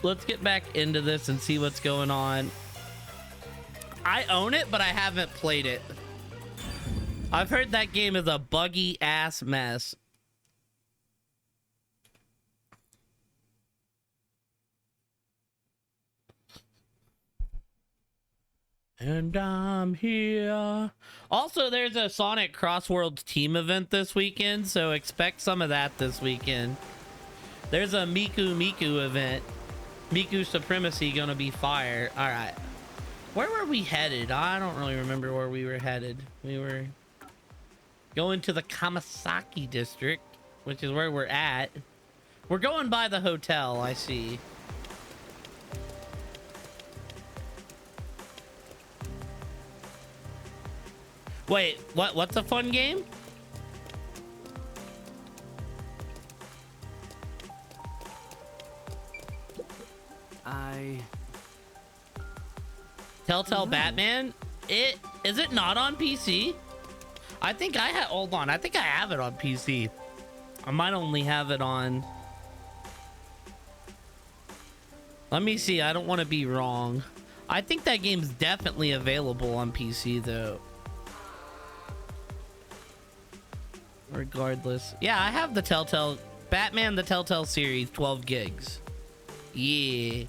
let's get back into this and see what's going on. I own it, but I haven't played it. I've heard that game is a buggy ass mess. And I'm here. Also, there's a Sonic Crossworld team event this weekend, so expect some of that this weekend. There's a Miku event. Miku Supremacy gonna be fire. All right. Where were we headed? I don't really remember where we were headed. We were going to the Kamasaki district, which is where we're at. We're going by the hotel, I see. Wait, what's a fun game? Telltale Batman? Is it not on PC? I think I have, hold on, I think I have it on PC. I might only have it on. Let me see, I don't want to be wrong. I think that game's definitely available on PC though. Regardless. Yeah, I have the Telltale Batman, the Telltale series, 12 gigs. Yeah.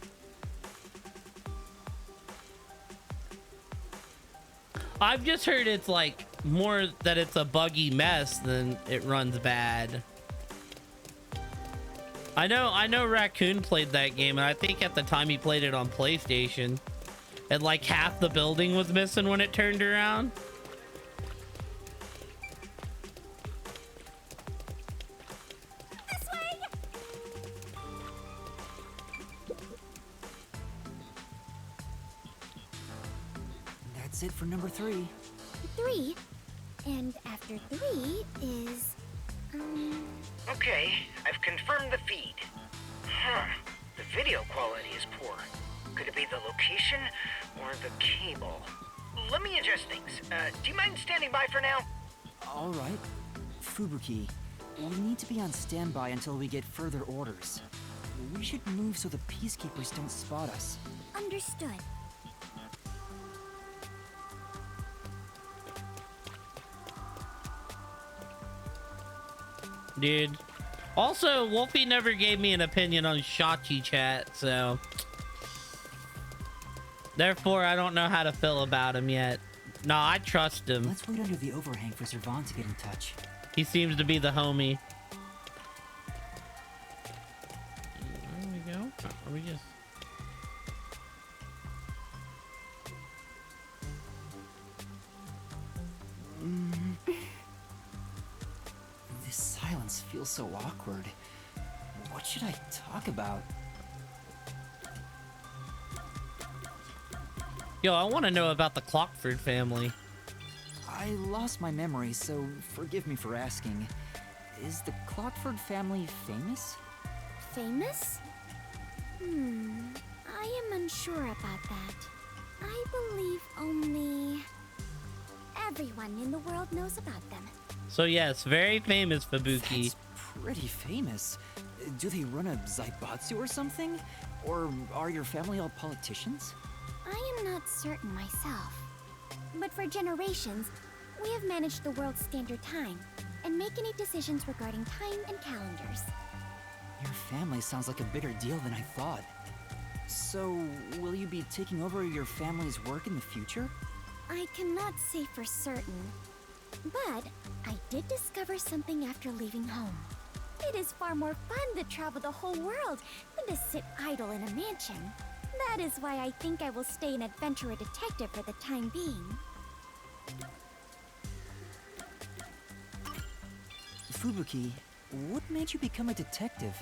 I've just heard it's like more that it's a buggy mess than it runs bad. I know Raccoon played that game, and I think at the time he played it on PlayStation, and like half the building was missing when it turned around. It for number 3. 3? And after 3 is... Okay, I've confirmed the feed. Huh. The video quality is poor. Could it be the location or the cable? Let me adjust things. Do you mind standing by for now? Alright. Fubuki, we need to be on standby until we get further orders. We should move so the peacekeepers don't spot us. Understood. Dude. Also, Wolfie never gave me an opinion on Shachi chat, so therefore I don't know how to feel about him yet. No, I trust him. Let's wait under the overhang for Servant to get in touch. He seems to be the homie. There we go. Are we just... This silence feels so awkward. What should I talk about? Yo, I want to know about the Clockford family. I lost my memory, so forgive me for asking. Is the Clockford family famous? Famous? I am unsure about that. I believe only everyone in the world knows about them. So yes, very famous, Fubuki. That's pretty famous. Do they run a Zaibatsu or something? Or are your family all politicians? I am not certain myself. But for generations, we have managed the world's standard time and make any decisions regarding time and calendars. Your family sounds like a bigger deal than I thought. So, will you be taking over your family's work in the future? I cannot say for certain, but I did discover something after leaving home. It is far more fun to travel the whole world than to sit idle in a mansion. That is why I think I will stay an adventurer detective for the time being. Fubuki, what made you become a detective?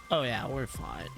Oh yeah, we're fine.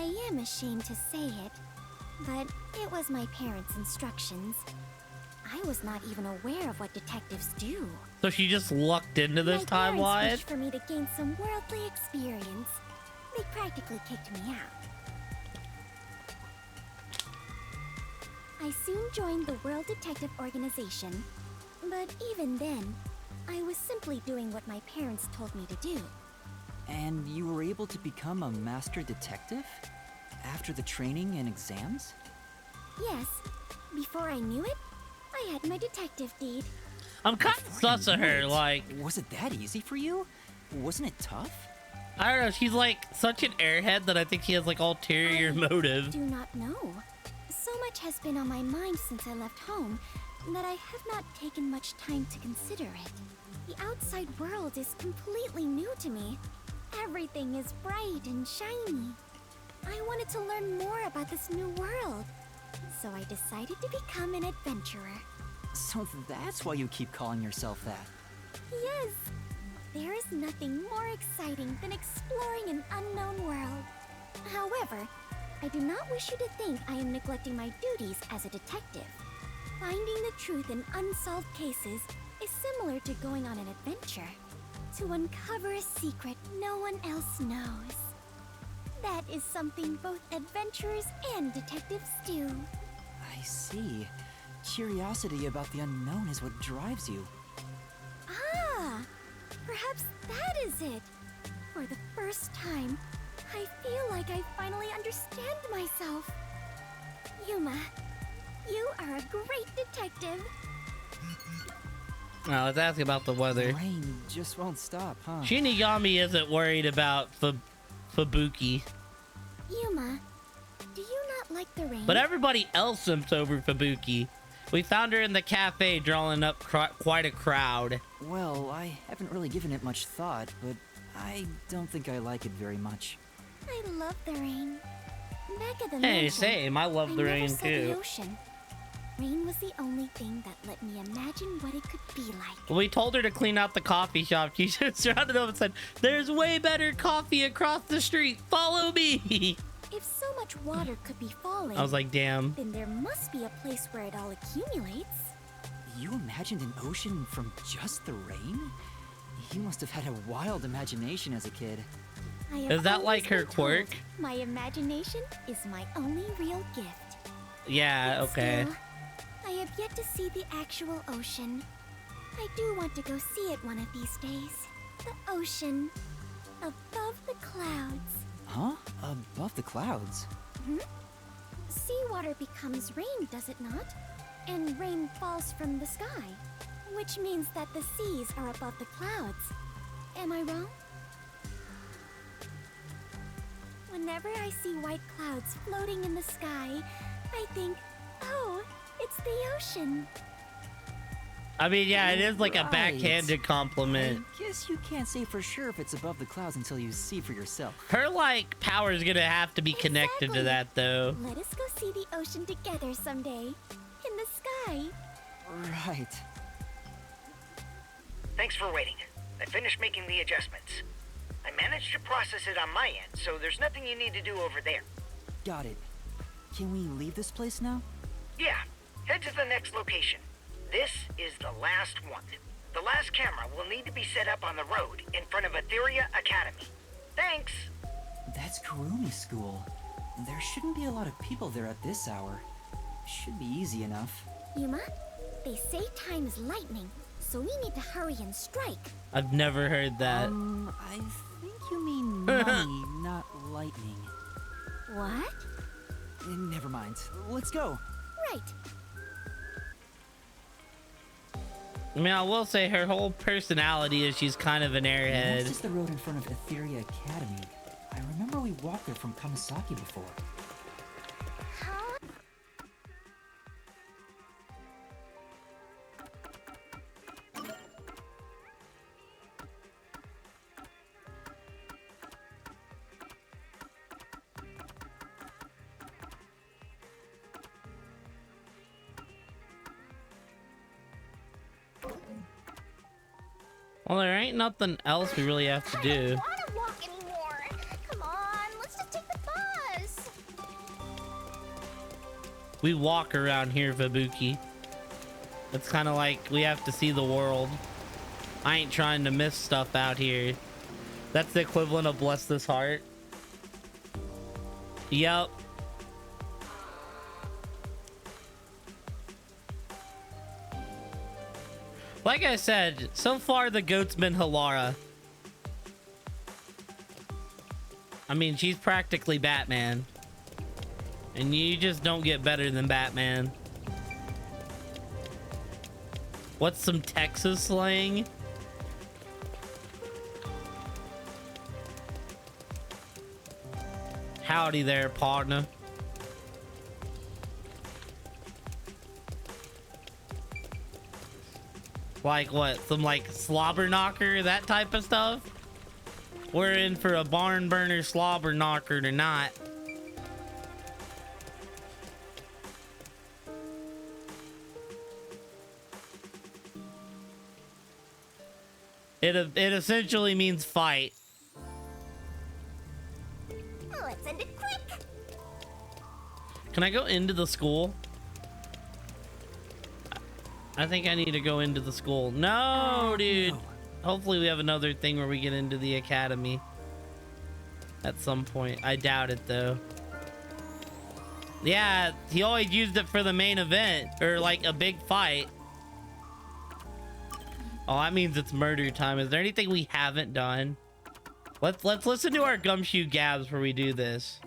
I am ashamed to say it, but it was my parents' instructions. I was not even aware of what detectives do. So she just lucked into this My parents timeline? wished for me to gain some worldly experience. They practically kicked me out. I soon joined the World Detective Organization, but even then, I was simply doing what my parents told me to do. And you were able to become a master detective? After the training and exams? Yes, before I knew it, I had my detective deed. I'm kind of sus of her, like, Was it that easy for you? Wasn't it tough? I don't know, she's like such an airhead that I think she has like ulterior motive. Do not know. So much has been on my mind since I left home that I have not taken much time to consider it. The outside world is completely new to me. Everything is bright and shiny. I wanted to learn more about this new world, so I decided to become an adventurer. So that's why you keep calling yourself that. Yes, there is nothing more exciting than exploring an unknown world. However, I do not wish you to think I am neglecting my duties as a detective. Finding the truth in unsolved cases is similar to going on an adventure. To uncover a secret no one else knows. That is something both adventurers and detectives do. I see. Curiosity about the unknown is what drives you. Ah, perhaps that is it. For the first time, I feel like I finally understand myself. Yuma, you are a great detective. Now let's ask about the weather. The rain just won't stop, huh? Shinigami isn't worried about Fubuki, Yuma, do you not like the rain? but everybody else simps over Fubuki. We found her in the cafe drawing up quite a crowd. Well, I haven't really given it much thought, but I don't think I like it very much. I love the rain. Back at the Hey, mansion, same. I love the I rain never saw too. the ocean. Rain was the only thing that let me imagine what it could be like. When we told her to clean out the coffee shop, she just rounded up and said, "There's way better coffee across the street. Follow me." If so much water could be falling, I was like, damn. then there must be a place where it all accumulates. You imagined an ocean from just the rain? You must have had a wild imagination as a kid. I have Is that always like her been quirk? told my imagination is my only real gift. Yeah, But okay. still, I have yet to see the actual ocean. I do want to go see it one of these days. The ocean. Above the clouds. Huh? Above the clouds? Seawater becomes rain, does it not? And rain falls from the sky, which means that the seas are above the clouds. Am I wrong? Whenever I see white clouds floating in the sky, I think, oh, it's the ocean. I mean, yeah, it is like a Right. backhanded compliment. I guess you can't say for sure if it's above the clouds until you see for yourself. Her, like, power is gonna have to be connected to Exactly. that, though. Let us go see the ocean together someday. In the sky. Right. Thanks for waiting. I finished making the adjustments. I managed to process it on my end, so there's nothing you need to do over there. Got it. Can we leave this place now? Yeah, head to the next location. This is the last one. The last camera will need to be set up on the road in front of Etheria Academy. Thanks! That's Kurumi School. There shouldn't be a lot of people there at this hour. Should be easy enough. Yuma, they say time is lightning, so we need to hurry and strike. I've never heard that. I think you mean money, not lightning. What? Never mind. Let's go. Right. I mean, I will say her whole personality is she's kind of an Next airhead. is the road in front of Etheria Academy. I remember we walked there from Kamasaki before. How? Well, there ain't nothing else we really have to I do. don't want to walk anymore. Come on, let's just take the bus. We walk around here, Fubuki. It's kind of like we have to see the world. I ain't trying to miss stuff out here. That's the equivalent of bless this heart. Yep. Like I said, so far the goat's been Halara. I mean, she's practically Batman. And you just don't get better than Batman. What's some Texas slang? Howdy there, partner. Like what? Some like slobber knocker, that type of stuff? We're in for a barn burner slobber knocker tonight. It essentially means fight. Let's end it quick. Can I go into the school? I think I need to go into the school. No, dude. No. Hopefully we have another thing where we get into the academy at some point. I doubt it though. Yeah, he always used it for the main event or like a big fight. Oh, that means it's murder time. Is there anything we haven't done? Let's listen to our gumshoe gabs before we do this.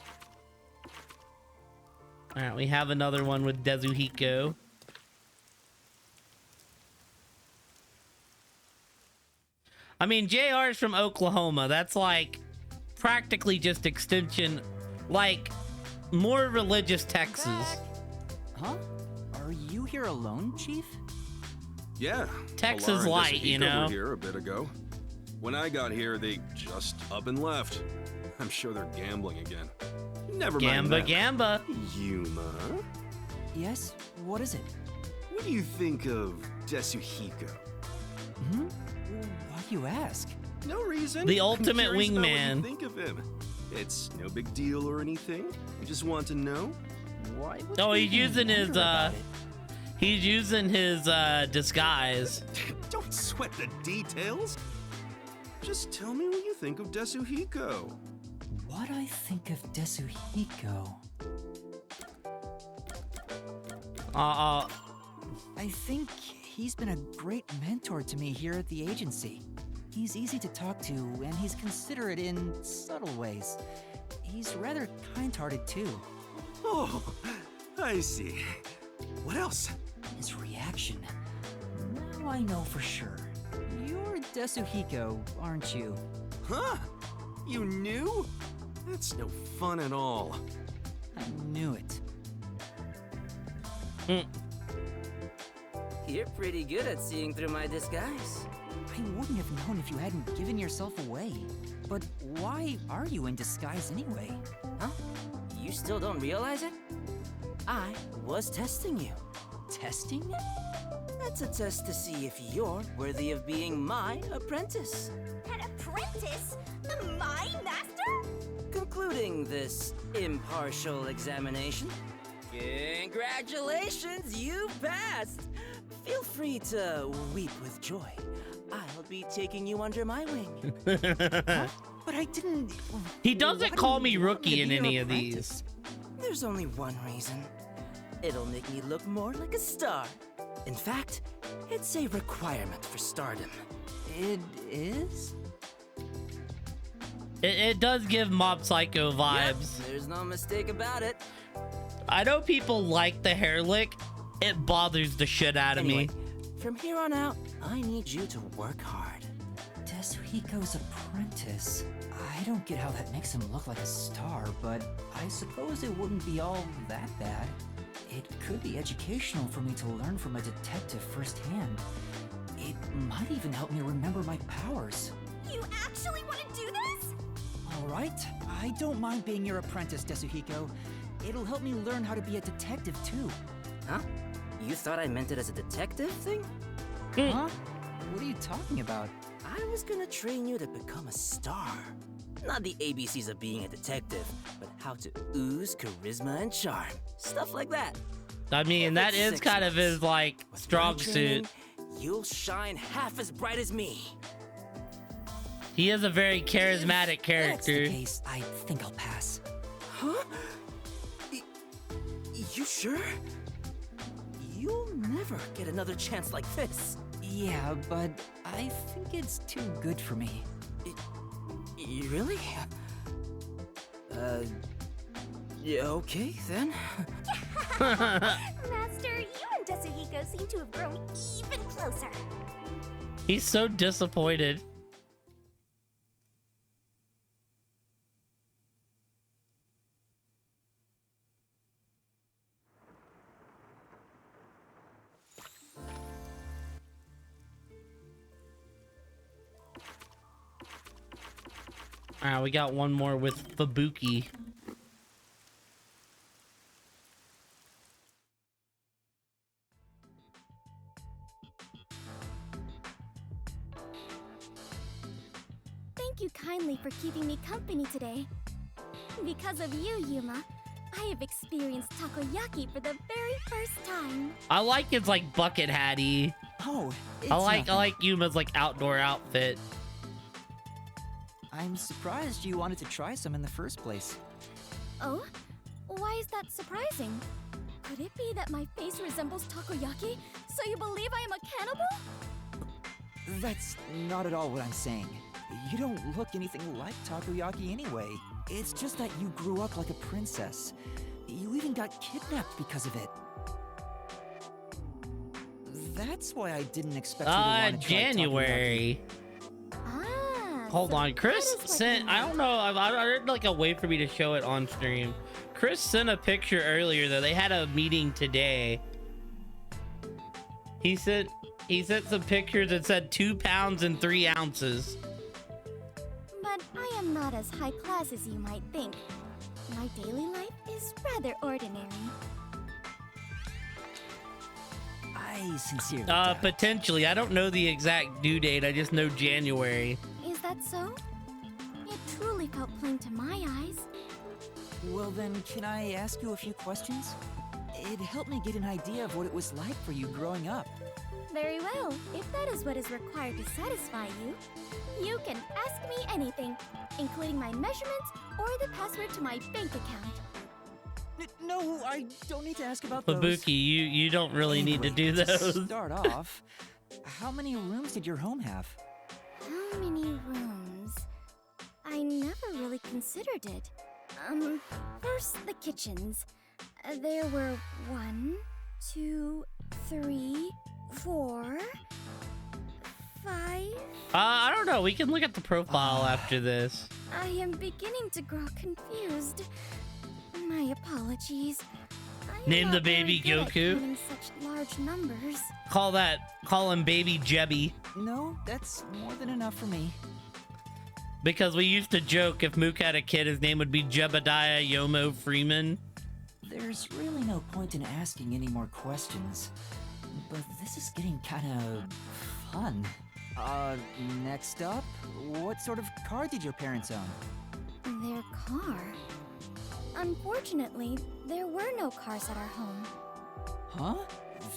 All right, we have another one with Dezuhiko. I mean, JR is from Oklahoma. That's like practically just extension, like more religious Texas. Huh? Are you here alone, Chief? Yeah. Texas Alara and light, you Desuhiko know? were here a bit ago. When I got here, they just up and left. I'm sure they're gambling again. Never mind Gamba that. Gamba. Yuma, Yes? What is it? what do you think of Desuhiko? Hmm? Why do you ask? No reason. The I'm ultimate curious about what wingman. you think of him. It's no big deal or anything. I just want to know. Why would Oh, you he's even using his, wonder about it? He's using his disguise. Don't sweat the details. Just tell me what you think of Desuhiko. What I think of Desuhiko? I think he's been a great mentor to me here at the agency. He's easy to talk to, and he's considerate in subtle ways. He's rather kind-hearted too. Oh, I see. What else? His reaction. Now I know for sure. You're Desuhiko, aren't you? Huh? You knew? That's no fun at all. I knew it. You're pretty good at seeing through my disguise. I wouldn't have known if you hadn't given yourself away. But why are you in disguise anyway? Huh? You still don't realize it? I was testing you. Testing? That's a test to see if you're worthy of being my apprentice. An apprentice? My master? Concluding this impartial examination. Congratulations, you passed! Feel free to weep with joy. I'll be taking you under my wing. But I didn't... He doesn't Why call do me you want rookie to in be your any of apprentice? these. There's only one reason. It'll make me look more like a star. In fact, it's a requirement for stardom. It is? It does give Mob Psycho Yep, vibes. there's no mistake about it. I know people like the hair lick. It bothers the shit out of Anyway, me. from here on out, I need you to work hard. Desuhiko's apprentice. I don't get how that makes him look like a star, but I suppose it wouldn't be all that bad. It could be educational for me to learn from a detective firsthand. It might even help me remember my powers. You actually want to do this? All right, I don't mind being your apprentice, Desuhiko. It'll help me learn how to be a detective too. Huh? You thought I meant it as a detective thing? Huh? What are you talking about? I was gonna train you to become a star. Not the ABCs of being a detective, but how to ooze charisma and charm. Stuff like that. I mean, that is 6 kind of months. his, like, With my strong training, suit. You'll shine half as bright as me. He is a very charismatic If that's character. the case, I think I'll pass. Huh? You sure? You'll never get another chance like this. Yeah, but I think it's too good for me. Really? Yeah, okay then. Master, you and Tetsuhiko seem to have grown even closer. He's so disappointed. Alright, we got one more with Fubuki. Thank you kindly for keeping me company today. Because of you, Yuma, I have experienced takoyaki for the very first time. I like his like bucket hatty. Oh, it's I nothing. like Yuma's like outdoor outfit. I'm surprised you wanted to try some in the first place. Oh? Why is that surprising? Could it be that my face resembles takoyaki, so you believe I am a cannibal? That's not at all what I'm saying. You don't look anything like takoyaki anyway. It's just that you grew up like a princess. You even got kidnapped because of it. That's why I didn't expect you to want to try January. Ah, Hold so on, that Chris is what sent. you I meant. don't know. I heard like a way for me to show it on stream. Chris sent a picture earlier though. They had a meeting today. He sent some pictures that said 2 pounds and 3 ounces. But I am not as high class as you might think. My daily life is rather ordinary. I sincerely doubt. Potentially. I don't know the exact due date. I just know January. Is that so? It truly felt plain to my eyes. Well then, can I ask you a few questions? It helped me get an idea of what it was like for you growing up. Very well. If that is what is required to satisfy you, you can ask me anything, including my measurements or the password to my bank account. No, I don't need to ask about those. Fubuki, you don't really need to Anyway, do those. start off, how many rooms did your home have? How many rooms? I never really considered it. First the kitchens. There were 1, 2, 3, 4, 5. I don't know. We can look at the profile after this. I am beginning to grow confused. My apologies. I am Name the not very baby good at Goku. counting such large numbers. Call him Baby Jebby. No, that's more than enough for me. Because we used to joke if Mook had a kid, his name would be Jebediah Yomo Freeman. There's really no point in asking any more questions. But this is getting kind of fun. Next up, what sort of car did your parents own? Their car? Unfortunately, there were no cars at our home. Huh?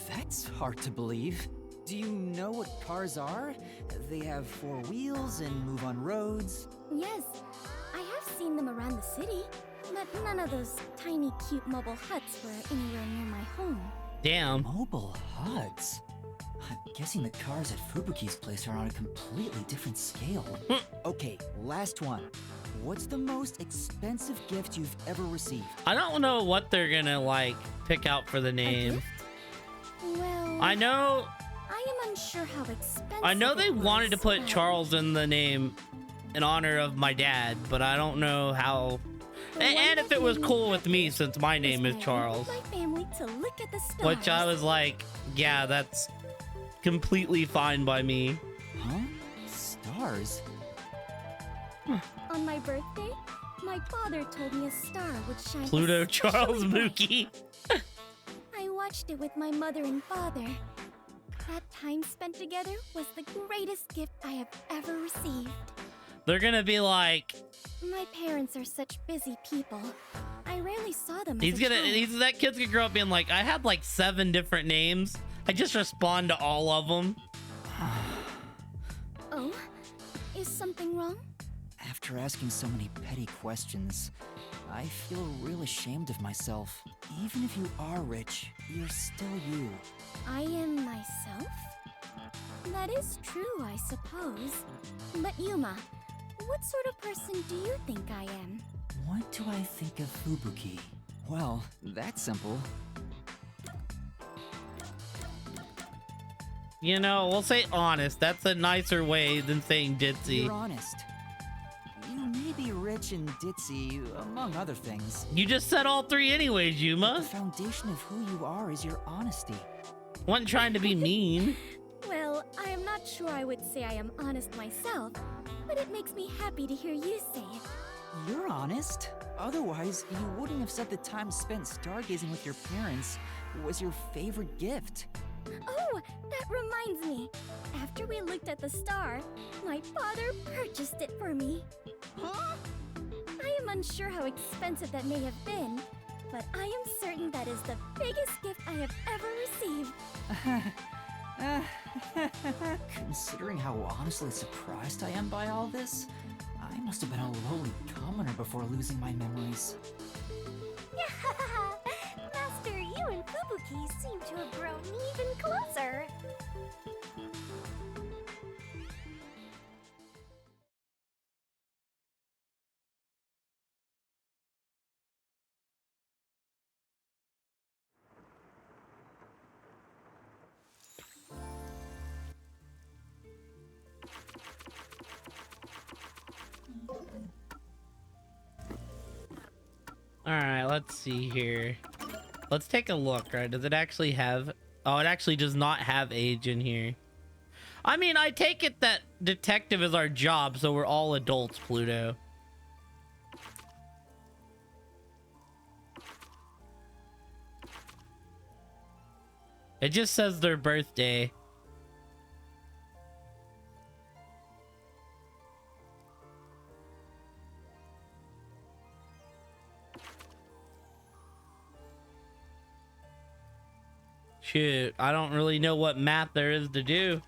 That's hard to believe. Do you know what cars are? They have 4 wheels and move on roads. Yes, I have seen them around the city, but none of those tiny, cute mobile huts were anywhere near my home. Damn. Mobile huts? I'm guessing the cars at Fubuki's place are on a completely different scale. Okay, last one. What's the most expensive gift you've ever received? I don't know what they're gonna like pick out for the A name. gift? Well, I know I am unsure how expensive. I know they it wanted to was, put but Charles in the name in honor of my dad, but I don't know how. the one And if that it was made me cool with me, happiest since my was name is when I Charles. went with my family to look at the stars. Which I was like, yeah, that's completely fine by me. Huh? Stars? On my birthday, my father told me a star would shine. Pluto, especially Charles, bright. Mookie. I watched it with my mother and father. That time spent together was the greatest gift I have ever received. They're gonna be like, My parents are such busy people. I I rarely saw them. That kid's gonna grow up being like, I had like 7 different names. I just respond to all of them. Oh, is something wrong? After asking so many petty questions, I feel real ashamed of myself. Even if you are rich, you're still you. I am myself? That is true, I suppose. But Yuma, what sort of person do you think I am? What do I think of Fubuki? Well, that's simple. You know, we'll say honest. That's a nicer way than saying ditzy. You're honest. You may be rich and ditzy, among other things. You just said all 3 anyways, The Yuma. foundation of who you are is your honesty. Wasn't trying to be mean. Well, I am not sure I would say I am honest myself, but it makes me happy to hear you say it. You're honest. Otherwise, you wouldn't have said the time spent stargazing with your parents was your favorite gift. Oh, that reminds me. After we looked at the star, my father purchased it for me. Huh? I am unsure how expensive that may have been, but I am certain that is the biggest gift I have ever received. Considering how honestly surprised I am by all this, I must have been a lowly commoner before losing my memories. Master, you and Fubuki seem to have grown even closer. All right, let's see here. Let's take a look, right? Does it actually have... Oh, it actually does not have age in here. I mean, I take it that detective is our job, so we're all adults, Pluto. It just says their birthday. Shoot, I don't really know what math there is to do.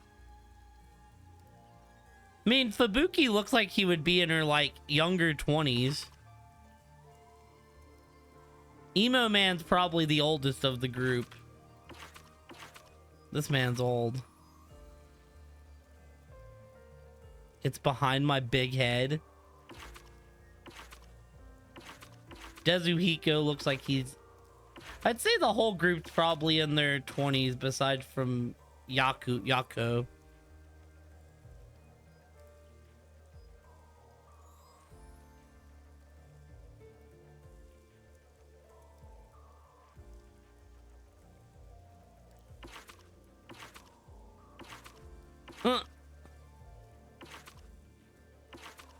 I mean, Fubuki looks like he would be in her, like, younger 20s. Emo Man's probably the oldest of the group. This man's old. It's behind my big head. Dezuhiko looks like he's... I'd say the whole group's probably in their 20s, besides from Yako. Huh.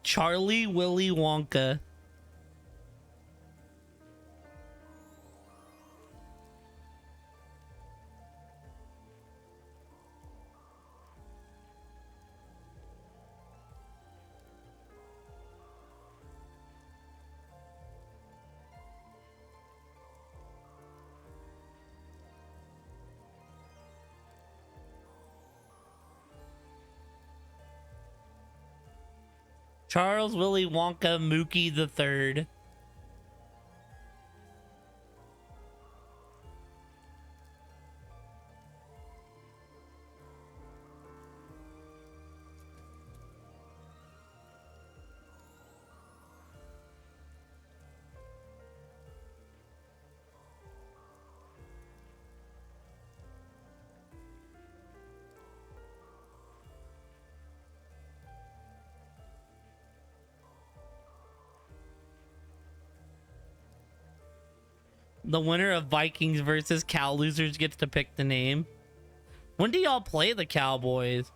Charlie Willy Wonka. Charles Willy Wonka Mookie the Third. The winner of Vikings versus Cow Losers gets to pick the name. When do y'all play the Cowboys?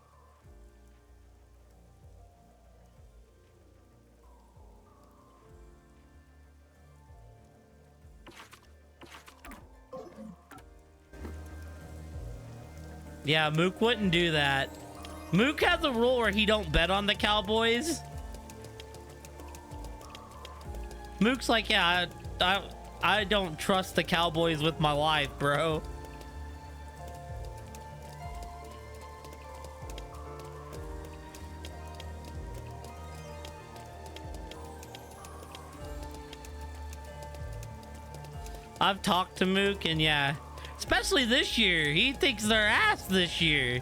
Yeah, Mook wouldn't do that. Mook has a rule where he don't bet on the Cowboys. Mook's like, yeah, I don't trust the Cowboys with my life, bro. I've talked to Mook, and yeah, especially this year, he thinks they're ass this year.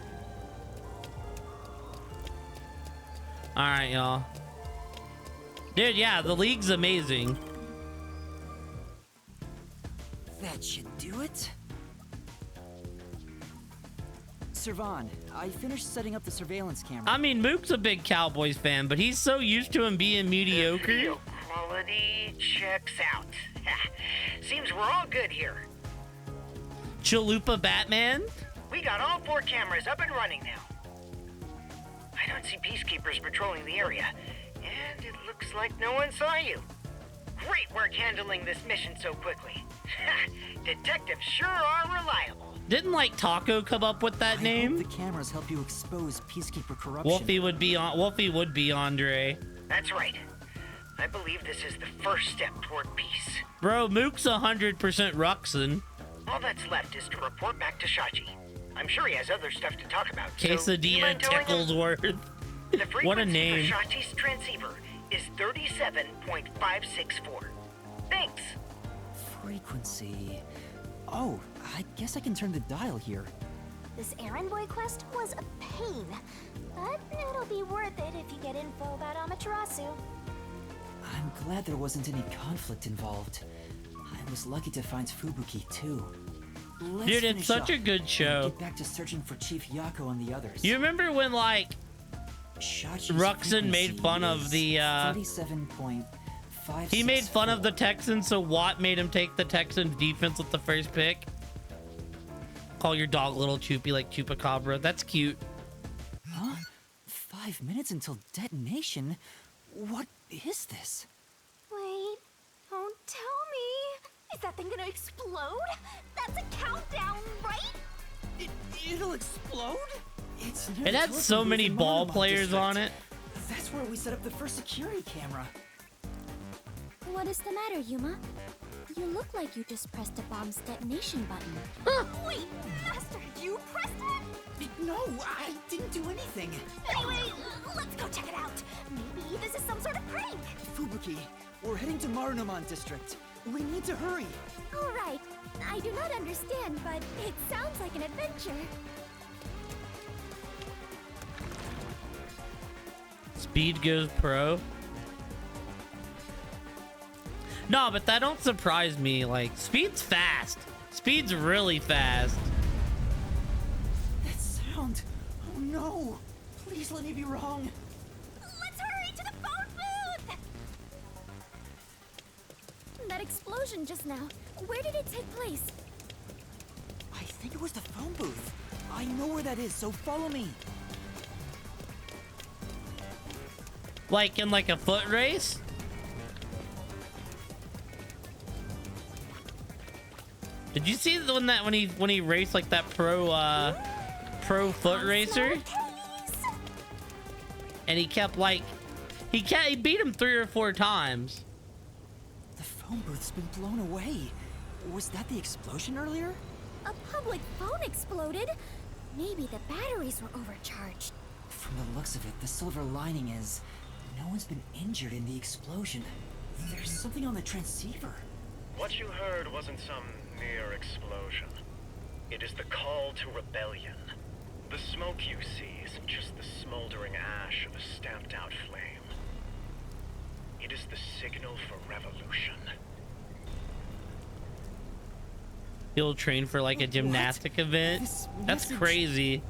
All right, y'all. Dude, yeah, the league's amazing. That should do it. Servan, I finished setting up the surveillance camera. I mean, Mook's a big Cowboys fan, but he's so used to him being mediocre. Video quality checks out. Seems we're all good here. Chalupa Batman? We got all 4 cameras up and running now. I don't see peacekeepers patrolling the area, and it looks like no one saw you. Great work handling this mission so quickly. Detectives sure are reliable. Didn't like Taco come up with that I name? hope the cameras help you expose peacekeeper corruption. Wolfie would be Andre. That's right. I believe this is the first step toward peace. Bro, Mook's 100% Ruxin. All that's left is to report back to Shachi. I'm sure he has other stuff to talk about. So, do you Quesadilla mind telling him? Ticklesworth. The frequency What a name. for Shachi's transceiver is 37.564. Thanks. Frequency. Oh, I guess I can turn the dial here. This errand boy quest was a pain, but it'll be worth it if you get info about Amaterasu. I'm glad there wasn't any conflict involved. I was lucky to find Fubuki too. Let's Dude, it's finish such up a good and show. Get back to searching for Chief Yako and the others. You remember when, like, Shachi's Ruxin made frequency fun of is the, 37.564. he made fun of the Texans, so Watt made him take the Texans defense with the first pick. Call your dog Little Choopy like Chupacabra. That's cute. Huh? 5 minutes until detonation? What is this? Wait, don't tell me. Is that thing gonna explode? That's a countdown, right? It'll explode? It's It had so many ball players on it. That's where we set up the first security camera. What is the matter, Yuma? You look like you just pressed a bomb's detonation button. Wait, Master, you pressed it? No, I didn't do anything. Anyway, let's go check it out. Maybe this is some sort of prank. Fubuki, we're heading to Marunoman District. We need to hurry. All right, I do not understand, but it sounds like an adventure. Speed goes pro. No, but that don't surprise me. Like, Speed's fast. Speed's really fast. That sound. Oh no. Please let me be wrong. Let's hurry to the phone booth! That explosion just now, where did it take place? I think it was the phone booth. I know where that is, so follow me. Like in like a foot race? Did you see the one that when he raced like that pro foot racer? And he kept like he beat him 3 or 4 times. The phone booth's been blown away. Was that the explosion earlier? A public phone exploded? Maybe the batteries were overcharged. From the looks of it, the silver lining is no one's been injured in the explosion. There's something on the transceiver. What you heard wasn't some mere explosion. It is the call to rebellion. The smoke you see isn't just the smoldering ash of a stamped-out flame. It is the signal for revolution. He'll train for like a gymnastic event. This That's message- crazy.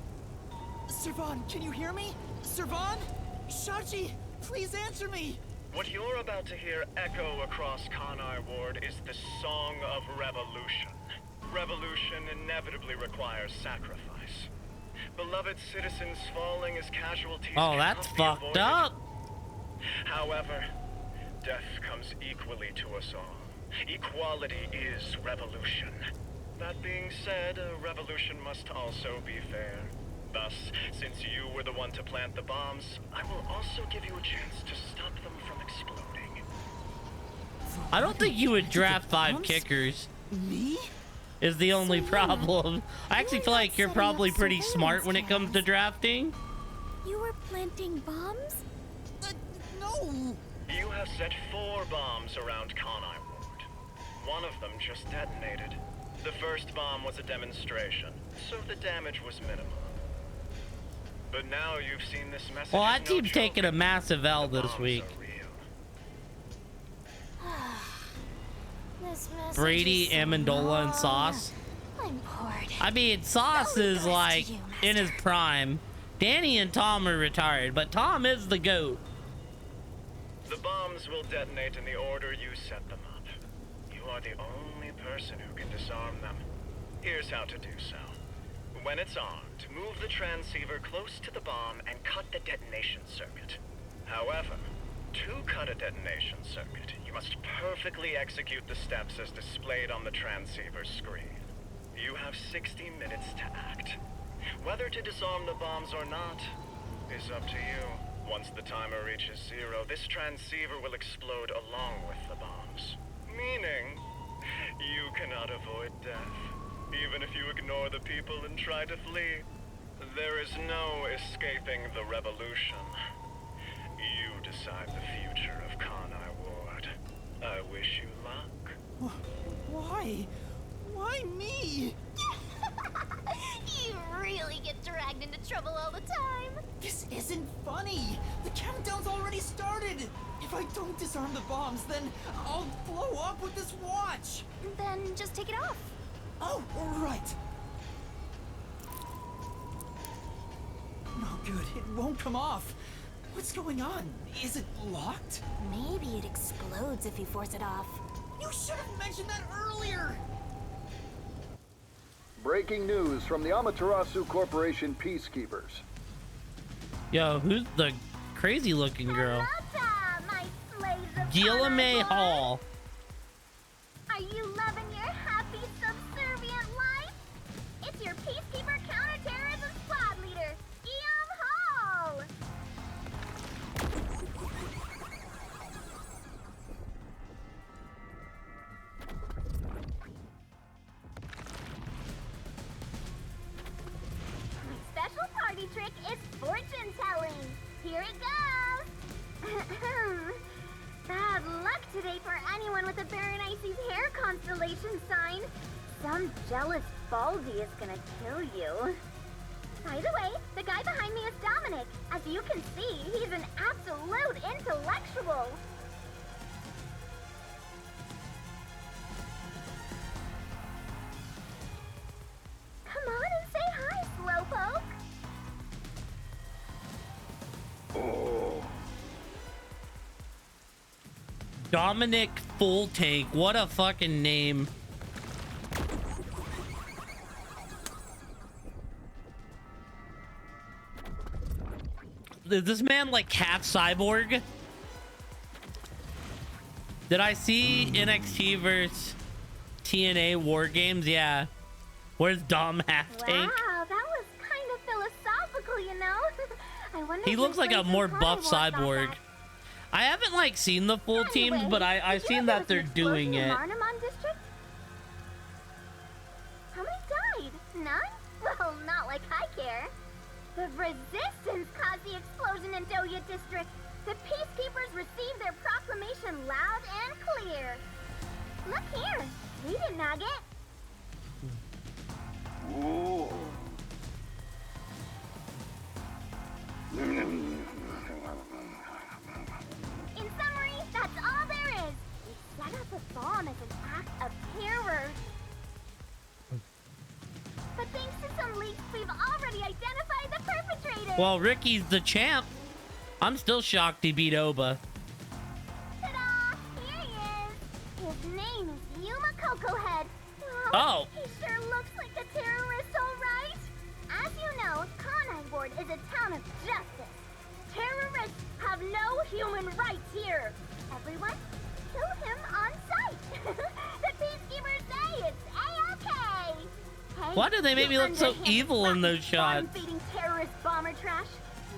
Servan, can you hear me? Servan? Shachi, please answer me! What you're about to hear echo across Kanar Ward is the song of revolution. Revolution inevitably requires sacrifice. Beloved citizens falling as casualties. Oh, that's cannot be fucked avoided. up. However, death comes equally to us all. Equality is revolution. That being said, a revolution must also be fair. Thus, since you were the one to plant the bombs, I will also give you a chance to stop them from exploding. The I don't think you would draft 5 bombs? kickers. Me? Is the only So, yeah, problem. I actually you're feel not like you're setting probably up pretty smart surveillance when it comes to cameras. drafting. You were planting bombs? No! You have set 4 bombs around Conai Ward. One of them just detonated. The first bomb was a demonstration, so the damage was minimal. But now you've seen this message. Well, is that no team's joke. taking a massive L The this bombs week. are real. This message Brady, is so Amendola, and long. Sauce. I'm bored. I mean, Sauce No is regrets to like you, in his Master. prime. Danny and Tom are retired, but Tom is the GOAT. The bombs will detonate in the order you set them up. You are the only person who can disarm them. Here's how to do so. When it's armed, move the transceiver close to the bomb and cut the detonation circuit. However, to cut a detonation circuit, you must perfectly execute the steps as displayed on the transceiver screen. You have 60 minutes to act. Whether to disarm the bombs or not is up to you. Once the timer reaches 0, this transceiver will explode along with the bombs. Meaning, you cannot avoid death, even if you ignore the people and try to flee. There is no escaping the revolution. You decide the future of Conai Ward. I wish you luck. Why? Why me? You really get dragged into trouble all the time. This isn't funny. The countdown's already started. If I don't disarm the bombs, then I'll blow up with this watch. Then just take it off. Oh, right. No good. It won't come off. What's going on? Is it locked? Maybe it explodes if you force it off. You should have mentioned that earlier. Breaking news from the Amaterasu Corporation Peacekeepers. Yo, who's the crazy looking girl? Hello, my slaves of Gila Conai May Ward. Hall. Are you loving your happy, subservient life? It's your Peacekeeper Counterterrorism Squad Leader, Guillaume Hall! My special party trick is fortune telling. Here it goes. Bad luck today for anyone with a Berenice's hair constellation sign. Some jealous Baldy is gonna kill you. By the way, the guy behind me is Dominic. As you can see, he's an absolute intellectual. Come on and say hi, Slowpoke. Dominic Full Tank. What a fucking name. Is this man like half cyborg? Did I see NXT versus TNA War Games? Yeah. Where's Dom half tank? Wow, that was kind of philosophical, you know? I wonder He if looks your like a friends more in buff Conai thought cyborg. that. I haven't like seen the full teams, Anyway, but I've did you seen know that there they're was an doing explosion it. in Marnamon District? How many died? None? Well, not like I care. The Resistance caused the explosion in Doya District. The Peacekeepers received their proclamation loud and clear. Look here. Read it, Nugget. In summary, that's all there is. We set up a bomb as an act of terror. But thanks to some leaks, we've already identified the perpetrator. Well, Ricky's the champ. I'm still shocked he beat Oba. Ta-da! Here he is. His name is Yuma Cocohead. Oh. He sure looks like a terrorist, all right. As you know, Conai Ward is a town of justice. Terrorists have no human rights here. Everyone, kill him on sight. The Peacekeepers say it's A-okay. Hey, Why do they make you me look so underhanded evil in those rotten, shots? bottom-feeding terrorist bomber trash.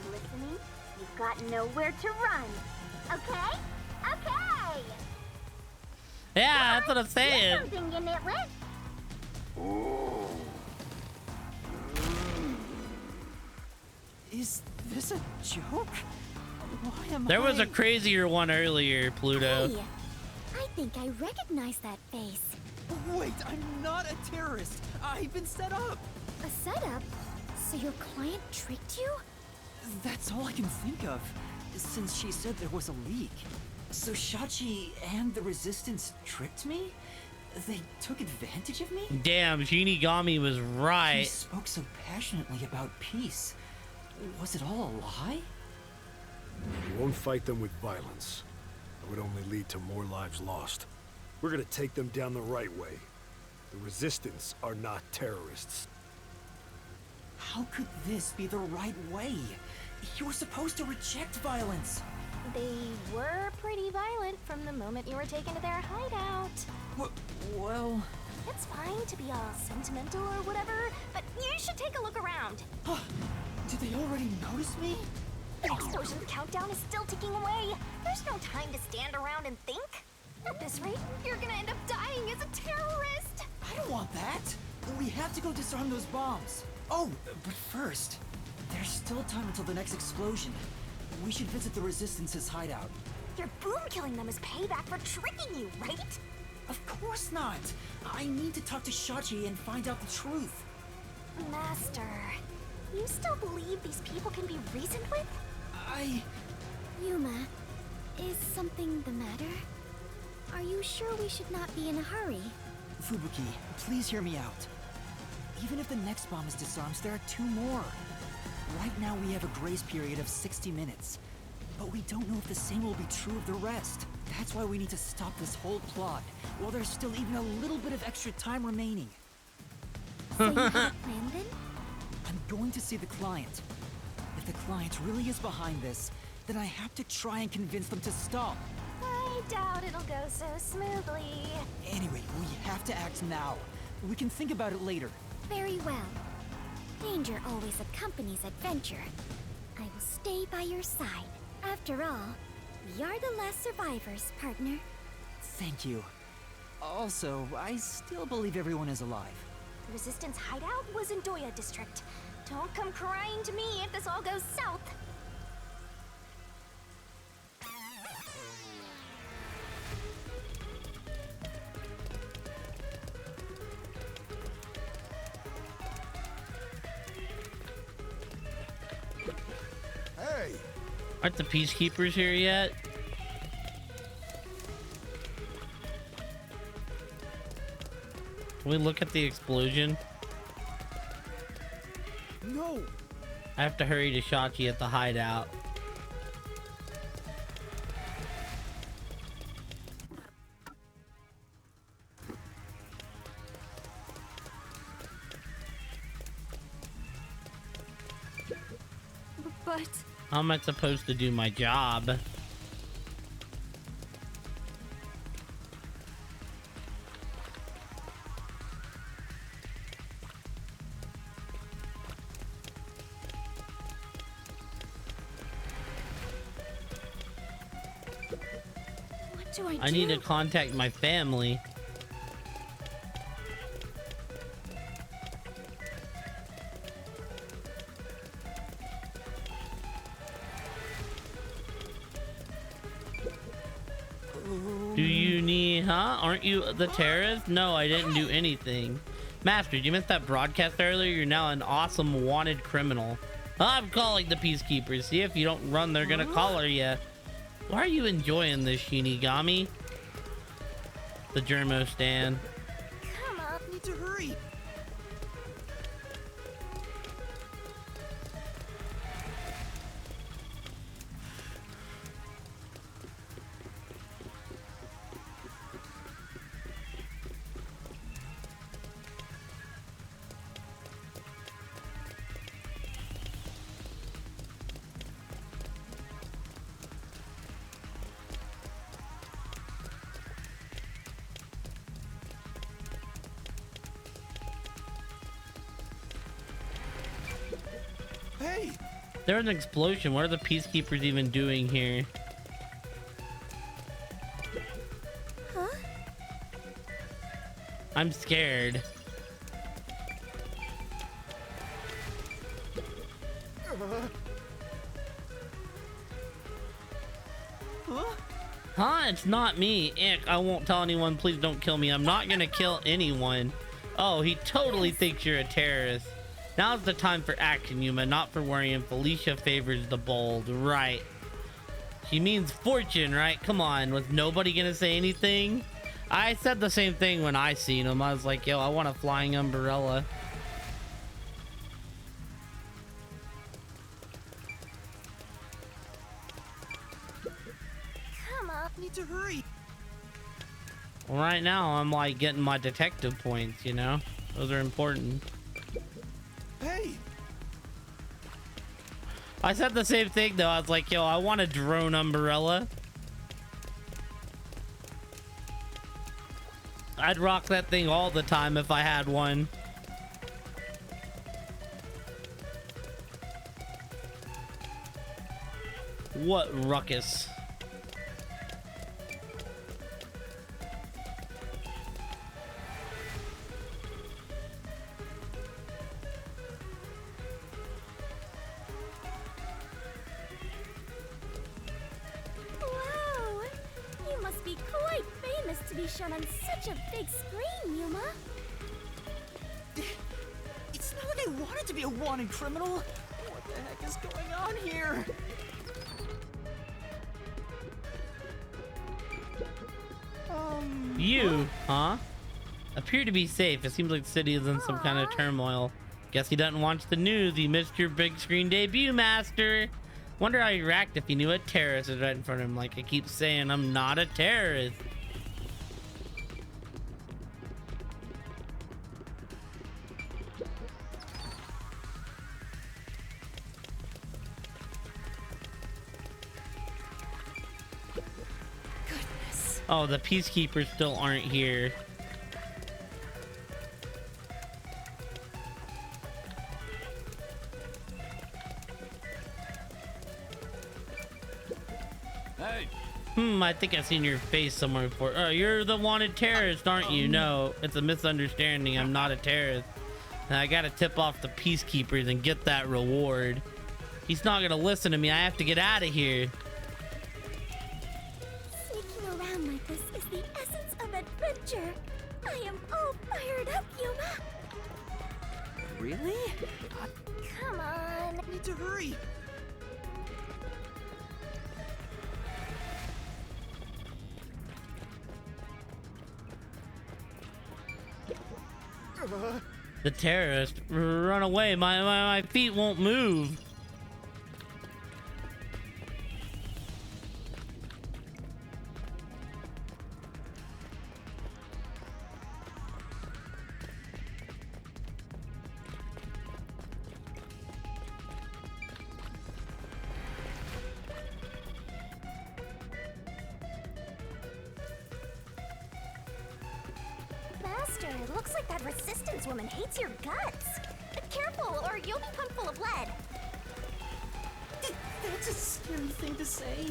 You listening? You've got nowhere to run. Okay? Okay. That's what I'm saying. Something, you nitwit. Is this a joke? Why am There I... was a crazier one earlier, Pluto. Hey, I think I recognize that face. Wait, I'm not a terrorist. I've been set up. A setup? So your client tricked you? That's all I can think of, since she said there was a leak. So Shachi and the Resistance tricked me? They took advantage of me? Damn, Shinigami was He right. spoke so passionately about peace. Was it all a lie? We won't fight them with violence. It would only lead to more lives lost. We're gonna take them down the right way. The Resistance are not terrorists. How could this be the right way? You were supposed to reject violence. They were pretty violent from the moment you were taken to their hideout. Well... It's fine to be all sentimental or whatever, but you should take a look around. Did they already notice me? The explosion countdown is still ticking away. There's no time to stand around and think. At this rate, you're gonna end up dying as a terrorist. I don't want that. We have to go disarm those bombs. Oh, but first, there's still time until the next explosion. We should visit the Resistance's hideout. Your boom killing them is payback for tricking you, right? Of course not. I need to talk to Shachi and find out the truth. Master, you still believe these people can be reasoned with? Yuma, is something the matter? Are you sure we should not be in a hurry? Fubuki, please hear me out. Even if the next bomb is disarmed, there are 2 more. Right now we have a grace period of 60 minutes. But we don't know if the same will be true of the rest. That's why we need to stop this whole plot, while there's still even a little bit of extra time remaining. So you have a plan then? I'm going to see the client. If the client really is behind this, then I have to try and convince them to stop. I doubt it'll go so smoothly. Anyway, we have to act now. We can think about it later. Very well. Danger always accompanies adventure. I will stay by your side. After all, we are the last survivors, partner. Thank you. Also, I still believe everyone is alive. The Resistance hideout was in Doya District. Don't come crying to me if this all goes south. Hey! Aren't the peacekeepers here yet? Can we look at the explosion? No! I have to hurry to Shachi at the hideout. But... How am I supposed to do my job? what do I do? I need to contact my family. Do you need, huh? Aren't you the terrorist? No, I didn't do anything. Master, you missed that broadcast earlier? You're now an awesome wanted criminal. I'm calling the peacekeepers. See, if you don't run, they're gonna collar you. Why are you enjoying this, Shinigami? The Germo stand. Come on. I need to hurry. Hey! There's an explosion. What are the peacekeepers even doing here? Huh? I'm scared. Huh? It's not me. Ick, I won't tell anyone. Please don't kill me. I'm not gonna kill anyone. Oh, he totally thinks you're a terrorist. Now's the time for action, Yuma, not for worrying. Felicia favors the bold. Right. She means fortune, right? Come on. Was nobody gonna say anything? I said the same thing when I seen him. I was like, yo, I want a flying umbrella. Come on. Need to hurry. Well, right now, I'm like getting my detective points, you know? Those are important. Hey! I said the same thing though. I was like, yo, I want a drone umbrella. I'd rock that thing all the time if I had one. What ruckus? Wow! You must be quite famous to be shown on such a big screen, Yuma. It's not like I wanted to be a wanted criminal. What the heck is going on here? You, huh? Appear to be safe. It seems like the city is in some kind of turmoil. Guess he doesn't watch the news. He missed your big screen debut, Master. Wonder how he'd react if he knew a terrorist was right in front of him. Like I keep saying, I'm not a terrorist. Goodness. Oh, the peacekeepers still aren't here. Hey, I think I've seen your face somewhere before. Oh, you're the wanted terrorist, aren't you? No, it's a misunderstanding. I'm not a terrorist. And I gotta tip off the peacekeepers and get that reward. He's not gonna listen to me. I have to get out of here. Sneaking around like this is the essence of adventure. I am all fired up, Yuma. Really? Come on. Need to hurry. The terrorist, run away. My feet won't move. Master, it looks like that resistance woman hates your guts. Careful, or you'll be pumped full of lead. That's a scary thing to say.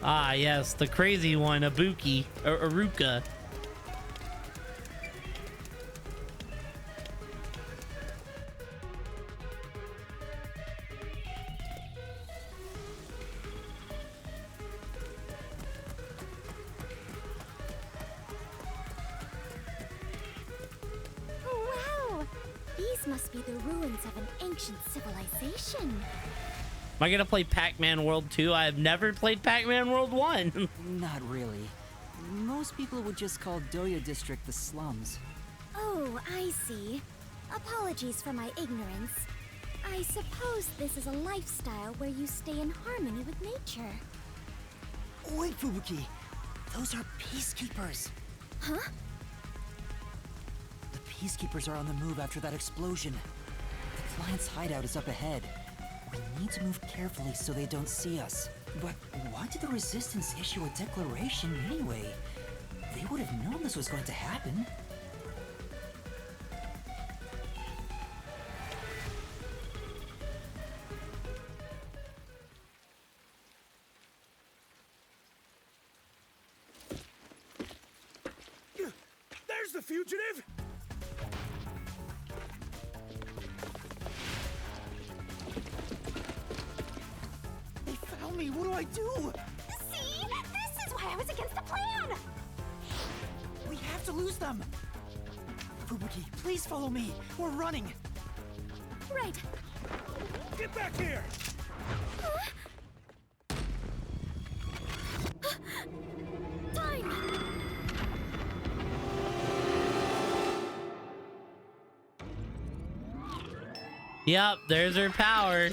Ah, yes, the crazy one, Ibuki, or Aruka. Wow! These must be the ruins of an ancient civilization. Am I gonna play Pac-Man World 2? I have never played Pac-Man World 1. Not really. Most people would just call Doya District the slums. Oh, I see. Apologies for my ignorance. I suppose this is a lifestyle where you stay in harmony with nature. Wait, Fubuki. Those are peacekeepers. Huh? The peacekeepers are on the move after that explosion. The client's hideout is up ahead. We need to move carefully so they don't see us. But why did the Resistance issue a declaration anyway? They would have known this was going to happen. There's the fugitive? They found me. What do I do? See? This is why I was against the plan! We have to lose them. Fubuki, please follow me. We're running. Right. Get back here! Time! Yep, there's her power.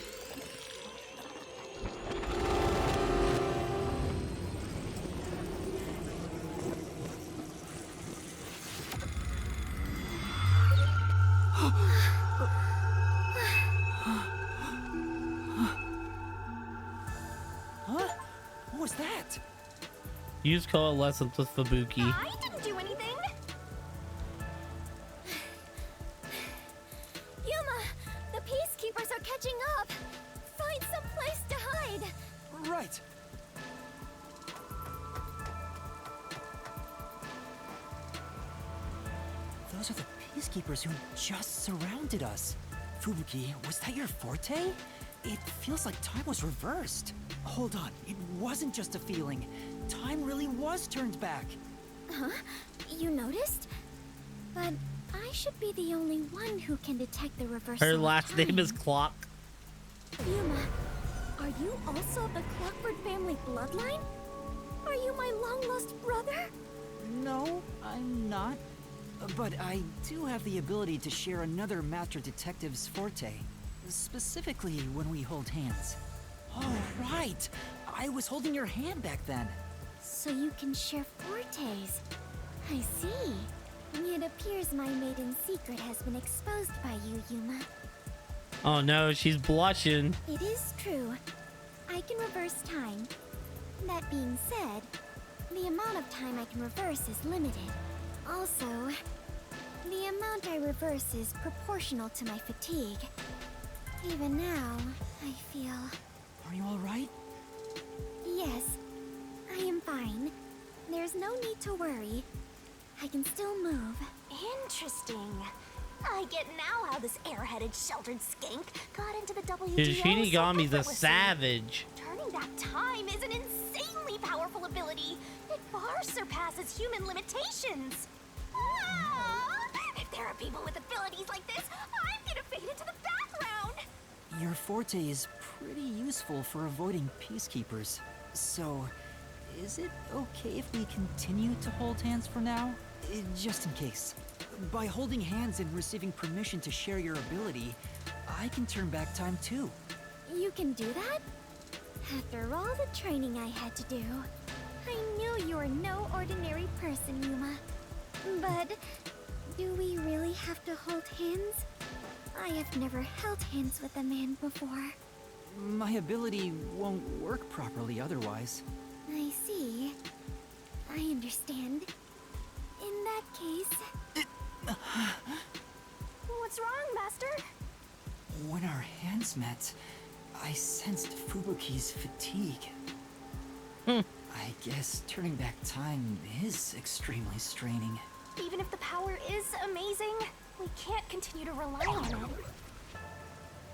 Huh? What was that? Use coalescence with Fubuki. I didn't do anything! Yuma! The peacekeepers are catching up! Find some place to hide! Right. Those are the peacekeepers who just surrounded us. Fubuki, was that your forte? It feels like time was reversed. Hold on, it wasn't just a feeling. Time really was turned back. Huh? You noticed? But I should be the only one who can detect the reversal Her of last name is time. Clock. Yuma, are you also of the Clockford family bloodline? Are you my long-lost brother? No, I'm not. But I do have the ability to share another Master Detective's forte. Specifically when we hold hands. Oh, right. I was holding your hand back then. So you can share fortes. I see. It appears my maiden secret has been exposed by you, Yuma. Oh no, she's blushing. It is true. I can reverse time. That being said, the amount of time I can reverse is limited. Also, the amount I reverse is proportional to my fatigue. Even now, I feel... Are you alright? Yes, I am fine. There's no need to worry. I can still move. Interesting. I get now how this airheaded sheltered skank got into the WTO. Shinigami's a effortlessly. savage. Turning back time is an insanely powerful ability. It far surpasses human limitations. Ah! If there are people with abilities like this, I'm gonna fade into the background. Your forte is pretty useful for avoiding peacekeepers. So, is it okay if we continue to hold hands for now? Just in case. By holding hands and receiving permission to share your ability, I can turn back time too. You can do that? After all the training I had to do, I knew you were no ordinary person, Yuma. But do we really have to hold hands? I have never held hands with a man before. My ability won't work properly otherwise. I see. I understand. In that case... What's wrong, Master? When our hands met, I sensed Fubuki's fatigue. I guess turning back time is extremely straining. Even if the power is amazing, we can't continue to rely on it.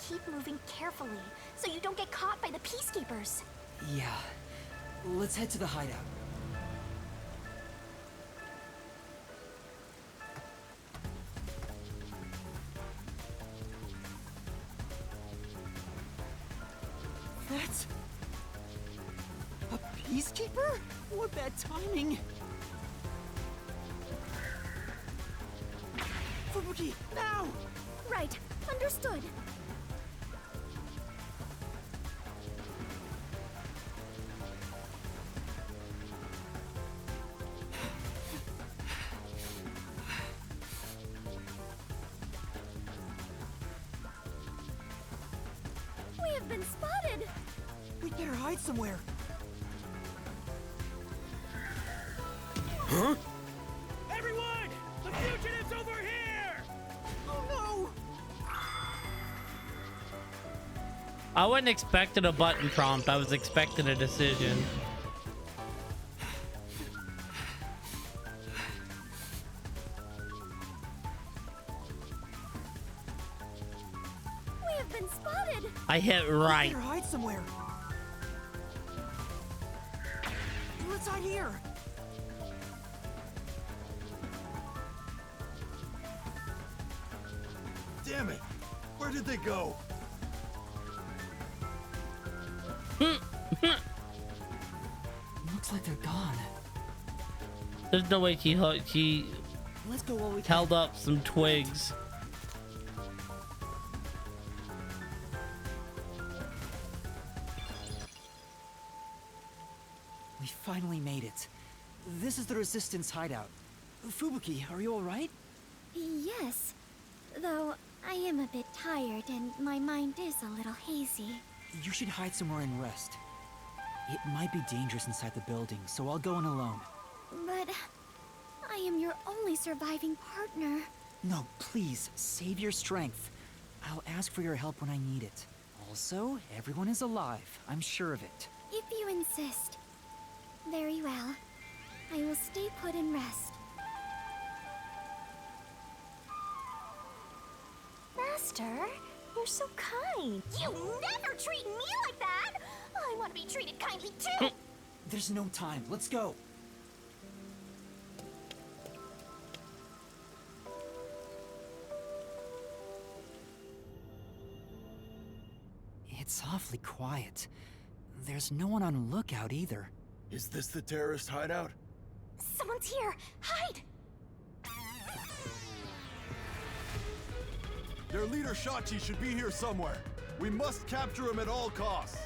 Keep moving carefully, so you don't get caught by the peacekeepers. Yeah. Let's head to the hideout. That's... a peacekeeper? What bad timing! Fubuki, now! Right, understood. We have been spotted! We'd better hide somewhere. Huh? Everyone! The fugitive's over here! Oh no! I wasn't expecting a button prompt. I was expecting a decision. been spotted. I hit right. Better hide somewhere. Let's hide here. Damn it! Where did they go? Looks like they're gone. There's no way he Let's go while we can. held up some twigs. We finally made it. This is the Resistance hideout. Fubuki, are you alright? Yes, though I am a bit tired and my mind is a little hazy. You should hide somewhere and rest. It might be dangerous inside the building, so I'll go in alone. But I am your only surviving partner. No, please, save your strength. I'll ask for your help when I need it. Also, everyone is alive. I'm sure of it. If you insist. Very well. I will stay put and rest. Master, you're so kind. You never treat me like that! I want to be treated kindly too! There's no time. Let's go. It's awfully quiet. There's no one on lookout either. Is this the terrorist hideout? Someone's here! Hide! Their leader Shachi should be here somewhere. We must capture him at all costs.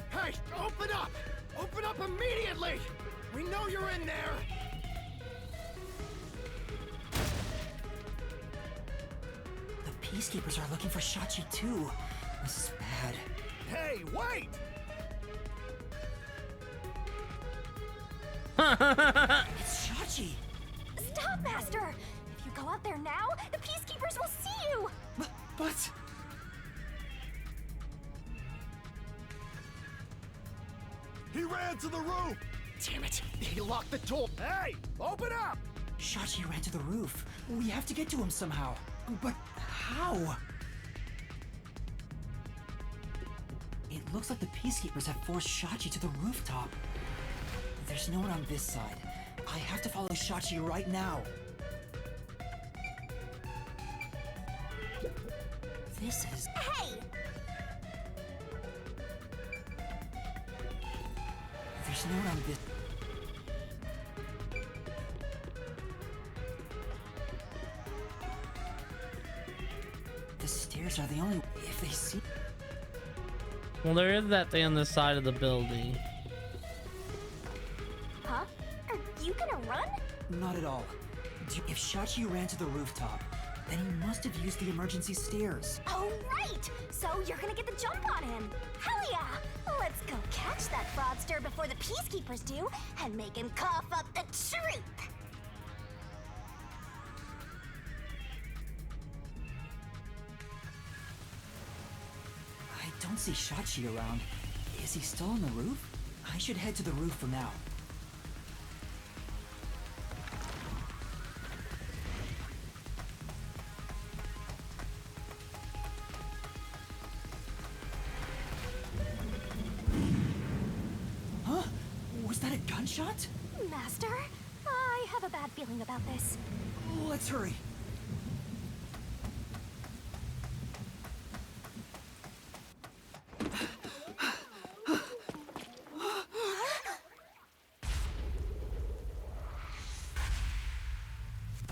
Hey, open up! Open up immediately! We know you're in there! The Peacekeepers are looking for Shachi too. This is bad. Hey, wait! It's Shachi! Stop, Master! If you go out there now, the Peacekeepers will see you! But... He ran to the roof! Damn it! He locked the door! Hey! Open up! Shachi ran to the roof. We have to get to him somehow. But how? It looks like the Peacekeepers have forced Shachi to the rooftop. There's no one on this side. I have to follow Shachi right now. This is... Hey! There's no one on this... The stairs are the only... If they see... Well, there is that thing on the side of the building. Huh? Are you gonna run? Not at all. If Shachi ran to the rooftop, then he must have used the emergency stairs. Oh, right! So you're gonna get the jump on him! Hell yeah! Let's go catch that fraudster before the Peacekeepers do, and make him cough up the truth! I don't see Shachi around. Is he still on the roof? I should head to the roof for now. Huh? Was that a gunshot? Master, I have a bad feeling about this. Let's hurry.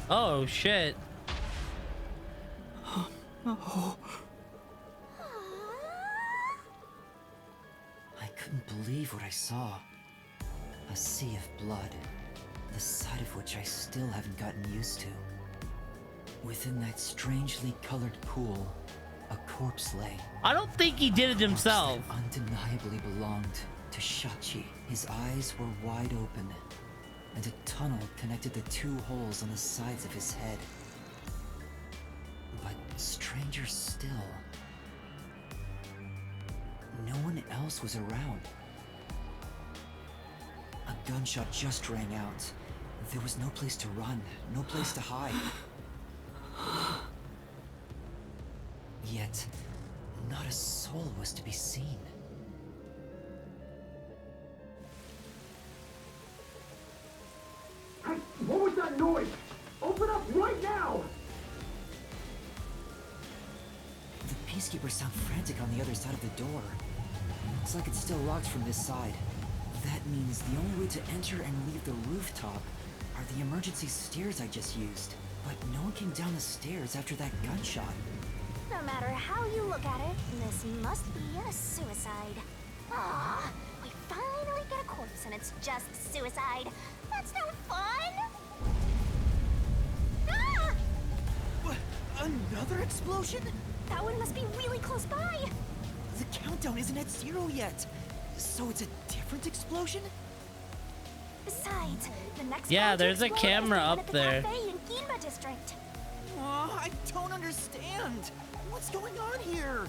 Oh shit. I couldn't believe what I saw. A sea of blood, the sight of which I still haven't gotten used to. Within that strangely colored pool, a corpse lay. I don't think he did it Corpse himself. that undeniably belonged to Shachi. His eyes were wide open, and a tunnel connected the two holes on the sides of his head. But stranger still, no one else was around. A gunshot just rang out. There was no place to run, no place to hide. Yet, not a soul was to be seen. Hey, what was that noise? Open up right now! The peacekeepers sound frantic on the other side of the door. Looks like it's still locked from this side. That means the only way to enter and leave the rooftop are the emergency stairs I just used. But no one came down the stairs after that gunshot. No matter how you look at it, this must be a suicide. Ah, we finally get a corpse and it's just suicide. That's no fun! Ah! What? Another explosion? That one must be really close by. The countdown isn't at 0 yet. So it's a different explosion? Besides, the next Yeah, one to there's a explode camera is the one up at the there. cafe in Ginba district. Oh, I don't understand. What's going on here?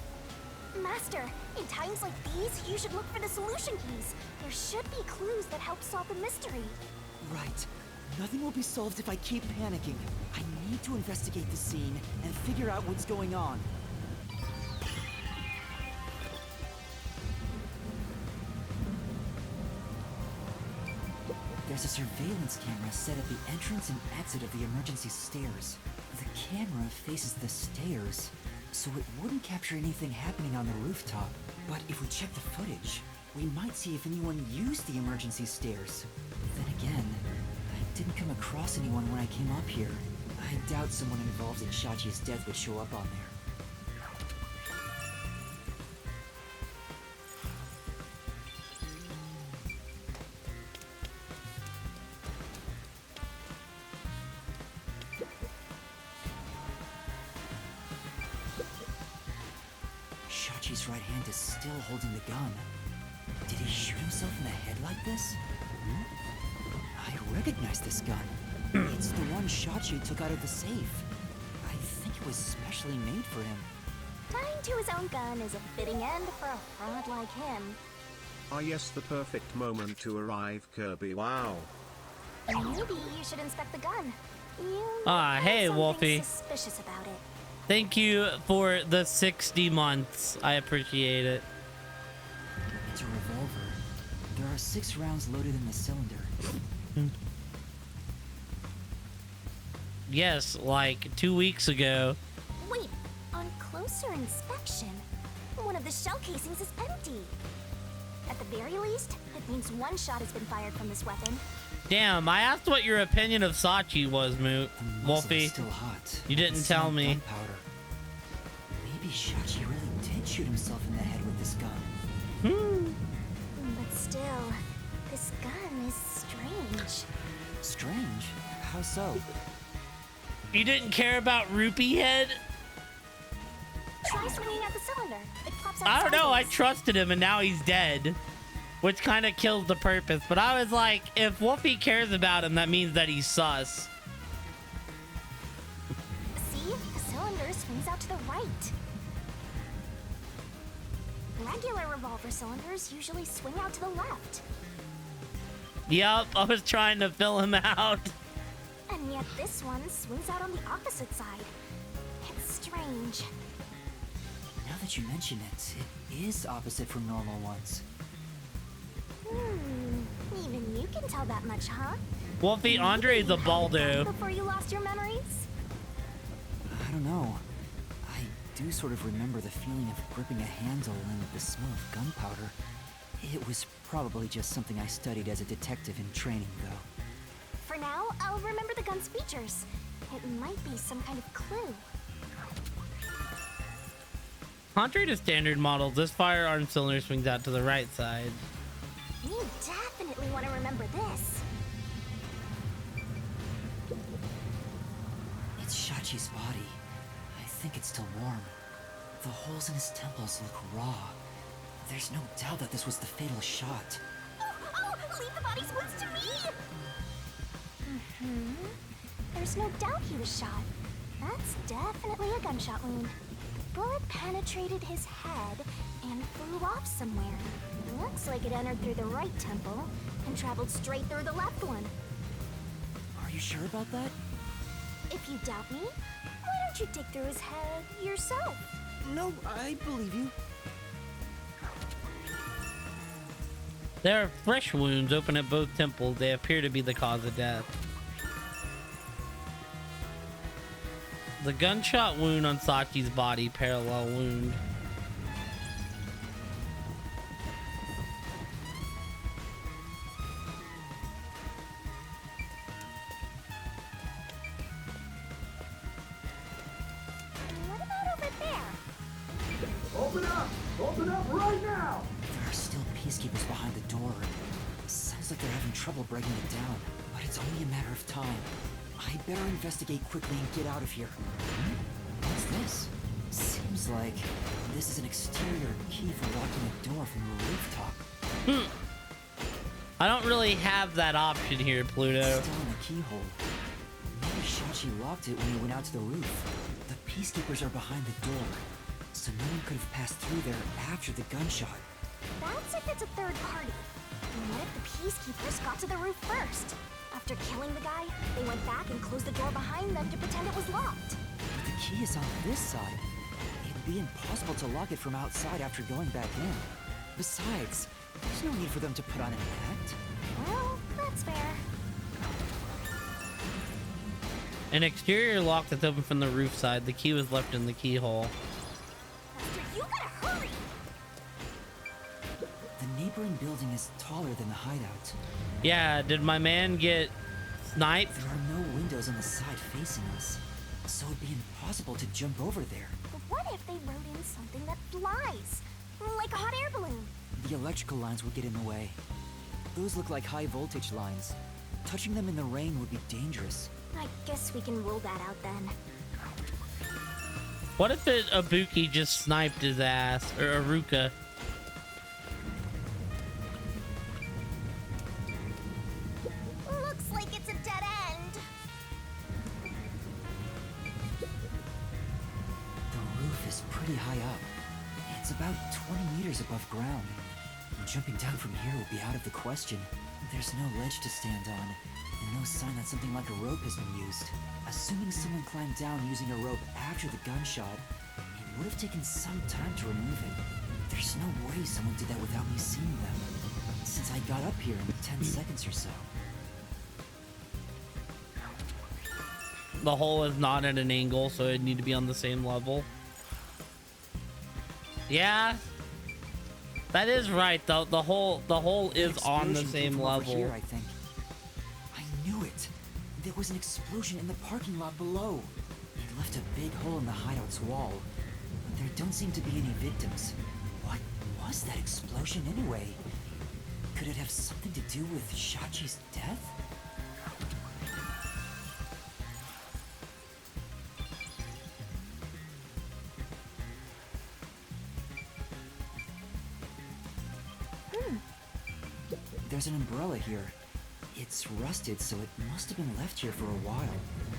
Master, in times like these, you should look for the solution keys. There should be clues that help solve the mystery. Right. Nothing will be solved if I keep panicking. I need to investigate the scene and figure out what's going on. There's a surveillance camera set at the entrance and exit of the emergency stairs. The camera faces the stairs, so it wouldn't capture anything happening on the rooftop. But if we check the footage, we might see if anyone used the emergency stairs. Then again, I didn't come across anyone when I came up here. I doubt someone involved in Shachi's death would show up on there. Shachi's right hand is still holding the gun. Did he shoot himself in the head like this? I recognize this gun. It's the one Shachi took out of the safe. I think it was specially made for him. Tying to his own gun is a fitting end for a fraud like him. Ah yes, the perfect moment to arrive, Kirby. Wow. Maybe you should inspect the gun. You Ah, might hey, find something Wolfie. suspicious about it. Thank you for the 60 months. I appreciate it. It's a revolver. There are 6 rounds loaded in the cylinder. Yes, like 2 weeks ago. Wait, on closer inspection, one of the shell casings is empty. At the very least, it means one shot has been fired from this weapon. Damn, I asked what your opinion of Sachi was, Moot. The muzzle Wolfie. is still hot. You didn't The tell smell of me. Gunpowder. Maybe Shachi really did shoot himself in the head with this gun. But still, this gun is strange. Strange? How so? You didn't care about Rupee Head? Try swinging at the cylinder. It pops out I don't know. I sideways. trusted him and now he's dead. Which kind of kills the purpose. But I was like, if Wolfie cares about him, that means that he's sus. See? The cylinder swings out to the right. Regular revolver cylinders usually swing out to the left. Yup, I was trying to fill him out. And yet this one swings out on the opposite side. It's strange. Now that you mention it, it is opposite from normal ones. Even you can tell that much, huh? Wolfie, Andre's a baldo. Before you lost your memories? I don't know. I do sort of remember the feeling of gripping a handle and the smell of gunpowder. It was probably just something I studied as a detective in training, though. For now, I'll remember the gun's features. It might be some kind of clue. Contrary to standard models, this firearm cylinder swings out to the right side. You definitely want to remember this. It's Shachi's body. I think it's still warm. The holes in his temples look raw. There's no doubt that this was the fatal shot. Oh, leave the body's wounds to me! There's no doubt he was shot. That's definitely a gunshot wound. The bullet penetrated his head and flew off somewhere. Looks like it entered through the right temple and traveled straight through the left one. Are you sure about that? If you doubt me, why don't you dig through his head yourself? No, I believe you. There are fresh wounds open at both temples. They appear to be the cause of death. The gunshot wound on Sachi's body, parallel wound. What about over there? Open up! Open up right now! There are still peacekeepers behind the door. Sounds like they're having trouble breaking it down, but it's only a matter of time. I better investigate quickly and get out of here. What's this? Seems like this is an exterior key for locking a door from the rooftop. I don't really have that option here, Pluto. It's still in the keyhole. Maybe Shachi locked it when he went out to the roof. The peacekeepers are behind the door, so no one could have passed through there after the gunshot. That's if it's a third party. And what if the peacekeepers got to the roof first? After killing the guy, they went back and closed the door behind them to pretend it was locked. But the key is on this side. It'd be impossible to lock it from outside after going back in. Besides, there's no need for them to put on an act. Well, that's fair. An exterior lock that's open from the roof side. The key was left in the keyhole. Buster, you gotta hurry! The neighboring building is taller than the hideout. Yeah, did my man get sniped? There are no windows on the side facing us, so it'd be impossible to jump over there. But what if they wrote in something that flies? Like a hot air balloon? The electrical lines would get in the way. Those look like high voltage lines. Touching them in the rain would be dangerous. I guess we can rule that out then. What if Ibuki just sniped his ass? Or Aruka? Looks like it's a dead end. The roof is pretty high up. It's about 20 meters above ground. Jumping down from here would be out of the question. There's no ledge to stand on, and no sign that something like a rope has been used. Assuming someone climbed down using a rope after the gunshot, it would have taken some time to remove it. There's no way someone did that without me seeing them, since I got up here in 10 seconds or so. The hole is not at an angle, so it'd need to be on the same level. Yeah, that is right. The hole is on the same level. Here, I think. I knew it. There was an explosion in the parking lot below. It left a big hole in the hideout's wall. But there don't seem to be any victims. What was that explosion anyway? Could it have something to do with Shachi's death? There's an umbrella here. It's rusted, so it must have been left here for a while.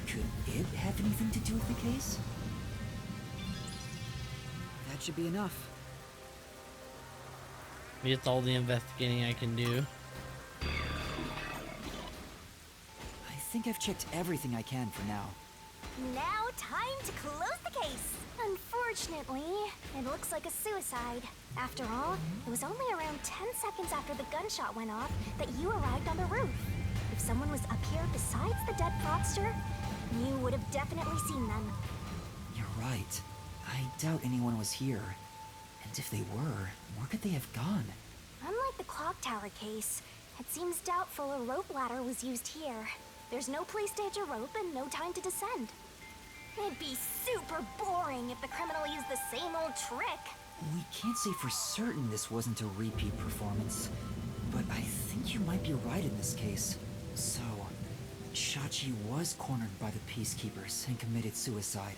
Could it have anything to do with the case? That should be enough. Maybe it's all the investigating I can do. I think I've checked everything I can for now. Now, time to close the case. Unfortunately, it looks like a suicide. After all, it was only around 10 seconds after the gunshot went off that you arrived on the roof. If someone was up here besides the dead fraudster, you would have definitely seen them. You're right. I doubt anyone was here. And if they were, where could they have gone? Unlike the clock tower case, it seems doubtful a rope ladder was used here. There's no place to hitch a rope and no time to descend. It'd be super boring if the criminal used the same old trick. We can't say for certain this wasn't a repeat performance, but I think you might be right in this case. So, Shachi was cornered by the peacekeepers and committed suicide.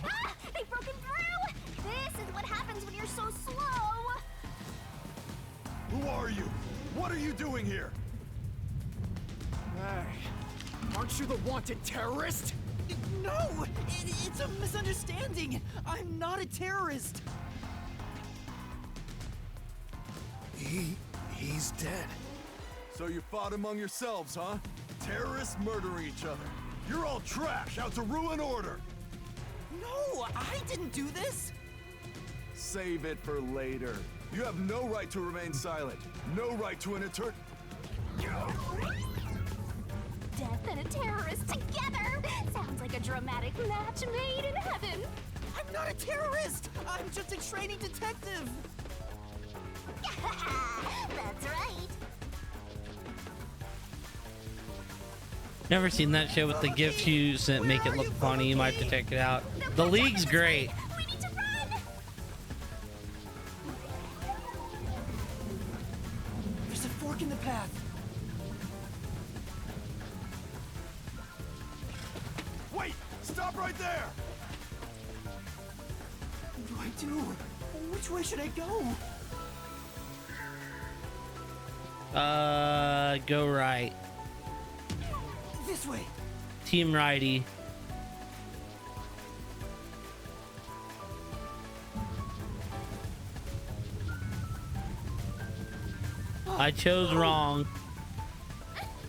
Ah! They've broken through! This is what happens when you're so slow! Who are you? What are you doing here? Hey, aren't you the wanted terrorist? No! It's a misunderstanding! I'm not a terrorist! He's dead. So you fought among yourselves, huh? Terrorists murder each other. You're all trash, out to ruin order. No, I didn't do this. Save it for later. You have no right to remain silent. No right to an eternity. Death and a terrorist together! Sounds like a dramatic match made in heaven! I'm not a terrorist! I'm just a training detective! That's right! Never seen that show with the gifs you sent make it look funny. You might have to check it out. The League's great. We need to run! There's a fork in the path. Wait! Stop right there! What do I do? Which way should I go? Go right. This way. Team righty. I chose wrong.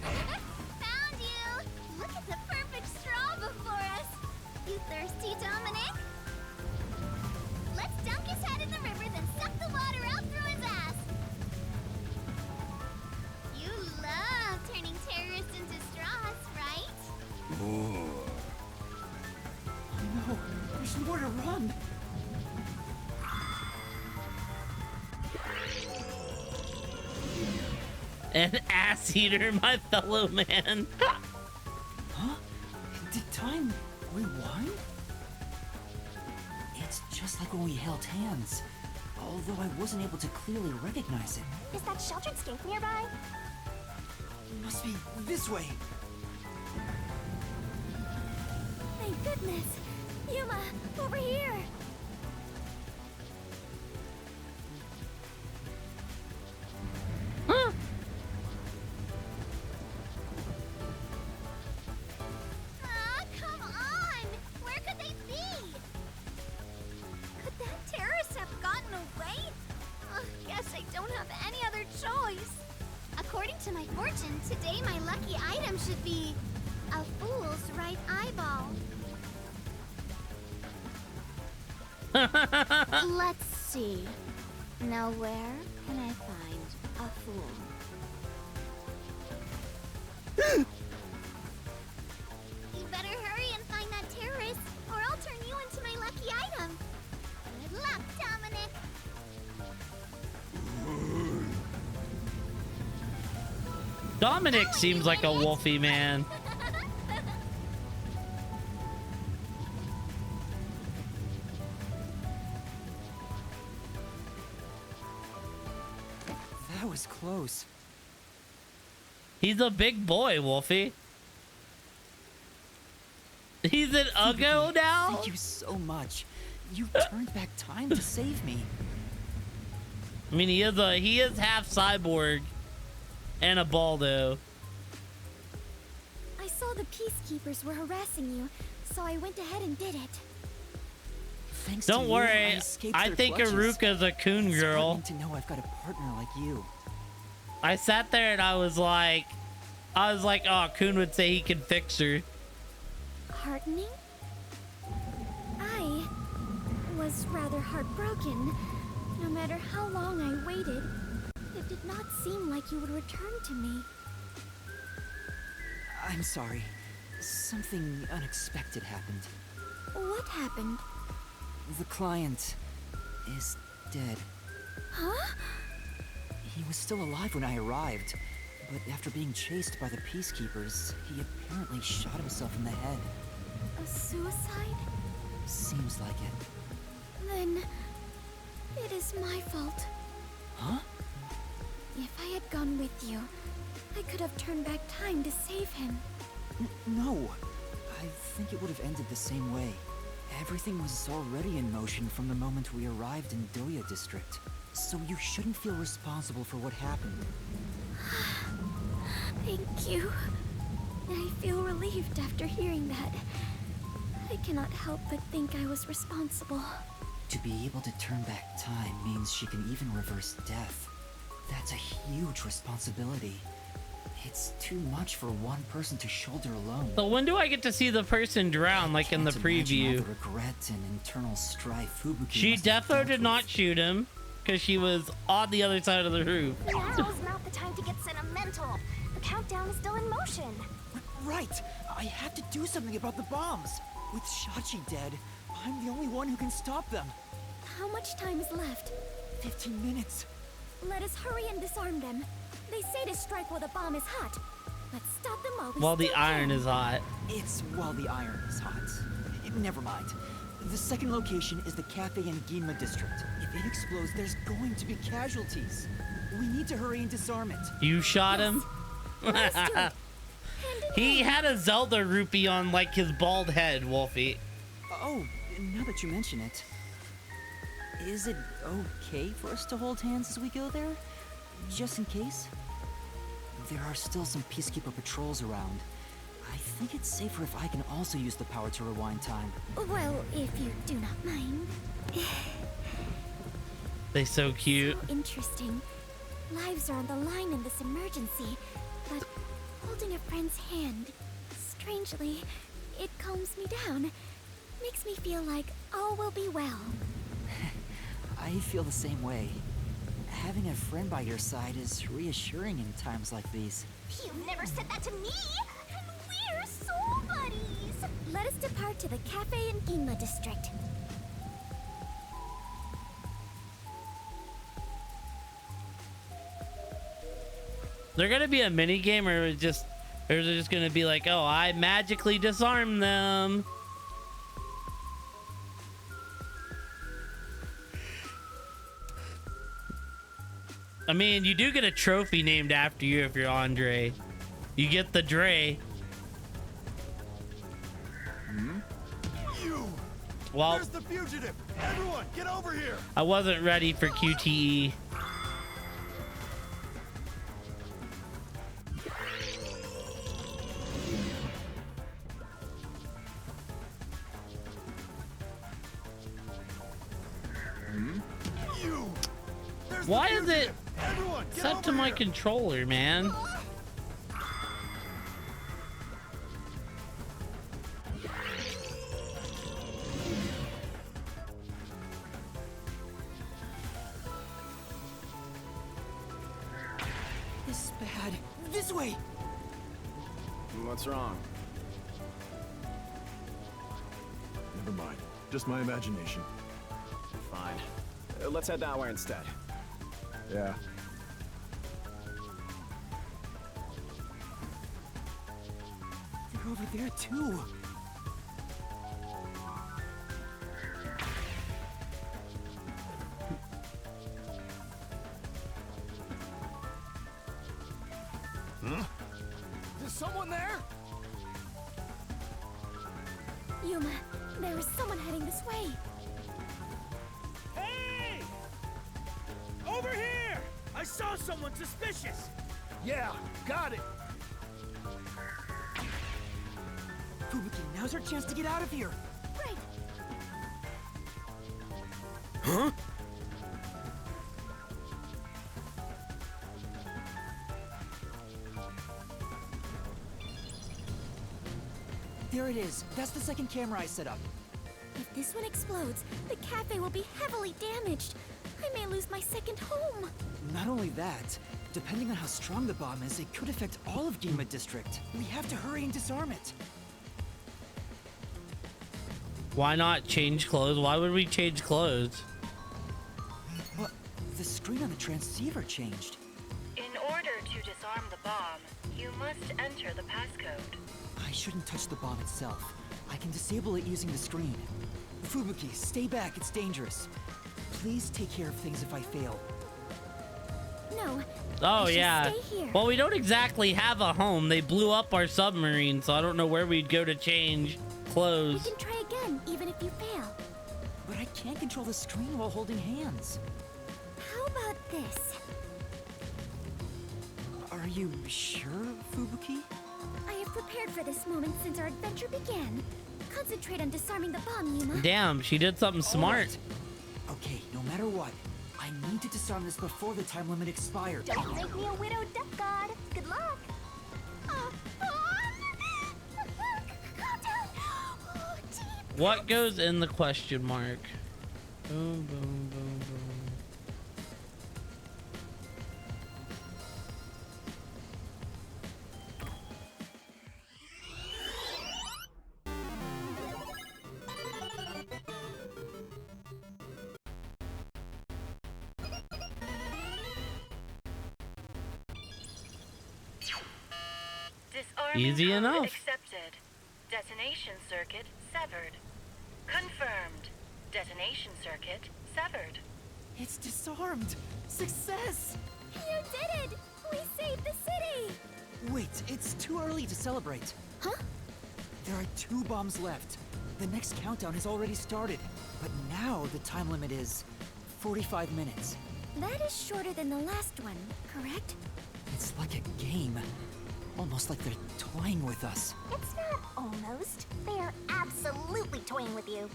Found you! Look at the perfect straw before us! You thirsty, Dominic? Let's dunk his head in the river, then suck the water out through his ass! You love turning terrorists into straws, right? Oh no, there's nowhere to run. An ass eater, my fellow man. Huh? Did time rewind? It's just like when we held hands, although I wasn't able to clearly recognize it. Is that sheltered skink nearby? Must be this way. Thank goodness! Yuma, over here! Ah, come on! Where could they be? Could that terrorist have gotten away? Guess I don't have any other choice. According to my fortune, today my lucky item should be a fool's right eyeball. Let's see. Now where can I find a fool? You better hurry and find that terrorist, or I'll turn you into my lucky item. Good luck, Dominic. Dominic seems like a wolfy man. That was close. He's a big boy, Wolfie. He's an Uggo now? Thank you so much. You turned back time to save me. I mean, he is half cyborg and a Baldo. I saw the peacekeepers were harassing you, so I went ahead and did it. Thanks Don't to worry, you, I escaped I their think clutches. Aruka's a coon It's girl. heartening to know I've got a partner like you. I sat there and I was like, oh, Coon would say he can fix her. Heartening? I was rather heartbroken. No matter how long I waited, it did not seem like you would return to me. I'm sorry. Something unexpected happened. What happened? The client is dead. Huh? He was still alive when I arrived, but after being chased by the peacekeepers, he apparently shot himself in the head. A suicide? Seems like it. Then it is my fault. Huh? If I had gone with you, I could have turned back time to save him. No. I think it would have ended the same way. Everything was already in motion from the moment we arrived in Doya District. So you shouldn't feel responsible for what happened. Thank you. I feel relieved after hearing that. I cannot help but think I was responsible. To be able to turn back time means she can even reverse death. That's a huge responsibility. It's too much for one person to shoulder alone. So when do I get to see the person drown, like in the Can't imagine all preview? the regret and internal strife Fubuki She must have defo dealt did with. not shoot him because she was on the other side of the roof. Now's not the time to get sentimental. The countdown is still in motion. Right! I have to do something about the bombs. With Shachi dead, I'm the only one who can stop them. How much time is left? 15 minutes. Let us hurry and disarm them. They say to strike while the bomb is hot. Let's stop them while we While the still iron can. is hot. It's while the iron is hot. Never mind. The second location is the Cafe and Ginma district. If it explodes, there's going to be casualties. We need to hurry and disarm it. You shot him? Let's do it. He had a Zelda rupee on like his bald head, Wolfie. Oh, now that you mention it, is it okay for us to hold hands as we go there? Just in case? There are still some Peacekeeper patrols around. I think it's safer if I can also use the power to rewind time. Well, if you do not mind. They so cute. So interesting. Lives are on the line in this emergency, but holding a friend's hand, strangely, it calms me down. Makes me feel like all will be well. I feel the same way. Having a friend by your side is reassuring in times like these. You've never said that to me! And we're soul buddies! Let us depart to the Cafe in Ginma district. They're gonna be a mini game, or is it just gonna be like, oh, I magically disarm them? I mean, you do get a trophy named after you if you're Andre. You get the Dre. You! Well, Where's the fugitive? Everyone, get over here! I wasn't ready for QTE. You! There's Why the is it fugitive. Everyone, get set to over my here. controller, man? This is bad. This way! What's wrong? Never mind. Just my imagination. Fine. Let's head that way instead. Yeah. They're over there too. Huh? Is someone there? Yuma, there is someone heading this way. Hey! Over here! I saw someone suspicious! Yeah, got it. Fubuki, now's our chance to get out of here. Right. Huh? There it is. That's the second camera I set up. If this one explodes, the cafe will be heavily damaged. I may lose my second home. Not only that, depending on how strong the bomb is, it could affect all of Ginma District. We have to hurry and disarm it. Why not change clothes? Why would we change clothes? But the screen on the transceiver changed. In order to disarm the bomb, you must enter the passcode. I shouldn't touch the bomb itself. I can disable it using the screen. Fubuki, stay back. It's dangerous. Please take care of things if I fail. No. Oh, I should yeah. stay here. Well, we don't exactly have a home. They blew up our submarine, so I don't know where we'd go to change We clothes. can try again, even if you fail. But I can't control the screen while holding hands. How about this? Are you sure, Fubuki? I have prepared for this moment since our adventure began. Concentrate on disarming the bomb, Yuma. Damn, she did something smart. Okay, no matter what, I need to disarm this before the time limit expires. Don't make me a widow duck god. Good luck. What goes in the question mark? Boom, boom, boom, boom. Disarming Easy code enough. accepted. Detonation circuit severed. Confirmed. Detonation circuit severed. It's disarmed. Success! You did it! We saved the city! Wait, it's too early to celebrate. Huh? There are 2 bombs left. The next countdown has already started. But now the time limit is 45 minutes. That is shorter than the last one, correct? It's like a game. Almost like they're toying with us. It's not almost. They are absolutely toying with you.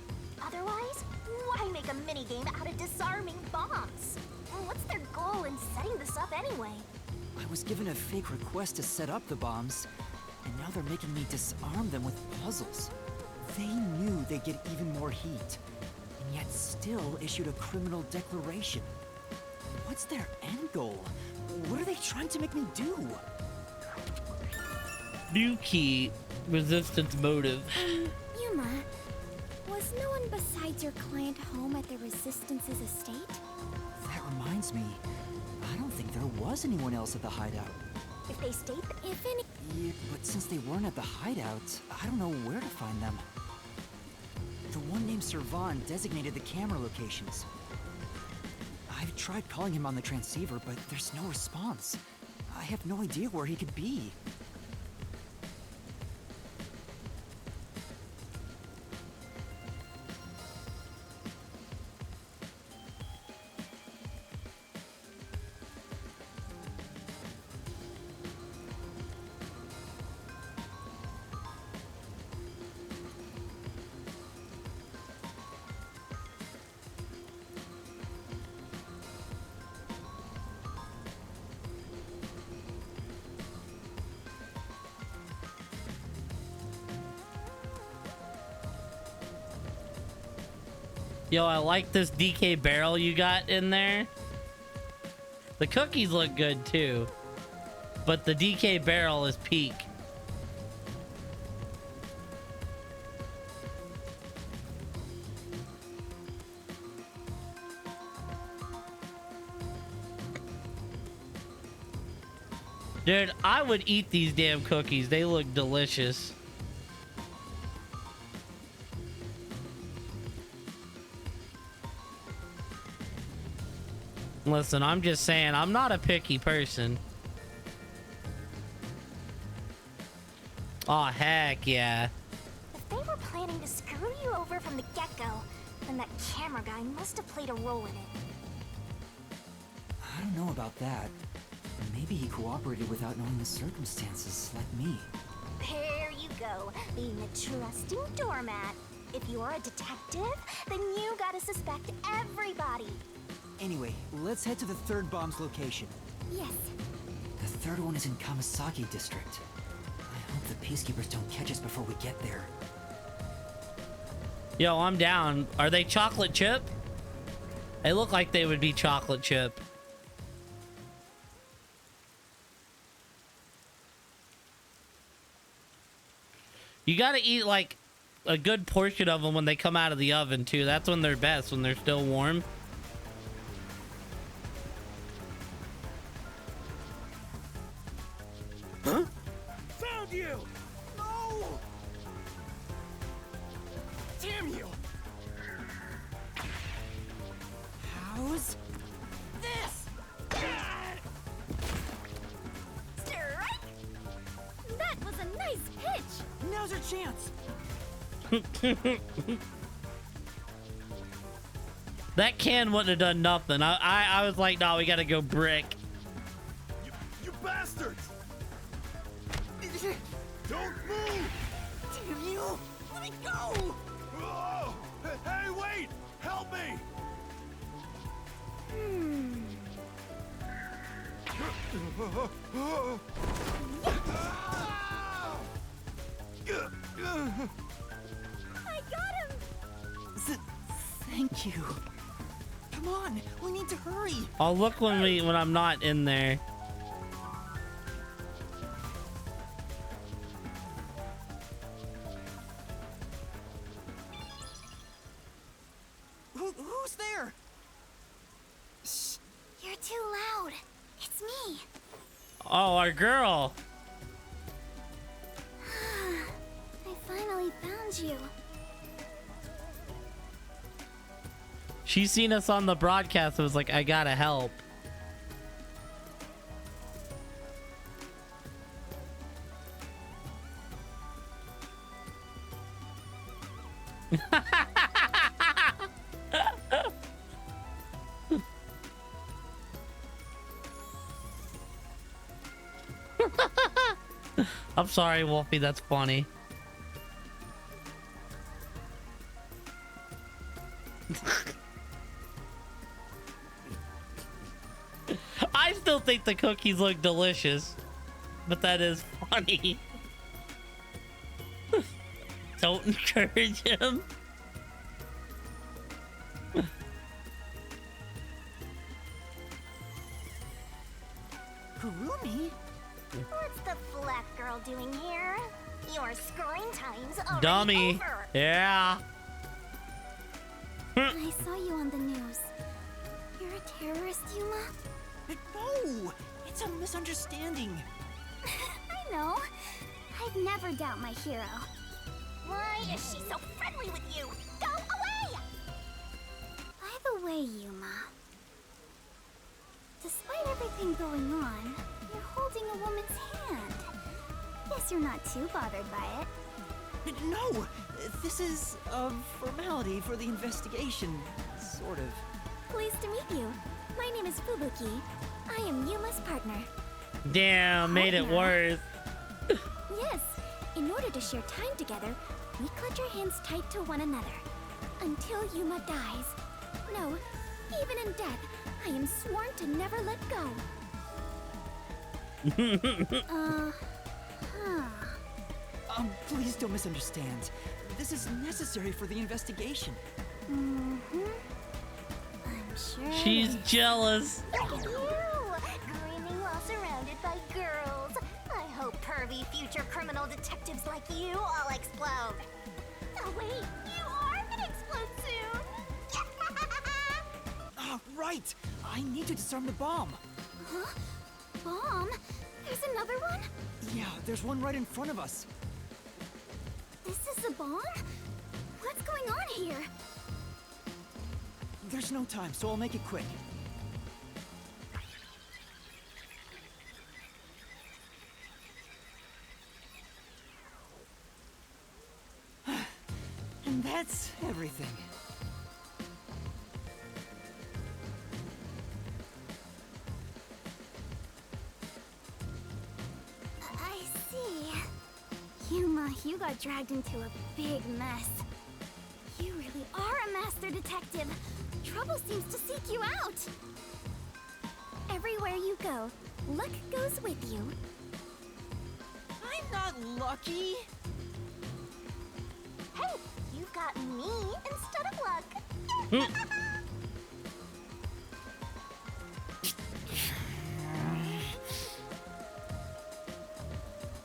Otherwise, why make a minigame out of disarming bombs? What's their goal in setting this up anyway? I was given a fake request to set up the bombs, and now they're making me disarm them with puzzles. They knew they'd get even more heat, and yet still issued a criminal declaration. What's their end goal? What are they trying to make me do? New key. Resistance motive. Yuma, was no one besides your client home at the Resistance's estate? That reminds me, I don't think there was anyone else at the hideout. If they stayed, If any... Yeah, but since they weren't at the hideout, I don't know where to find them. The one named Servan designated the camera locations. I've tried calling him on the transceiver, but there's no response. I have no idea where he could be. Yo, I like this DK barrel you got in there. The cookies look good too, but the DK barrel is peak. Dude, I would eat these damn cookies. They look delicious. Listen, I'm just saying, I'm not a picky person. Oh, heck yeah. if they were planning to screw you over from the get-go, then that camera guy must have played a role in it. I don't know about that. Maybe he cooperated without knowing the circumstances, like me. There you go, being a trusting doormat. If you're a detective, then you gotta suspect everybody. Anyway, let's head to the 3rd bomb's location. Yes. The 3rd one is in Kaiparasite district. I hope the peacekeepers don't catch us before we get there. Yo, I'm down. Are they chocolate chip? They look like they would be chocolate chip. You gotta eat like a good portion of them when they come out of the oven too. That's when they're best, when they're still warm. Huh? Found you! No! Damn you! How's this? Strike! That was a nice pitch! Now's our chance! That can wouldn't have done nothing. I was like, no, we gotta go brick. You bastards! Don't move! Damn you! Let me go! Oh! Hey, wait! Help me! I got him! Thank you. Come on, we need to hurry. I'll look when I'm not in there. Who's there? Shh, you're too loud. It's me. Oh, our girl. I finally found you. She's seen us on the broadcast and was like, I gotta help. I'm sorry, Wolfie, that's funny. I still think the cookies look delicious, but that is funny. Don't encourage him. Kurumi? What's the black girl doing here? Your screen time's already Dummy. over. Yeah. I saw you on the news. You're a terrorist, Yuma? No! It's a misunderstanding. I know. I'd never doubt my hero. Why is she so friendly with you? Go away! By the way, Yuma, despite everything going on, you're holding a woman's hand. Guess you're not too bothered by it. No! This is a formality for the investigation, sort of. Pleased to meet you. My name is Fubuki. I am Yuma's partner. Damn, made it worse. Yes, in order to share time together, we clutch our hands tight to one another. Until Yuma dies. No, even in death, I am sworn to never let go. Please don't misunderstand. This is necessary for the investigation. Mm-hmm. I'm sure. She's jealous. Look at you! Grinning while surrounded by girls. I hope pervy future criminal detectives like you all explode. Oh wait, you are gonna explode soon! Right! I need to disarm the bomb. Huh? Bomb? There's another one? Yeah, there's one right in front of us. This is a bomb? What's going on here? There's no time, so I'll make it quick. And that's everything. I see. Yuma, you got dragged into a big mess. You really are a master detective. Trouble seems to seek you out. Everywhere you go, luck goes with you. I'm not lucky. Hey, you've got me instead of luck.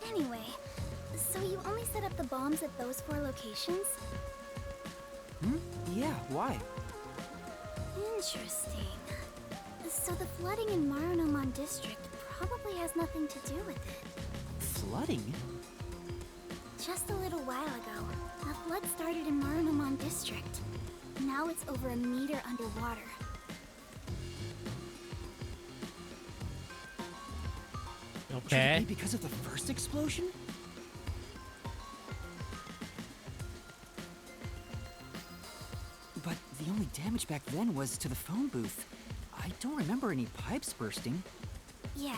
Anyway, so you only set up the bombs at those 4 locations? Yeah, why? Interesting. So the flooding in Marunomon District probably has nothing to do with it. Flooding? Just a little while ago, a flood started in Marunomon District. Now it's over a meter underwater. Could Okay. it be because of the first explosion? But the only damage back then was to the phone booth. I don't remember any pipes bursting. Yeah,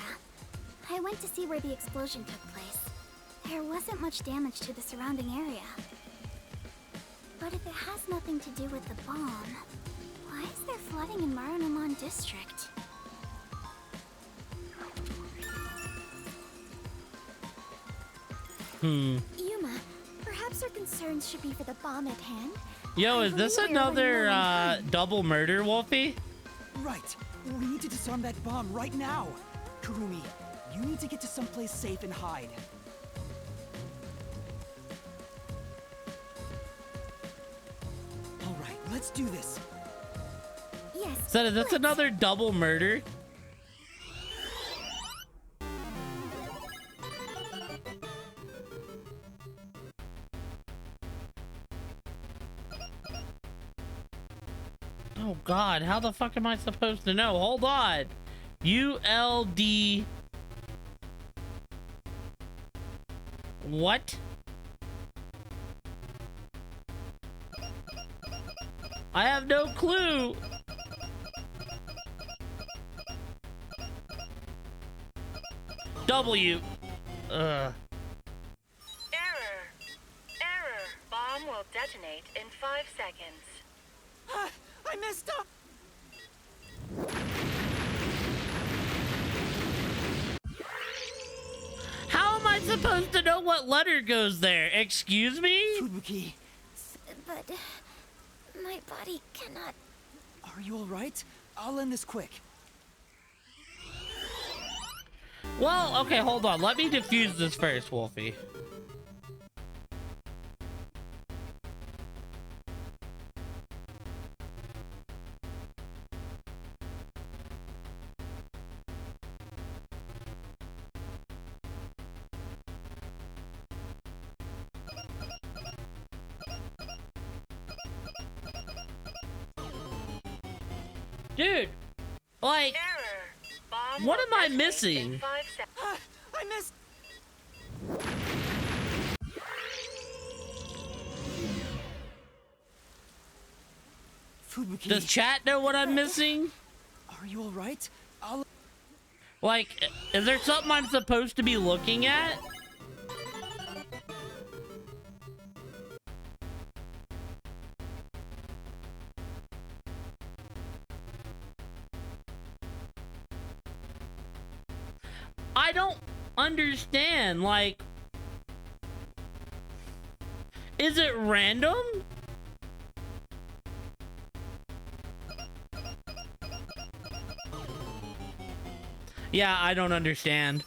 I went to see where the explosion took place. There wasn't much damage to the surrounding area. But if it has nothing to do with the bomb, why is there flooding in Marunomon District? Yuma, perhaps perhaps our concerns should be for the bomb at hand. Yo, is this another double murder, Wolfie? Right. We need to disarm that bomb right now. Kurumi, you need to get to someplace safe and hide. All right, let's do this. Yes. So is this another double murder? Oh God, how the fuck am I supposed to know? Hold on. ULD. What? I have no clue. W. Error. Bomb will detonate in 5 seconds. I messed up! How am I supposed to know what letter goes there? Excuse me? Fubuki. But my body cannot. Are you alright? I'll end this quick. Well, okay, hold on. Let me defuse this first, Wolfie. Dude, like, what am I missing? I missed. Fubuki. Does chat know what I'm missing? Are you alright? Like, is there something I'm supposed to be looking at? I don't understand, like, is it random? Yeah, I don't understand.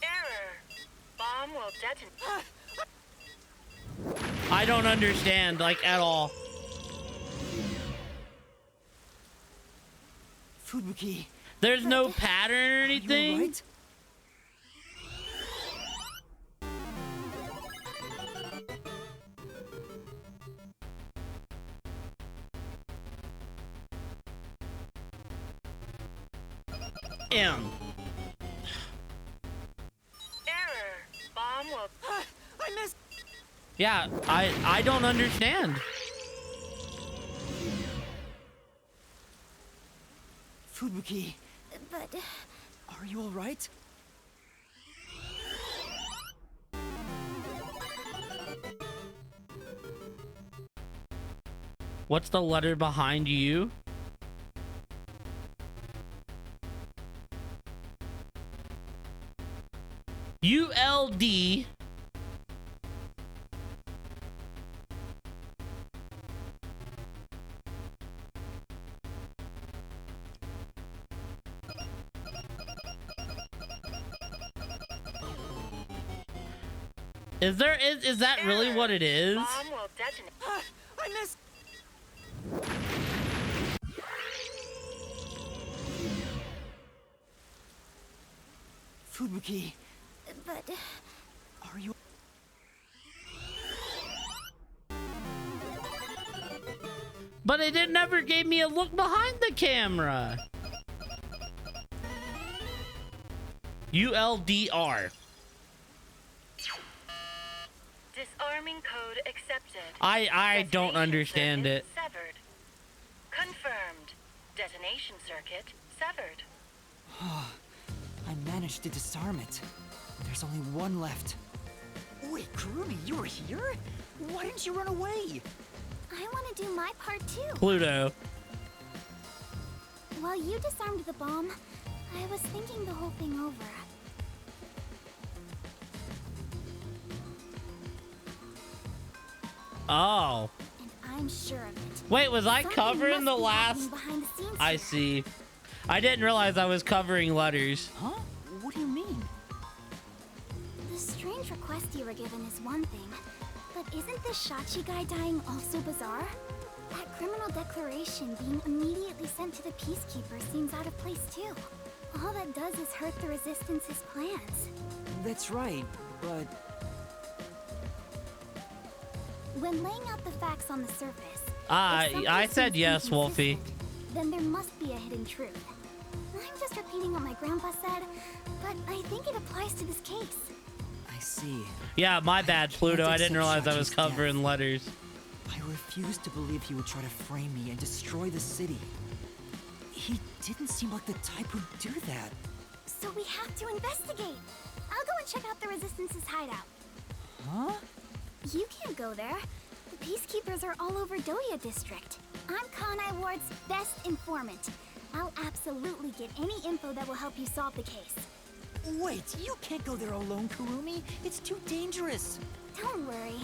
Bomb will detonate. I don't understand, like, at all. Fubuki. There's no pattern or anything? Right? M. Bomb will. I missed. Yeah, I don't understand. Fubuki. But are you alright? What's the letter behind you? ULD. Is that really what it is? Bomb will detonate. I missed. Fubuki. But are you? But it never gave me a look behind the camera. ULDR. Disarming code accepted. I don't understand it. Severed. Confirmed. Detonation circuit severed. I managed to disarm it. There's only one left. Wait, Kurumi, you were here? Why didn't you run away? I want to do my part too. Pluto. While you disarmed the bomb, I was thinking the whole thing over. Oh. And I'm sure of it. Wait, was I Something covering the must be happening last? behind the scenes I here. see. I didn't realize I was covering letters. Huh? What do you mean? The strange request you were given is one thing, but isn't the Shachi guy dying also bizarre? That criminal declaration being immediately sent to the Peacekeeper seems out of place too. All that does is hurt the Resistance's plans. That's right, but When laying out the facts on the surface, I said yes, Wolfie. then there must be a hidden truth. I'm just repeating what my grandpa said, but I think it applies to this case. I see. Yeah, my bad, Pluto. I didn't accept realize I was Shachi's covering death. letters. I refuse to believe he would try to frame me and destroy the city. He didn't seem like the type who'd do that. So we have to investigate. I'll go and check out the Resistance's hideout. Huh? You can't go there. The Peacekeepers are all over Doya District. I'm Kanai Ward's best informant. I'll absolutely get any info that will help you solve the case. Wait, you can't go there alone, Kurumi. It's too dangerous. Don't worry.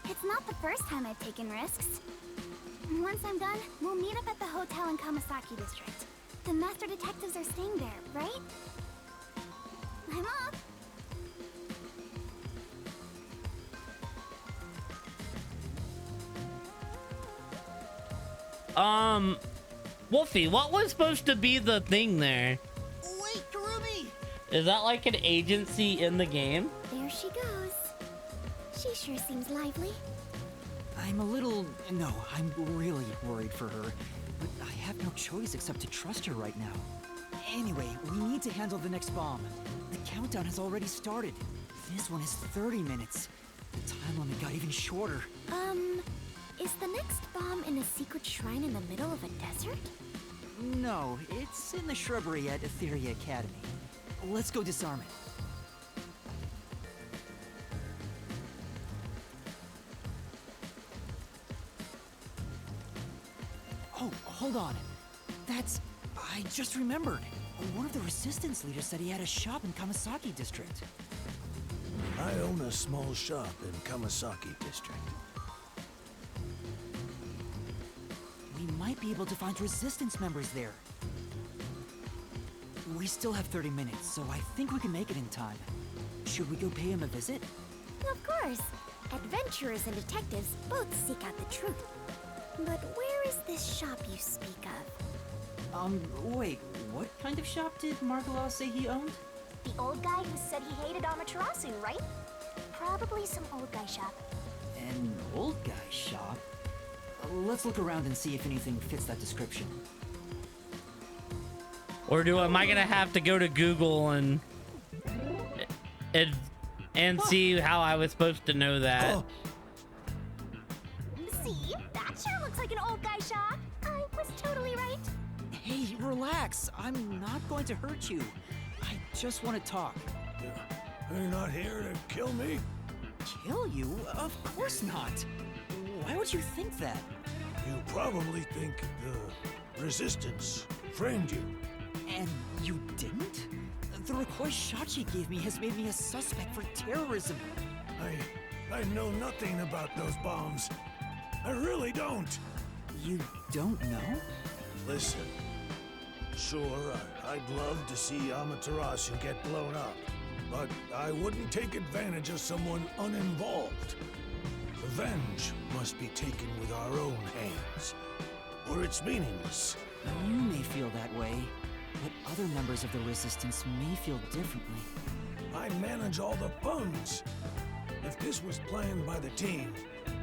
It's not the first time I've taken risks. Once I'm done, we'll meet up at the hotel in Kamasaki District. The master detectives are staying there, right? I'm off. Wolfie, what was supposed to be the thing there? Wait, Kurumi! Is that like an agency in the game? There she goes. She sure seems lively. I'm a little... No, I'm really worried for her. But I have no choice except to trust her right now. Anyway, we need to handle the next bomb. The countdown has already started. This one is 30 minutes. The time limit got even shorter. Is the next bomb in a secret shrine in the middle of a desert? No, it's in the shrubbery at Etheria Academy. Let's go disarm it. Oh, hold on. That's... I just remembered. One of the Resistance leaders said he had a shop in Kamasaki District. I own a small shop in Kamasaki District. We might be able to find Resistance members there. We still have 30 minutes, so I think we can make it in time. Should we go pay him a visit? Of course. Adventurers and detectives both seek out the truth. But where is this shop you speak of? Wait, what kind of shop did Margalaw say he owned? The old guy who said he hated Amaterasu, right? Probably some old guy shop. An old guy shop? Let's look around and see if anything fits that description. Or am I gonna have to go to Google and see how I was supposed to know that? See? That sure looks like an old guy shop. I was totally right. Hey, relax. I'm not going to hurt you. I just want to talk. You're not here to kill me? Kill you? Of course not. Why would you think that? You probably think the Resistance framed you. And you didn't? The request Shachi gave me has made me a suspect for terrorism. I know nothing about those bombs. I really don't. You don't know? Listen, sure, I'd love to see Amaterasu get blown up, but I wouldn't take advantage of someone uninvolved. Revenge must be taken with our own hands, or it's meaningless. You may feel that way, but other members of the Resistance may feel differently. I manage all the funds. If this was planned by the team,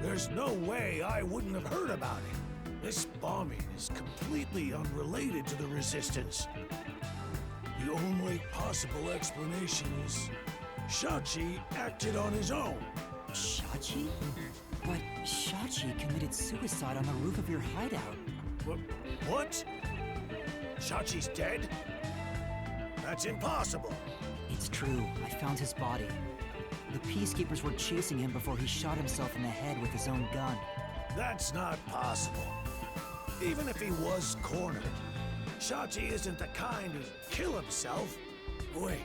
there's no way I wouldn't have heard about it. This bombing is completely unrelated to the Resistance. The only possible explanation is Shachi acted on his own. Shachi? But Shachi committed suicide on the roof of your hideout. What? Shachi's dead? That's impossible. It's true. I found his body. The Peacekeepers were chasing him before he shot himself in the head with his own gun. That's not possible. Even if he was cornered, Shachi isn't the kind who'd kill himself. Wait.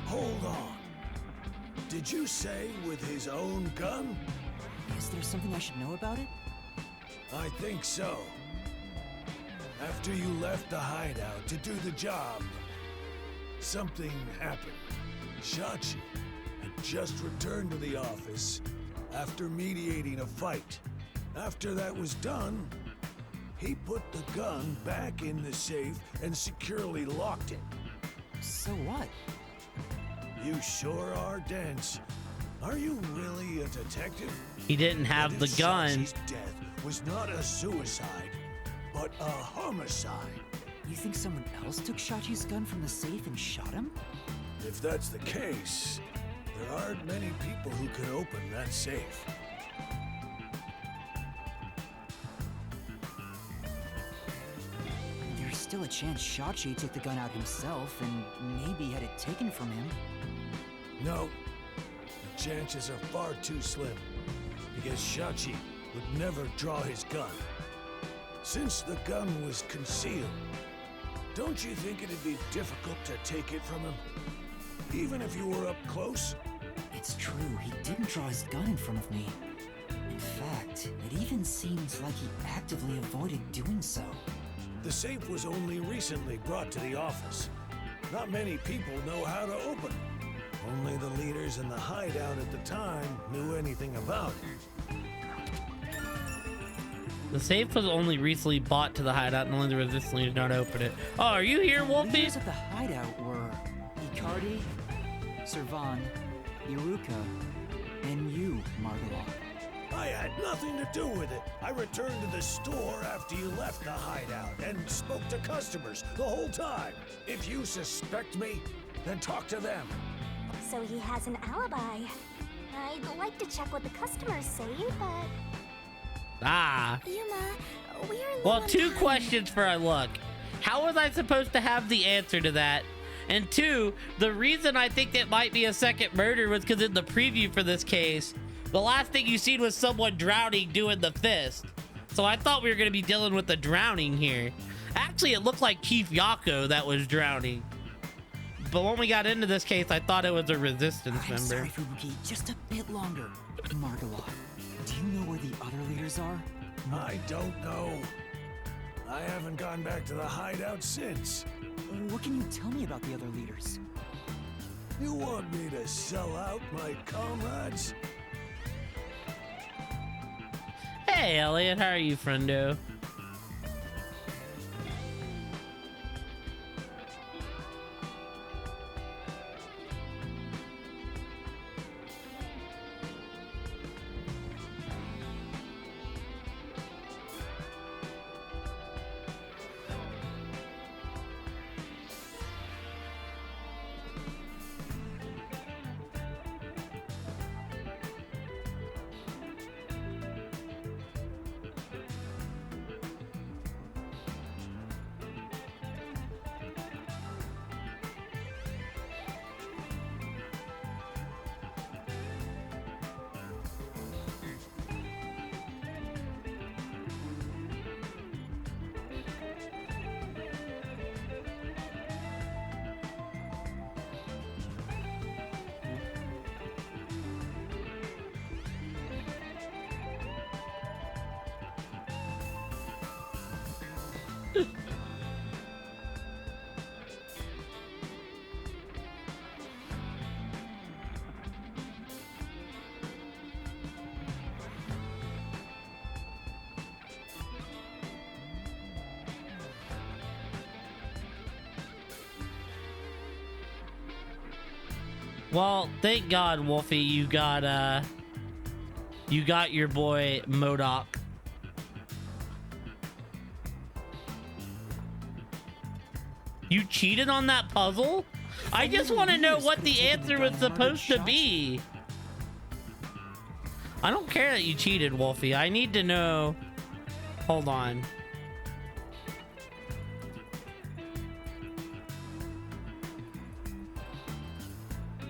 Hold on. Did you say with his own gun? Is there something I should know about it? I think so. After you left the hideout to do the job, something happened. Shachi had just returned to the office after mediating a fight. After that was done, he put the gun back in the safe and securely locked it. So what? You sure are dense. Are you really a detective? He didn't have the gun. Shachi's death was not a suicide, but a homicide. You think someone else took Shachi's gun from the safe and shot him? If that's the case, there aren't many people who can open that safe. There's still a chance Shachi took the gun out himself and maybe had it taken from him. No, the chances are far too slim, because Shachi would never draw his gun. Since the gun was concealed, don't you think it'd be difficult to take it from him? Even if you were up close? It's true, he didn't draw his gun in front of me. In fact, it even seems like he actively avoided doing so. The safe was only recently brought to the office. Not many people know how to open it. Only the leaders in the hideout at the time knew anything about it. The safe was only recently bought to the hideout, and only the resistance leaders know how to open it. Oh, are you here, Wolfie? The leaders at the hideout were Icardi, Servan, Iruka, and you, Margala. I had nothing to do with it. I returned to the store after you left the hideout and spoke to customers the whole time. If you suspect me, then talk to them. So he has an alibi. I'd like to check what the customers say, but... Ah. Yuma, we are Well, low on two time. questions for I look. How was I supposed to have the answer to that? And two, the reason I think it might be a second murder was because in the preview for this case, the last thing you seen was someone drowning doing the fist. So I thought we were going to be dealing with the drowning here. Actually, it looked like Keith Yako that was drowning. But when we got into this case, I thought it was a resistance I'm member. sorry, Fubuki, just a bit longer. Margala, do you know where the other leaders are? I don't know. I haven't gone back to the hideout since. What can you tell me about the other leaders? You want me to sell out my comrades? Hey, Elliot, how are you, friendo? Well, thank God, Wolfie, you got your boy MODOK. You cheated on that puzzle? I just want to know what the answer was supposed to be. I don't care that you cheated, Wolfie. I need to know. Hold on.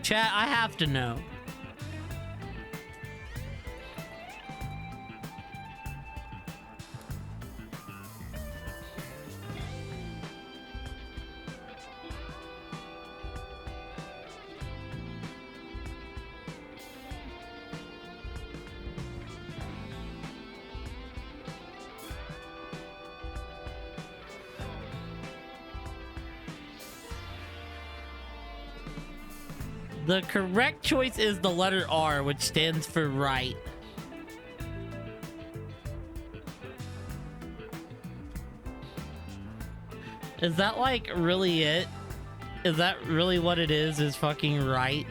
Chat, I have to know. The correct choice is the letter R, which stands for right. Is that like really it? Is that really what it is fucking right?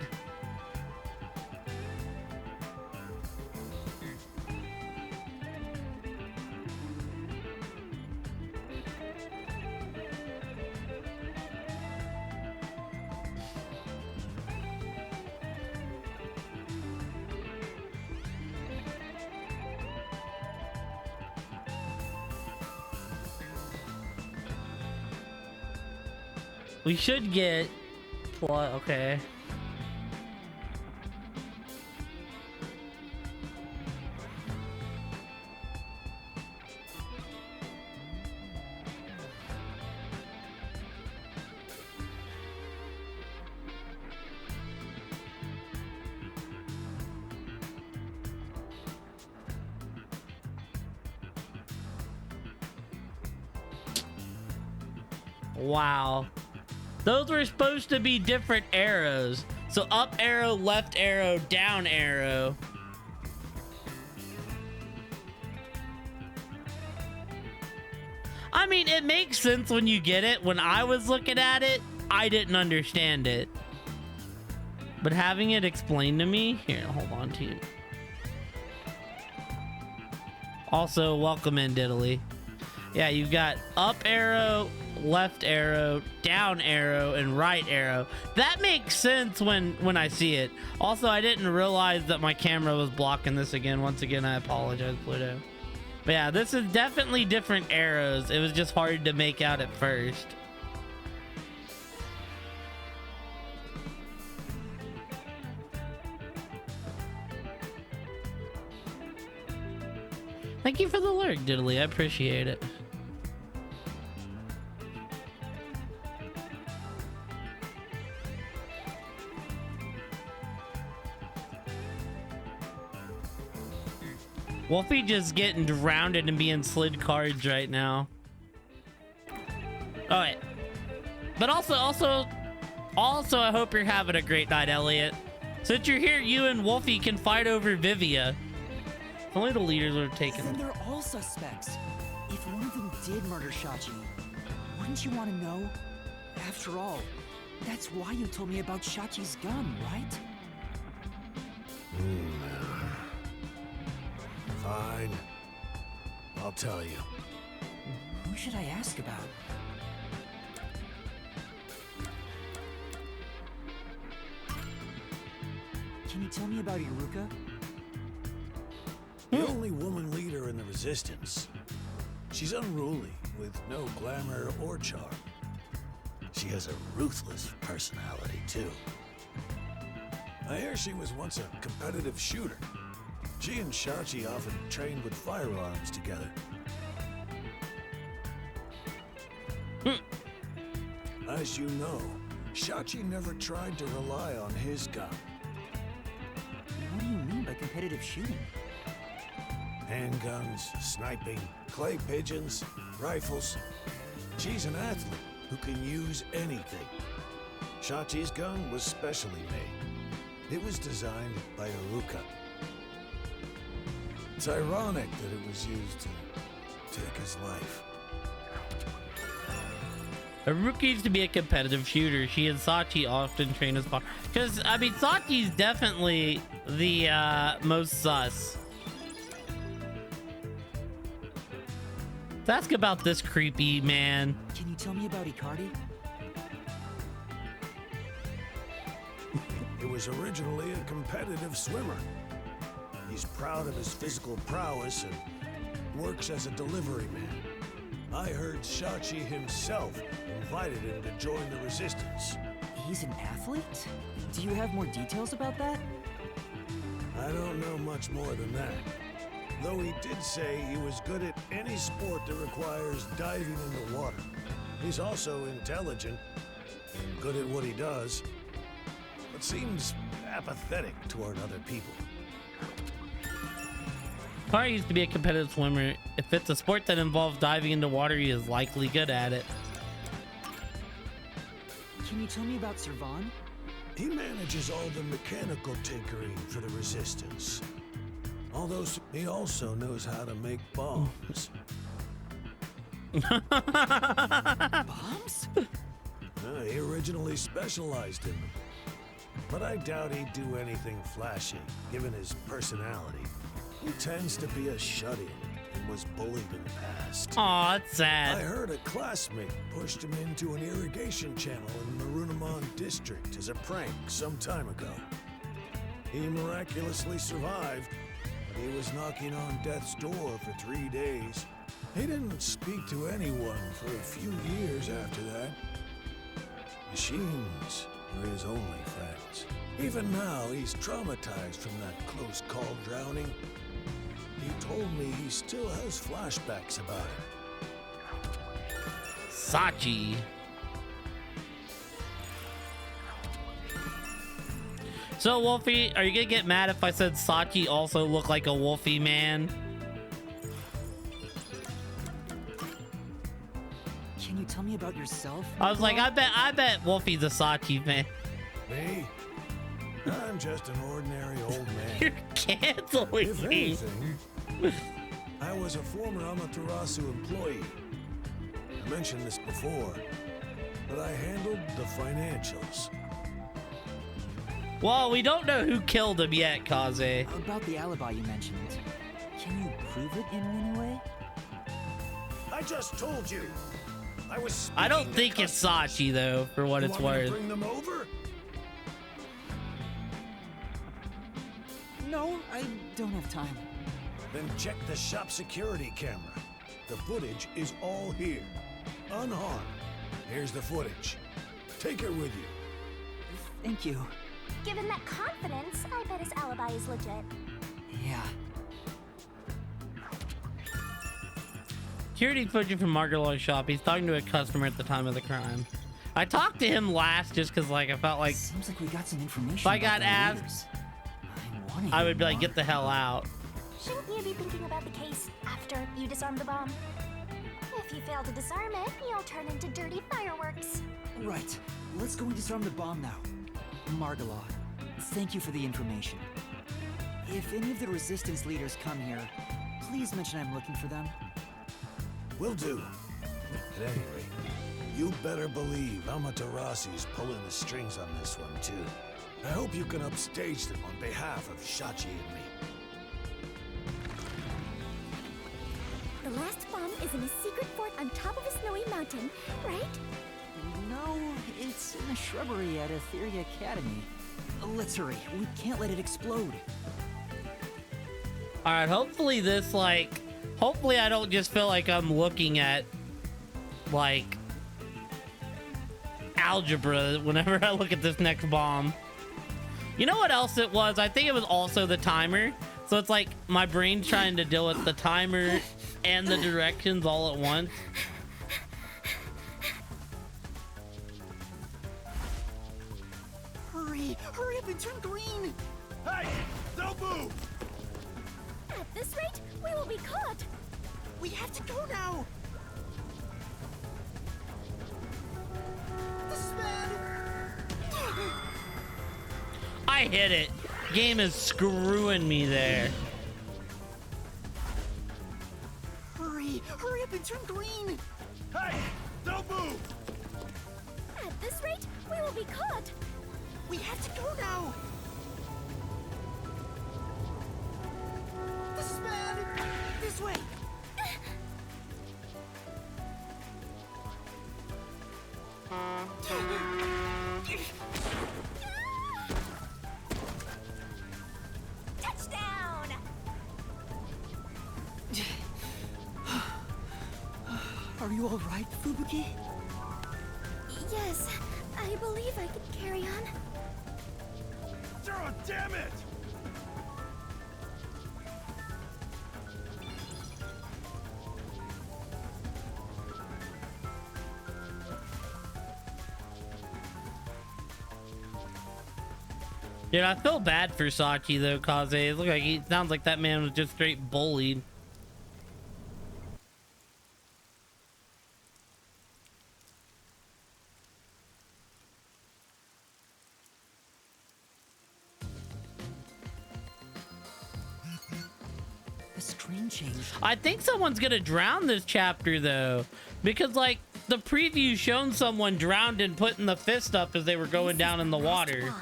We should get okay. Wow. Those were supposed to be different arrows. So up arrow, left arrow, down arrow. I mean, it makes sense when you get it. When I was looking at it, I didn't understand it. But having it explained to me, here, hold on to you. Also, welcome in, Diddly. Yeah, you've got up arrow, left arrow, down arrow, and right arrow. That makes sense when I see it. Also, I didn't realize that my camera was blocking this again. Once again, I apologize, Pluto. But yeah, this is definitely different arrows. It was just hard to make out at first. Thank you for the lurk, Diddly. I appreciate it. Wolfie just getting drowned and being slid cards right now. All right. But also, I hope you're having a great night, Elliot. Since you're here, you and Wolfie can fight over Vivia. If only the leaders would have taken Then they're all suspects. If one of them did murder Shachi, wouldn't you want to know? After all, that's why you told me about Shachi's gun, right? Fine. I'll tell you. Who should I ask about? Can you tell me about Iruka? The only woman leader in the Resistance. She's unruly, with no glamour or charm. She has a ruthless personality, too. I hear she was once a competitive shooter. She and Shachi often trained with firearms together. As you know, Shachi never tried to rely on his gun. What do you mean by competitive shooting? Handguns, sniping, clay pigeons, rifles. She's an athlete who can use anything. Shachi's gun was specially made. It was designed by Iruka. It's ironic that it was used to take his life. Iruka used to be a competitive shooter. She and Sachi often train as partners. Because, I mean, Sachi's definitely the most sus. Let's ask about this creepy man. Can you tell me about Icardi? He was originally a competitive swimmer. He's proud of his physical prowess and works as a delivery man. I heard Shachi himself invited him to join the Resistance. He's an athlete? Do you have more details about that? I don't know much more than that. Though he did say he was good at any sport that requires diving in the water. He's also intelligent and good at what he does, but seems apathetic toward other people. Kari used to be a competitive swimmer. If it's a sport that involves diving into water, he is likely good at it. Can you tell me about Servan? He manages all the mechanical tinkering for the Resistance. Although he also knows how to make bombs. Bombs? He originally specialized in them. But I doubt he'd do anything flashy, given his personality. He tends to be a shut-in and was bullied in the past. Aw, it's sad. I heard a classmate pushed him into an irrigation channel in Marunamon district as a prank some time ago. He miraculously survived, but he was knocking on death's door for 3 days. He didn't speak to anyone for a few years after that. Machines were his only friends. Even now, he's traumatized from that close call drowning. He told me he still has flashbacks about it. Sachi. So, Wolfie, are you gonna get mad if I said Sachi also looked like a Wolfie man? Can you tell me about yourself? I was like, I bet Wolfie's a Sachi man. Me? I'm just an ordinary old man. You're canceling If me. anything, I was a former Amaterasu employee. I mentioned this before, but I handled the financials. Well, we don't know who killed him yet, Kaze. About the alibi you mentioned. Can you prove it in any way? I just told you. I don't think it's Sachi, though, for what it's worth. Bring them over? No, I don't have time. Then check the shop security camera. The footage is all here, unharmed. Here's the footage. Take it with you. Thank you. Given that confidence, I bet his alibi is legit. Yeah. Security footage from Margalo's shop. He's talking to a customer at the time of the crime. I talked to him last just because, like, I felt like seems like we got some information. If I got asked, I would be like, get the hell out. Shouldn't you be thinking about the case after you disarm the bomb? If you fail to disarm it, you'll turn into dirty fireworks. Right. Let's go and disarm the bomb now. Margala, thank you for the information. If any of the Resistance leaders come here, please mention I'm looking for them. Will do. At any rate, you better believe Amaterasu's pulling the strings on this one, too. I hope you can upstage them on behalf of Shachi and me. The last bomb is in a secret fort on top of a snowy mountain, right? No, it's in a shrubbery at Etheria Academy. Let's hurry. We can't let it explode. All right, hopefully this, like, hopefully I don't just feel like I'm looking at, like, algebra whenever I look at this next bomb. You know what else it was? I think it was also the timer. So it's like my brain's trying to deal with the timer and the directions all at once. Hurry! Hurry up and turn green! Hey! Don't move! At this rate, we will be caught. We have to go now! This is bad! I hit it. Game is screwing me there. Hurry! Hurry up and turn green! Hey! Don't move! At this rate, we will be caught. We have to go now! This is bad! This way! Touchdown! Are you all right, Fubuki? Yes, I believe I can carry on. Zero, damn it! Dude, I feel bad for Sachi though, Kaze. It looked like he sounds like that man was just straight bullied. screen changed. I think someone's gonna drown this chapter though, because like the preview shown someone drowned and putting the fist up as they were going down in the water.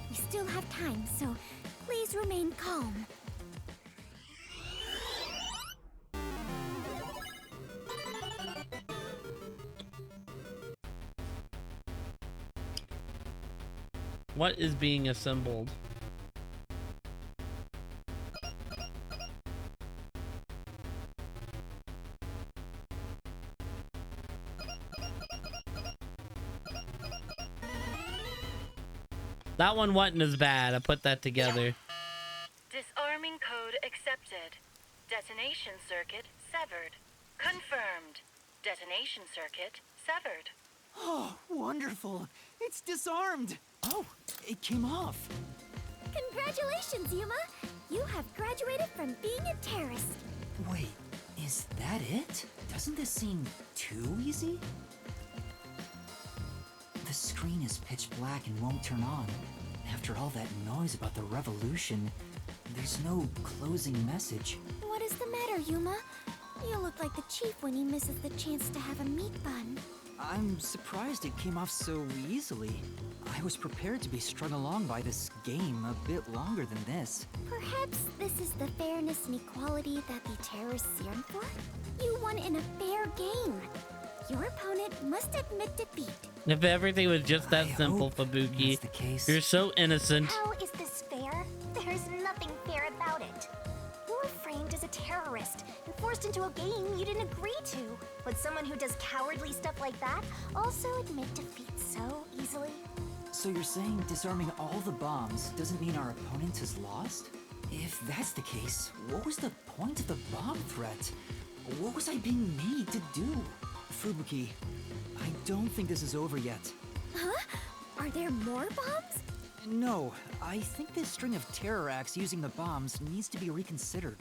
We still have time, so please remain calm. What is being assembled? That one wasn't as bad. I put that together. Disarming code accepted. Detonation circuit severed. Confirmed. Detonation circuit severed. Oh, wonderful. It's disarmed. Oh, it came off. Congratulations, Yuma! You have graduated from being a terrorist. Wait, is that it? Doesn't this seem too easy? The screen is pitch black and won't turn on. After all that noise about the revolution, there's no closing message. What is the matter, Yuma? You look like the chief when he misses the chance to have a meat bun. I'm surprised it came off so easily. I was prepared to be strung along by this game a bit longer than this. Perhaps this is the fairness and equality that the terrorists yearn for? You won in a fair game. Your opponent must admit defeat. If everything was just that simple, Fubuki, you're so innocent. How is this fair? There's nothing fair about it. You were framed as a terrorist and forced into a game you didn't agree to. Would someone who does cowardly stuff like that also admit defeat so easily? So you're saying disarming all the bombs doesn't mean our opponent has lost? If that's the case, what was the point of the bomb threat? What was I being made to do? Fubuki, I don't think this is over yet. Huh? Are there more bombs? No, I think this string of terror acts using the bombs needs to be reconsidered.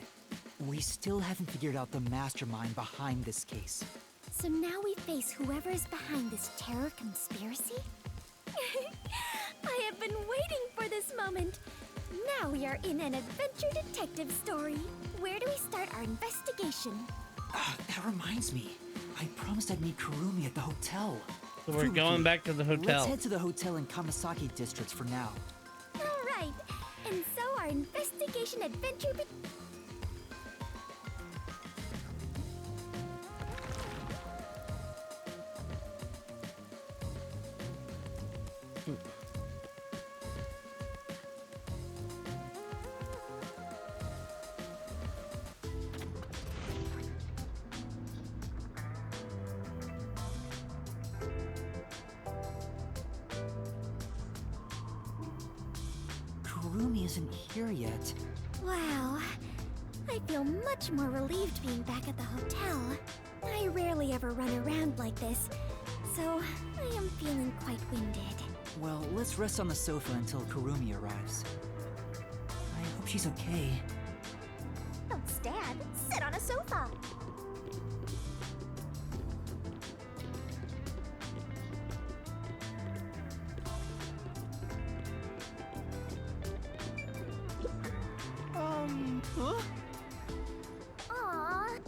We still haven't figured out the mastermind behind this case. So now we face whoever is behind this terror conspiracy? I have been waiting for this moment. Now we are in an adventure detective story. Where do we start our investigation? That reminds me. I promised I'd meet Kurumi at the hotel. So we're going back to the hotel. Let's head to the hotel in Kamasaki districts for now. All right. And so our investigation adventure Kurumi isn't here yet. Wow. I feel much more relieved being back at the hotel. I rarely ever run around like this, so I am feeling quite winded. Well, let's rest on the sofa until Kurumi arrives. I hope she's okay. Don't stand, sit on a sofa. Huh? Aww.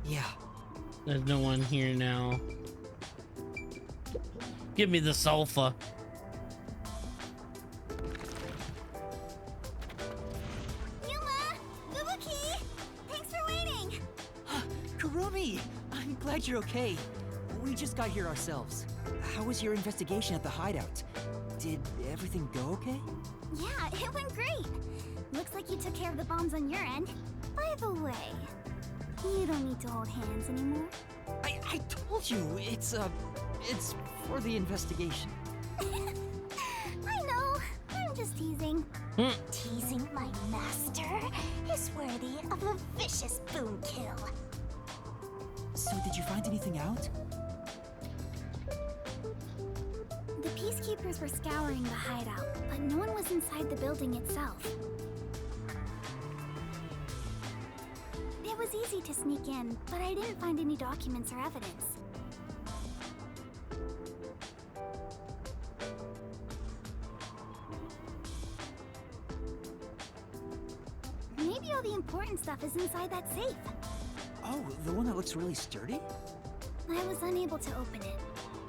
Yeah. There's no one here now. Give me the sofa. Yuma! Fubuki! Thanks for waiting! Kurumi! I'm glad you're okay. We just got here ourselves. How was your investigation at the hideout? Did everything go okay? Yeah, it went great. Looks like you took care of the bombs on your end. By the way, you don't need to hold hands anymore. I told you, it's for the investigation. I know, I'm just teasing. Teasing my master is worthy of a vicious boom kill. So did you find anything out? The peacekeepers were scouring the hideout, but no one was inside the building itself. It was easy to sneak in, but I didn't find any documents or evidence. stuff is inside that safe. Oh, the one that looks really sturdy? I was unable to open it,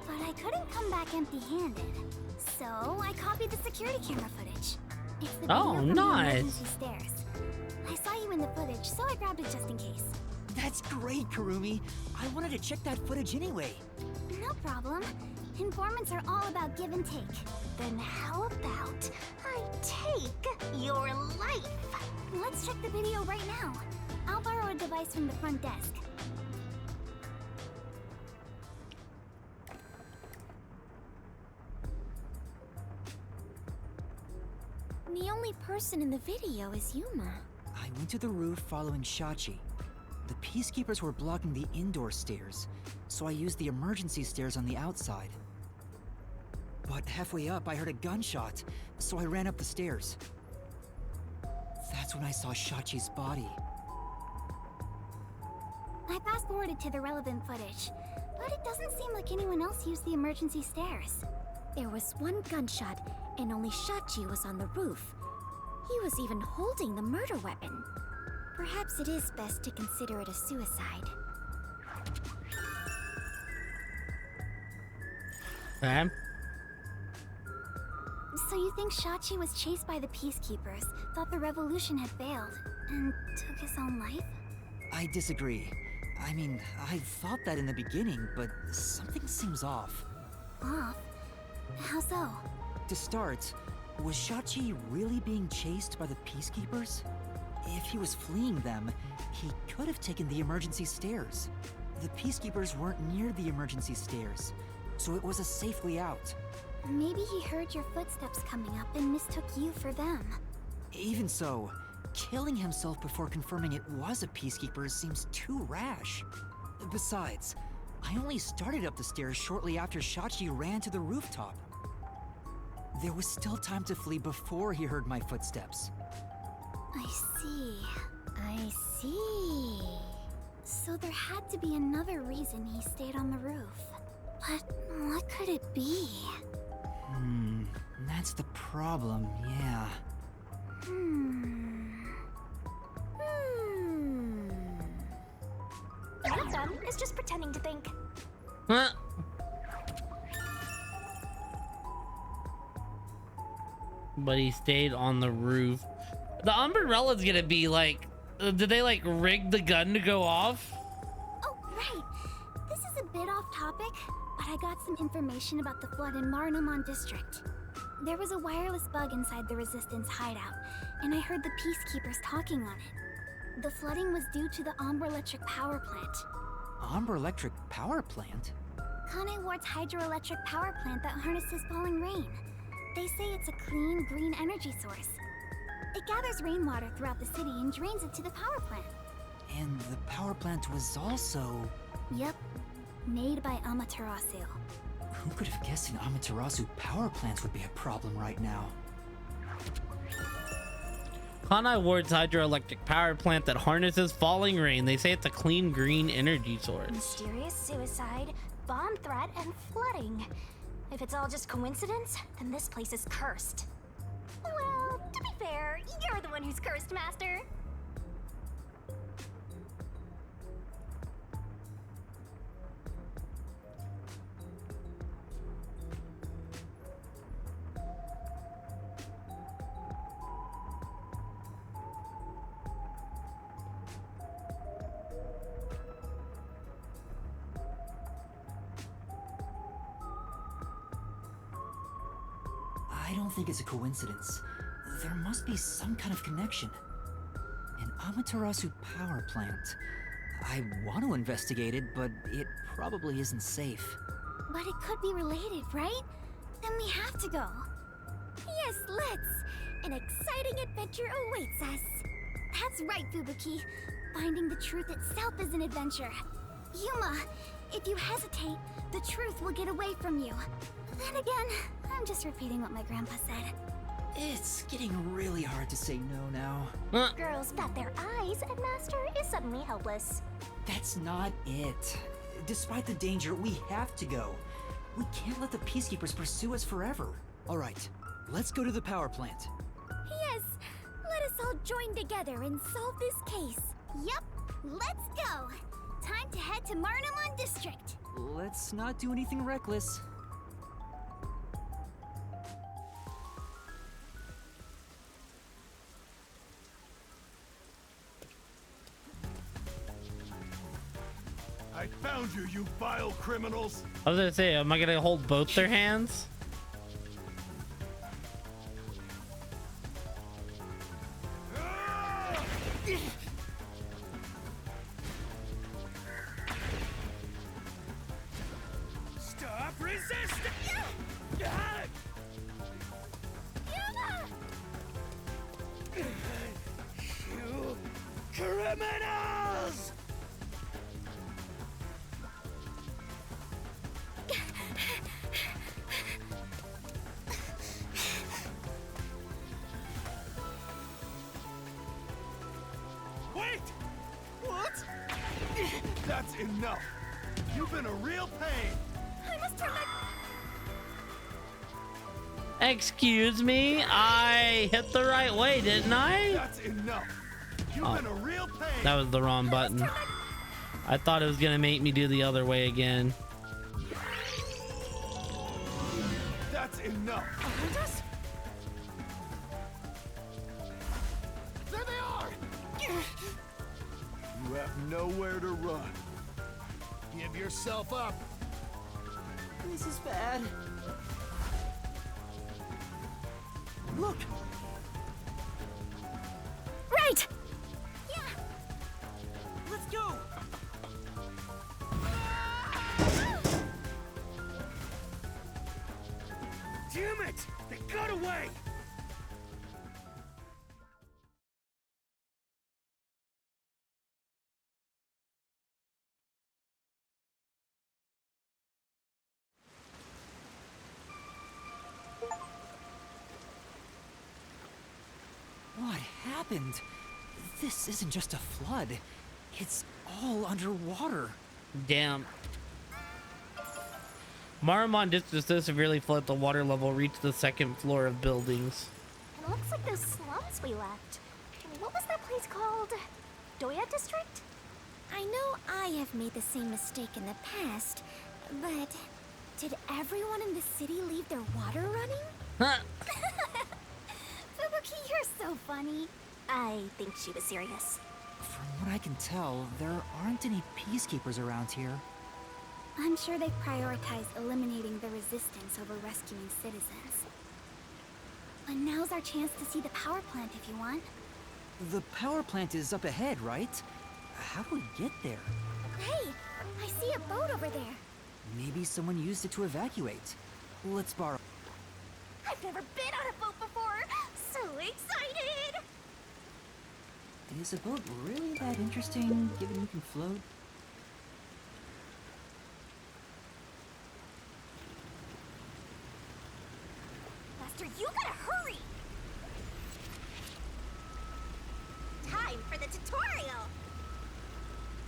but I couldn't come back empty-handed. So I copied the security camera footage. It's the video from the emergency stairs. I saw you in the footage, so I grabbed it just in case. That's great, Kurumi. I wanted to check that footage anyway. No problem. Informants are all about give and take. Then how about I take your life? Let's check the video right now. I'll borrow a device from the front desk. The only person in the video is Yuma. I went to the roof following Shachi. The peacekeepers were blocking the indoor stairs, so I used the emergency stairs on the outside. But halfway up, I heard a gunshot, so I ran up the stairs. That's when I saw Shachi's body. I fast-forwarded to the relevant footage, but it doesn't seem like anyone else used the emergency stairs. There was one gunshot, and only Shachi was on the roof. He was even holding the murder weapon. Perhaps it is best to consider it a suicide. So you think Shachi was chased by the peacekeepers, thought the revolution had failed, and took his own life? I disagree. I mean, I thought that in the beginning, but something seems off. Off? How so? To start, was Shachi really being chased by the peacekeepers? If he was fleeing them, he could have taken the emergency stairs. The peacekeepers weren't near the emergency stairs, so it was a safe way out. Maybe he heard your footsteps coming up and mistook you for them. Even so, killing himself before confirming it was a peacekeeper seems too rash. Besides, I only started up the stairs shortly after Shachi ran to the rooftop. There was still time to flee before he heard my footsteps. I see. I see. So there had to be another reason he stayed on the roof. But what could it be? That's the problem, yeah. One of them is just pretending to think. Huh? But he stayed on the roof. The umbrella's gonna be like, did they like rig the gun to go off? Oh, right. This is a bit off topic, but I got some information about the flood in Marnamon District. There was a wireless bug inside the Resistance hideout, and I heard the peacekeepers talking on it. The flooding was due to the Ombre Electric Power Plant. Ombre Electric Power Plant? Kane Ward's hydroelectric power plant that harnesses falling rain. They say it's a clean, green energy source. It gathers rainwater throughout the city and drains it to the power plant. And the power plant was also... Yep, made by Amaterasu. Who could have guessed an Amaterasu power plant would be a problem right now? Kane Ward's hydroelectric power plant that harnesses falling rain. They say it's a clean, green energy source. Mysterious suicide, bomb threat, and flooding. If it's all just coincidence, then this place is cursed. Well, to be fair, you're the one who's cursed, Master. I don't think it's a coincidence. There must be some kind of connection. An Amaterasu power plant. I want to investigate it, but it probably isn't safe. But it could be related, right? Then we have to go. Yes, let's! An exciting adventure awaits us. That's right, Fubuki. Finding the truth itself is an adventure. Yuma, if you hesitate, the truth will get away from you. Then again, I'm just repeating what my grandpa said. It's getting really hard to say no now. Girls bat their eyes, and Master is suddenly helpless. That's not it. Despite the danger, we have to go. We can't let the peacekeepers pursue us forever. All right, let's go to the power plant. Yes, let us all join together and solve this case. Yup, let's go. Time to head to Marnamon District. Let's not do anything reckless. I found you, you vile criminals! I was gonna say, am I gonna hold both their hands? Stop resisting! You criminals! Wait! What? That's enough! You've been a real pain! I must turn back. Excuse me? I hit the right way, didn't I? That's enough! You've been a real pain! That was the wrong button. I thought it was gonna make me do the other way again. That's enough! There they are! You have nowhere to run. Give yourself up. This is bad. Look! Right! Let's go! Damn it! They got away! What happened? This isn't just a flood. It's all underwater. Damn. Marmon District so severely flooded the water level reached the second floor of buildings. It looks like those slums we left. What was that place called? Doya District? I know I have made the same mistake in the past, but did everyone in the city leave their water running? Huh. Fubuki, you're so funny. I think she was serious. From what I can tell, there aren't any peacekeepers around here. I'm sure they prioritize eliminating the resistance over rescuing citizens. But now's our chance to see the power plant if you want. The power plant is up ahead, right? How do we get there? Hey, I see a boat over there. Maybe someone used it to evacuate. Let's borrow. I've never been on a boat before! So excited! Is a boat really that interesting, given you can float? Master, you gotta hurry! Time for the tutorial!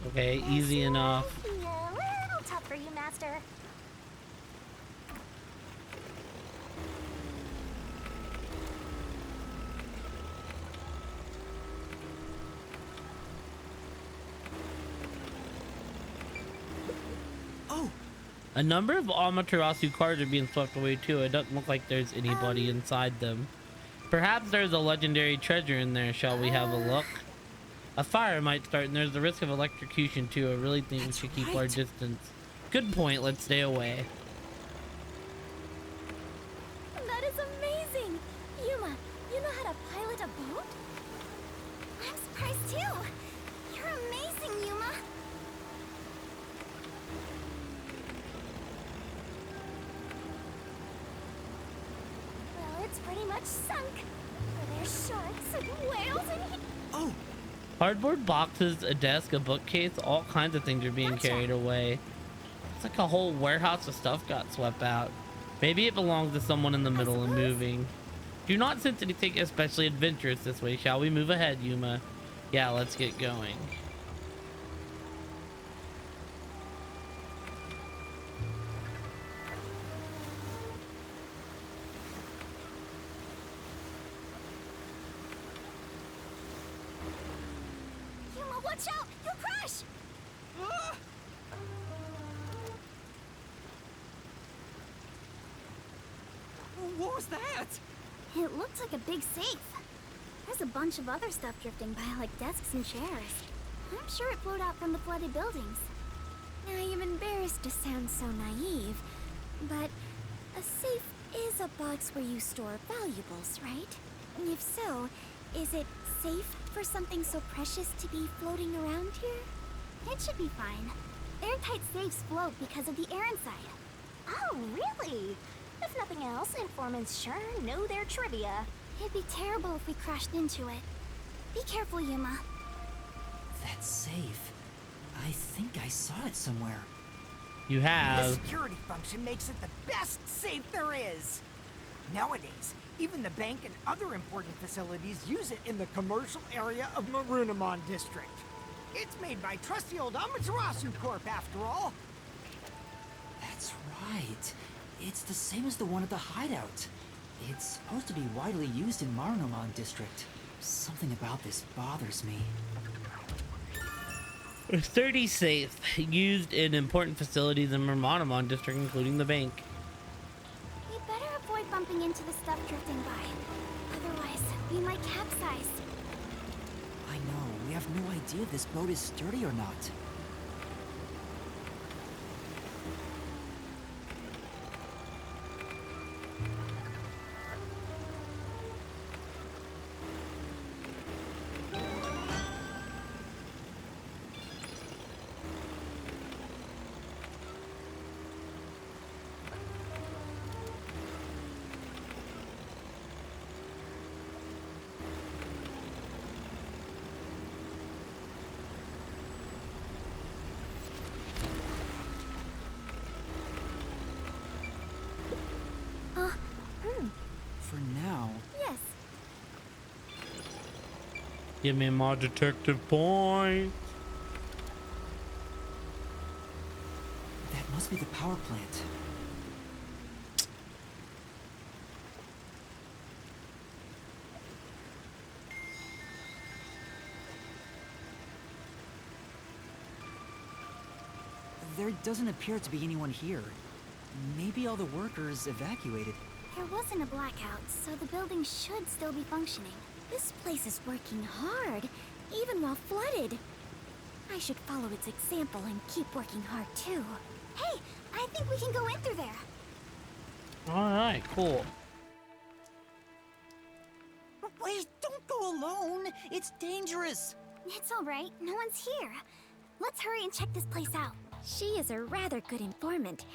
Okay, easy enough. Yeah, a little tough for you, Master. A number of Amaterasu cars are being swept away too. It doesn't look like there's anybody inside them. Perhaps there's a legendary treasure in there. Shall we have a look? A fire might start and there's the risk of electrocution too. I really think we should keep our distance. Good point. Let's stay away. That is amazing! Yuma, you know how to pilot a boat? I'm surprised too! You're amazing, Yuma! Well, it's pretty much sunk. There's sharks and whales and... Oh! Cardboard boxes, a desk, a bookcase, all kinds of things are being carried away. It's like a whole warehouse of stuff got swept out. Maybe it belongs to someone in the middle and moving. Do not sense anything especially adventurous this way. Shall we move ahead, Yuma? Yeah, let's get going. Yuma, watch What was that? It looked like a big safe. There's a bunch of other stuff drifting by, like desks and chairs. I'm sure it flowed out from the flooded buildings. I am embarrassed to sound so naive, but a safe is a box where you store valuables, right? If so, is it safe for something so precious to be floating around here? It should be fine. Airtight safes float because of the air inside. Oh, really? If nothing else, informants sure know their trivia. It'd be terrible if we crashed into it. Be careful, Yuma. That safe. I think I saw it somewhere. You The have. security function makes it the best safe there is. Nowadays, even the bank and other important facilities use it in the commercial area of Marunamon District. It's made by trusty old Amaterasu Corp, after all. That's right. It's the same as the one at the hideout. It's supposed to be widely used in Marunamon District. Something about this bothers me. A sturdy safe used in important facilities in Mermonamon district, including the bank. We better avoid bumping into the stuff drifting by. Otherwise, we might capsize. I know, we have no idea if this boat is sturdy or not. For now. Yes. Give me my detective point. That must be the power plant. There doesn't appear to be anyone here. Maybe all the workers evacuated. There wasn't a blackout, so the building should still be functioning. This place is working hard, even while flooded. I should follow its example and keep working hard too. Hey, I think we can go in through there. All right, cool. Wait, don't go alone. It's dangerous. It's all right, no one's here. Let's hurry and check this place out. She is a rather good informant.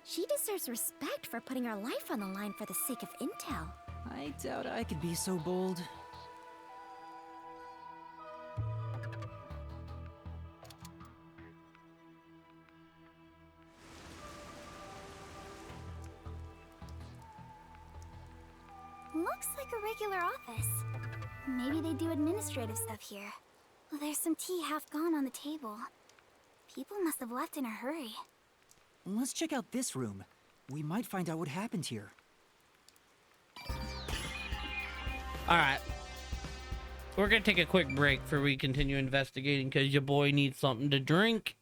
She deserves respect for putting her life on the line for the sake of intel. I doubt I could be so bold. Looks like a regular office. Maybe they do administrative stuff here. There's some tea half gone on the table. People must have left in a hurry. Let's check out this room. We might find out what happened here. All right. We're going to take a quick break before we continue investigating because your boy needs something to drink.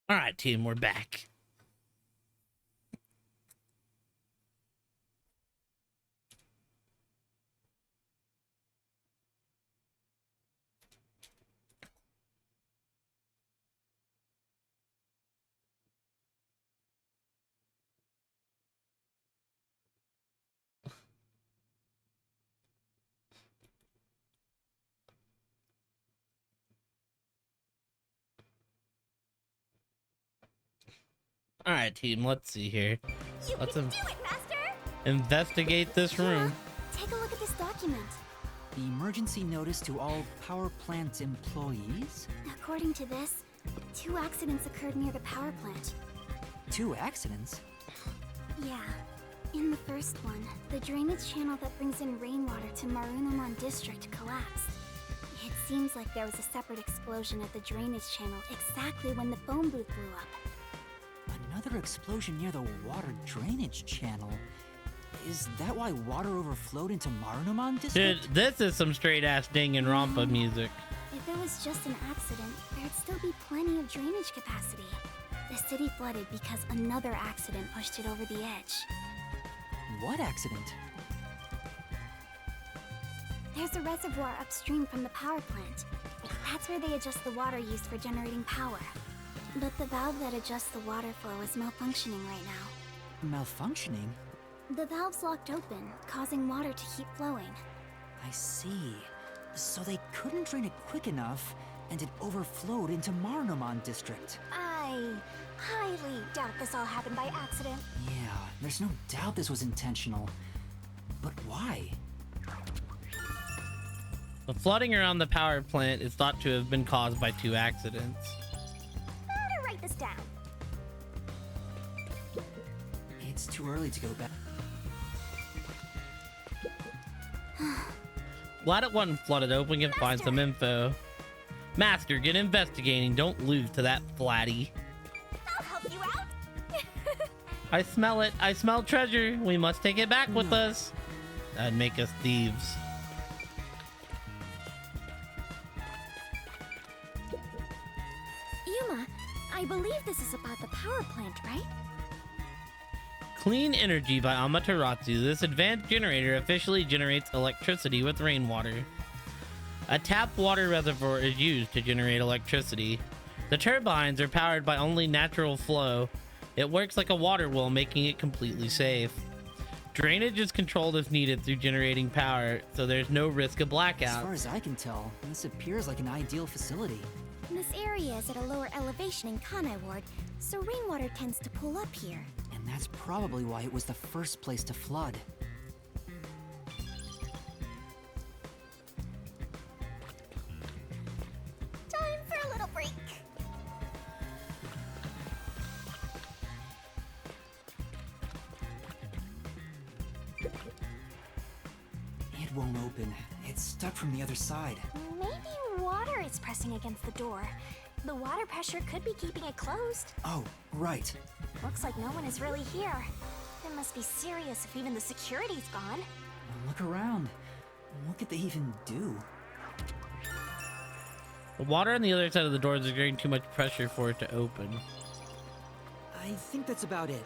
All right, team, we're back. All right, team, let's see here. Let's do it, Master! investigate this room. Take a look at this document. The emergency notice to all power plant employees? According to this, 2 accidents occurred near the power plant. 2 accidents? Yeah. In the first one, the drainage channel that brings in rainwater to Marunouman district collapsed. It seems like there was a separate explosion at the drainage channel exactly when the phone booth blew up. Another explosion near the water drainage channel. Is that why water overflowed into Marunouman district? Dude, this is some straight ass ding and rompa music. If it was just an accident, there'd still be plenty of drainage capacity. The city flooded because another accident pushed it over the edge. What accident? There's a reservoir upstream from the power plant. That's where they adjust the water used for generating power. But the valve that adjusts the water flow is malfunctioning right now. Malfunctioning? The valve's locked open, causing water to keep flowing. I see. So they couldn't drain it quick enough, and it overflowed into Marunouman district. I highly doubt this all happened by accident. Yeah, there's no doubt this was intentional. But why? The flooding around the power plant is thought to have been caused by 2 accidents. Better write this down. It's too early to go back. Glad it wasn't flooded open. We can find some info. Master, get investigating. Don't lose to that flatty. I'll help you out. I smell it. I smell treasure. We must take it back with us. That'd make us thieves. Yuma, I believe this is about the power plant, right? Clean energy by Amaterasu. This advanced generator officially generates electricity with rainwater. A tap water reservoir is used to generate electricity. The turbines are powered by only natural flow. It works like a water wheel, making it completely safe. Drainage is controlled if needed through generating power, so there's no risk of blackout. As far as I can tell, this appears like an ideal facility. This area is at a lower elevation in Kanai Ward, so rainwater tends to pool up here. And that's probably why it was the first place to flood. Time for a little break. It won't open. It's stuck from the other side. Maybe water is pressing against the door. The water pressure could be keeping it closed. Oh, right. Looks like no one is really here. It must be serious if even the security's gone. Look around. What could they even do? The water on the other side of the door is exerting too much pressure for it to open. I think that's about it.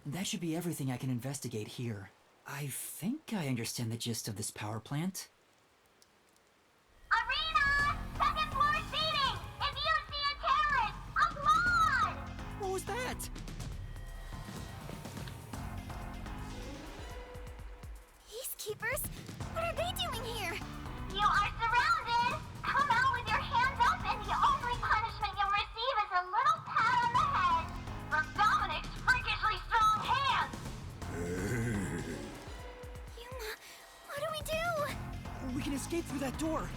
That should be everything I can investigate here. I think I understand the gist of this power plant. Arena! Second floor seating! If you see a terrorist, applaud! What was that? Peacekeepers? What are they doing here? You are surrounded! Come out with your hands up and the only punishment you'll receive is a little pat on the head from Dominic's freakishly strong hands! Yuma, what do we do? We can escape through that door.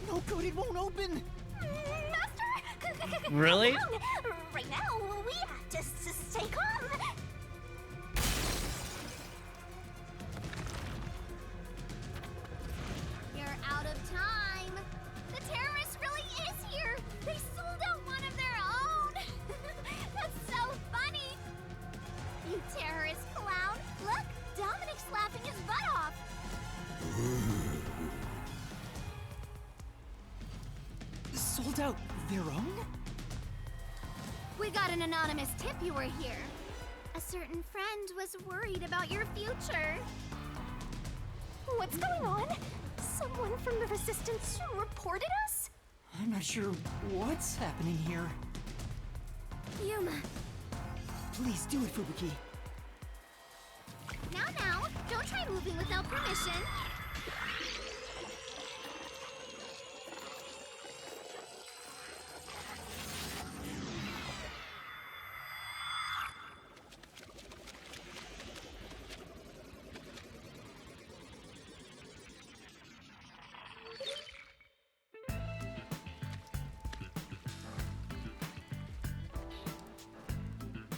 No good, it won't open. Master! Really? Right now, we have to stay calm. You're out of time. The terrorist really is here. They sold out one of their own. That's so funny. You terrorist clown. Look, Dominic's laughing his butt off. called out their own? We got an anonymous tip you were here. A certain friend was worried about your future. What's going on? Someone from the Resistance reported us? I'm not sure what's happening here. Yuma. Please do it, Fubuki. Now, don't try moving without permission.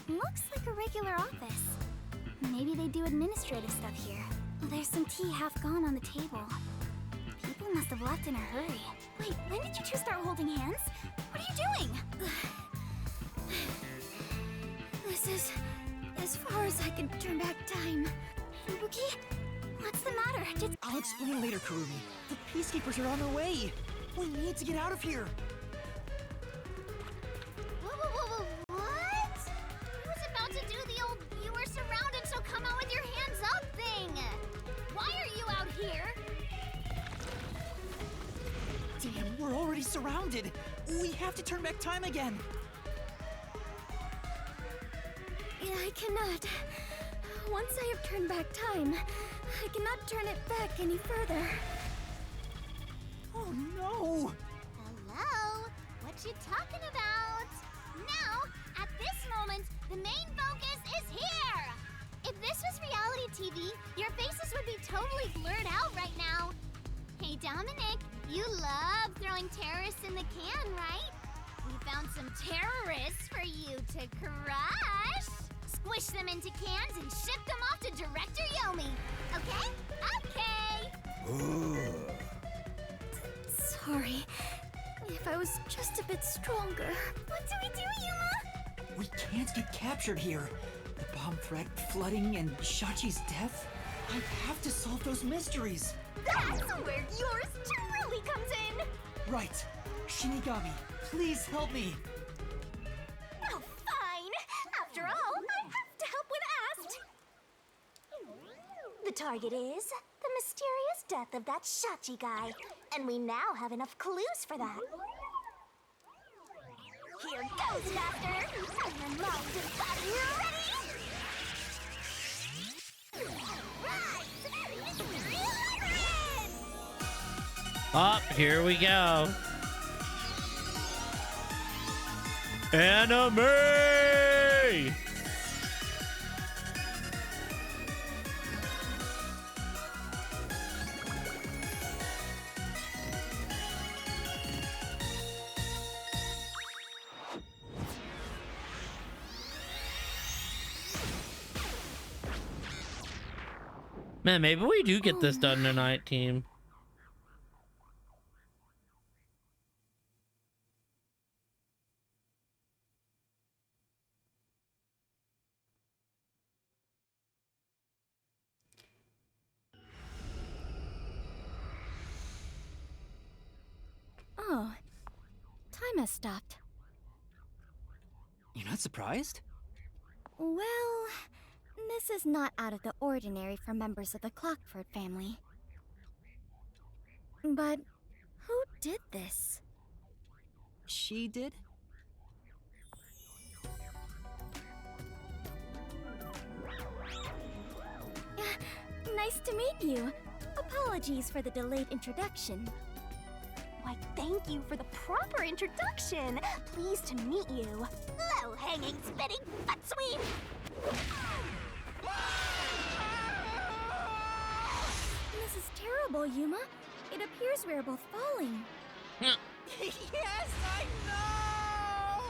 Looks like a regular office. Maybe they do administrative stuff here. There's some tea half gone on the table. People must have left in a hurry. Wait, when did you two start holding hands? What are you doing? This is as far as I can turn back time. Fubuki, what's the matter? I'll explain later, Kurumi. The Peacekeepers are on their way. We need to get out of here. What? I was about to do the old "you were surrounded, so come out with your hands up" thing. Why are you out here? Damn, we're already surrounded. We have to turn back time again. I cannot. Once I have turned back time, I cannot turn it back any further. Oh no! Hello? What you talking about? Now, at this moment, the main focus is here! If this was reality TV, your faces would be totally blurred out right now. Hey, Dominic, you love throwing terrorists in the can, right? We found some terrorists for you to crush. Squish them into cans and ship them off to Director Yomi. Okay? Okay! Sorry. If I was just a bit stronger. What do we do, Yuma? We can't get captured here. The bomb threat, flooding, and Shachi's death. I have to solve those mysteries. That's where yours truly comes in! Right. Shinigami, please help me. Oh, fine. After all, I have to help when asked. The target is the mysterious death of that Shachi guy. And we now have enough clues for that. Here goes, Master! And your mind and body ready! Rise! Mystery Labyrinth! Up, here we go. Anime! Man, maybe we do get this done tonight, team. Oh, time has stopped. You're not surprised? Well, this is not out of the ordinary for members of the Clockford family. But who did this? She did? Nice to meet you. Apologies for the delayed introduction. Why, thank you for the proper introduction. Pleased to meet you. Low-hanging, spitting butt sweep. This is terrible, Yuma. It appears we are both falling. Yes, I know!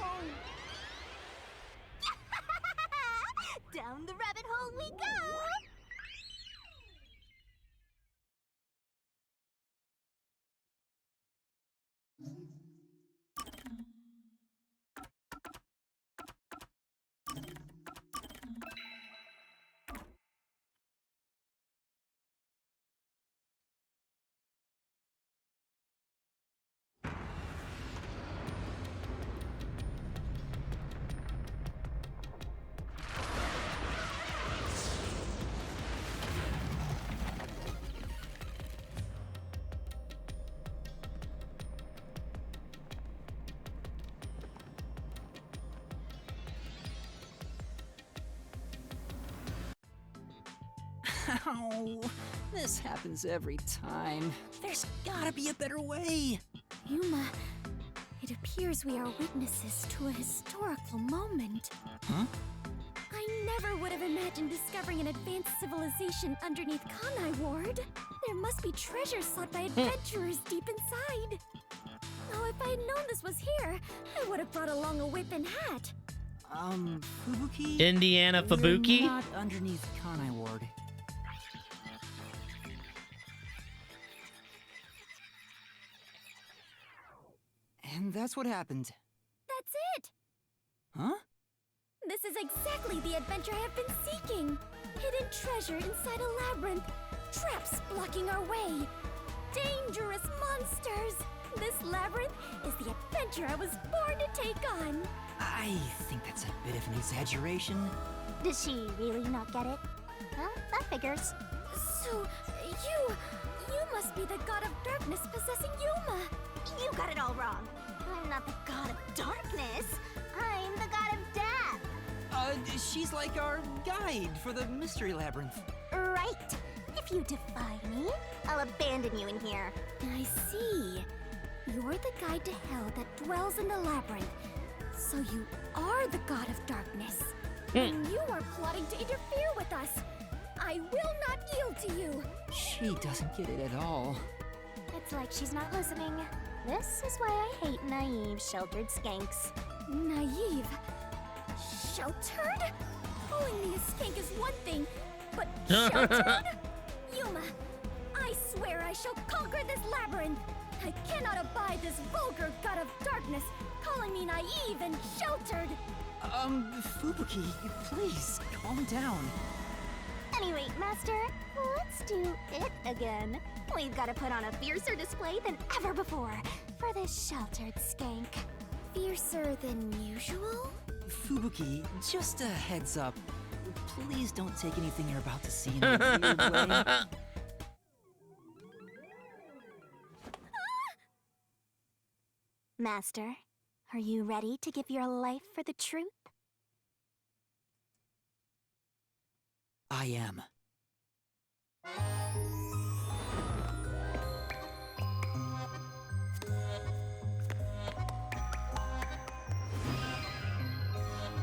Down the rabbit hole we go! Ow. This happens every time. There's gotta be a better way. Yuma, it appears we are witnesses to a historical moment. Huh? I never would have imagined discovering an advanced civilization underneath Kanai Ward. There must be treasures sought by adventurers deep inside. Oh, if I had known this was here, I would have brought along a whip and hat. Fubuki? Indiana Fubuki? We're not underneath Kanai Ward. And that's what happened. That's it! Huh? This is exactly the adventure I have been seeking. Hidden treasure inside a labyrinth. Traps blocking our way. Dangerous monsters. This labyrinth is the adventure I was born to take on. I think that's a bit of an exaggeration. Does she really not get it? Well, that figures. So, you must be the god of darkness possessing Yuma. You got it all wrong. I'm not the god of darkness. I'm the god of death. She's like our guide for the mystery labyrinth. Right. If you defy me, I'll abandon you in here. I see. You're the guide to hell that dwells in the labyrinth. So you are the god of darkness. And you are plotting to interfere with us. I will not yield to you. She doesn't get it at all. It's like she's not listening. This is why I hate naive, sheltered skanks. Naive? Sheltered? Calling me a skank is one thing, but sheltered? Yuma, I swear I shall conquer this labyrinth. I cannot abide this vulgar god of darkness calling me naive and sheltered. Fubuki, please, calm down. Anyway, Master, let's do it again. We've got to put on a fiercer display than ever before for this sheltered skank. Fiercer than usual? Fubuki, just a heads up. Please don't take anything you're about to see in a weird way. Master, are you ready to give your life for the truth? I am.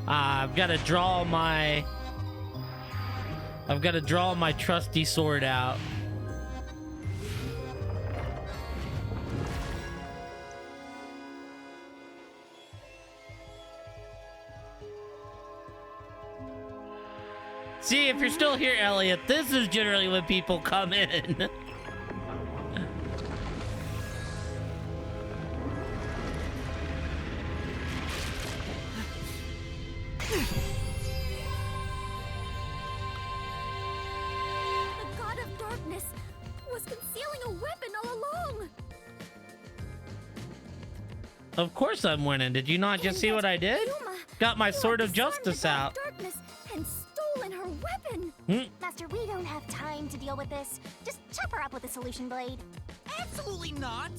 I've got to draw my trusty sword out. See, if you're still here, Elliot, this is generally when people come in. The god of darkness was concealing a weapon all along. Of course I'm winning. Did you not just see what I did? Yuma, Got my you sword have of disarmed justice the god out. of darkness and stolen her weapon. Master, we don't have time to deal with this. Just chop her up with a solution blade. Absolutely not.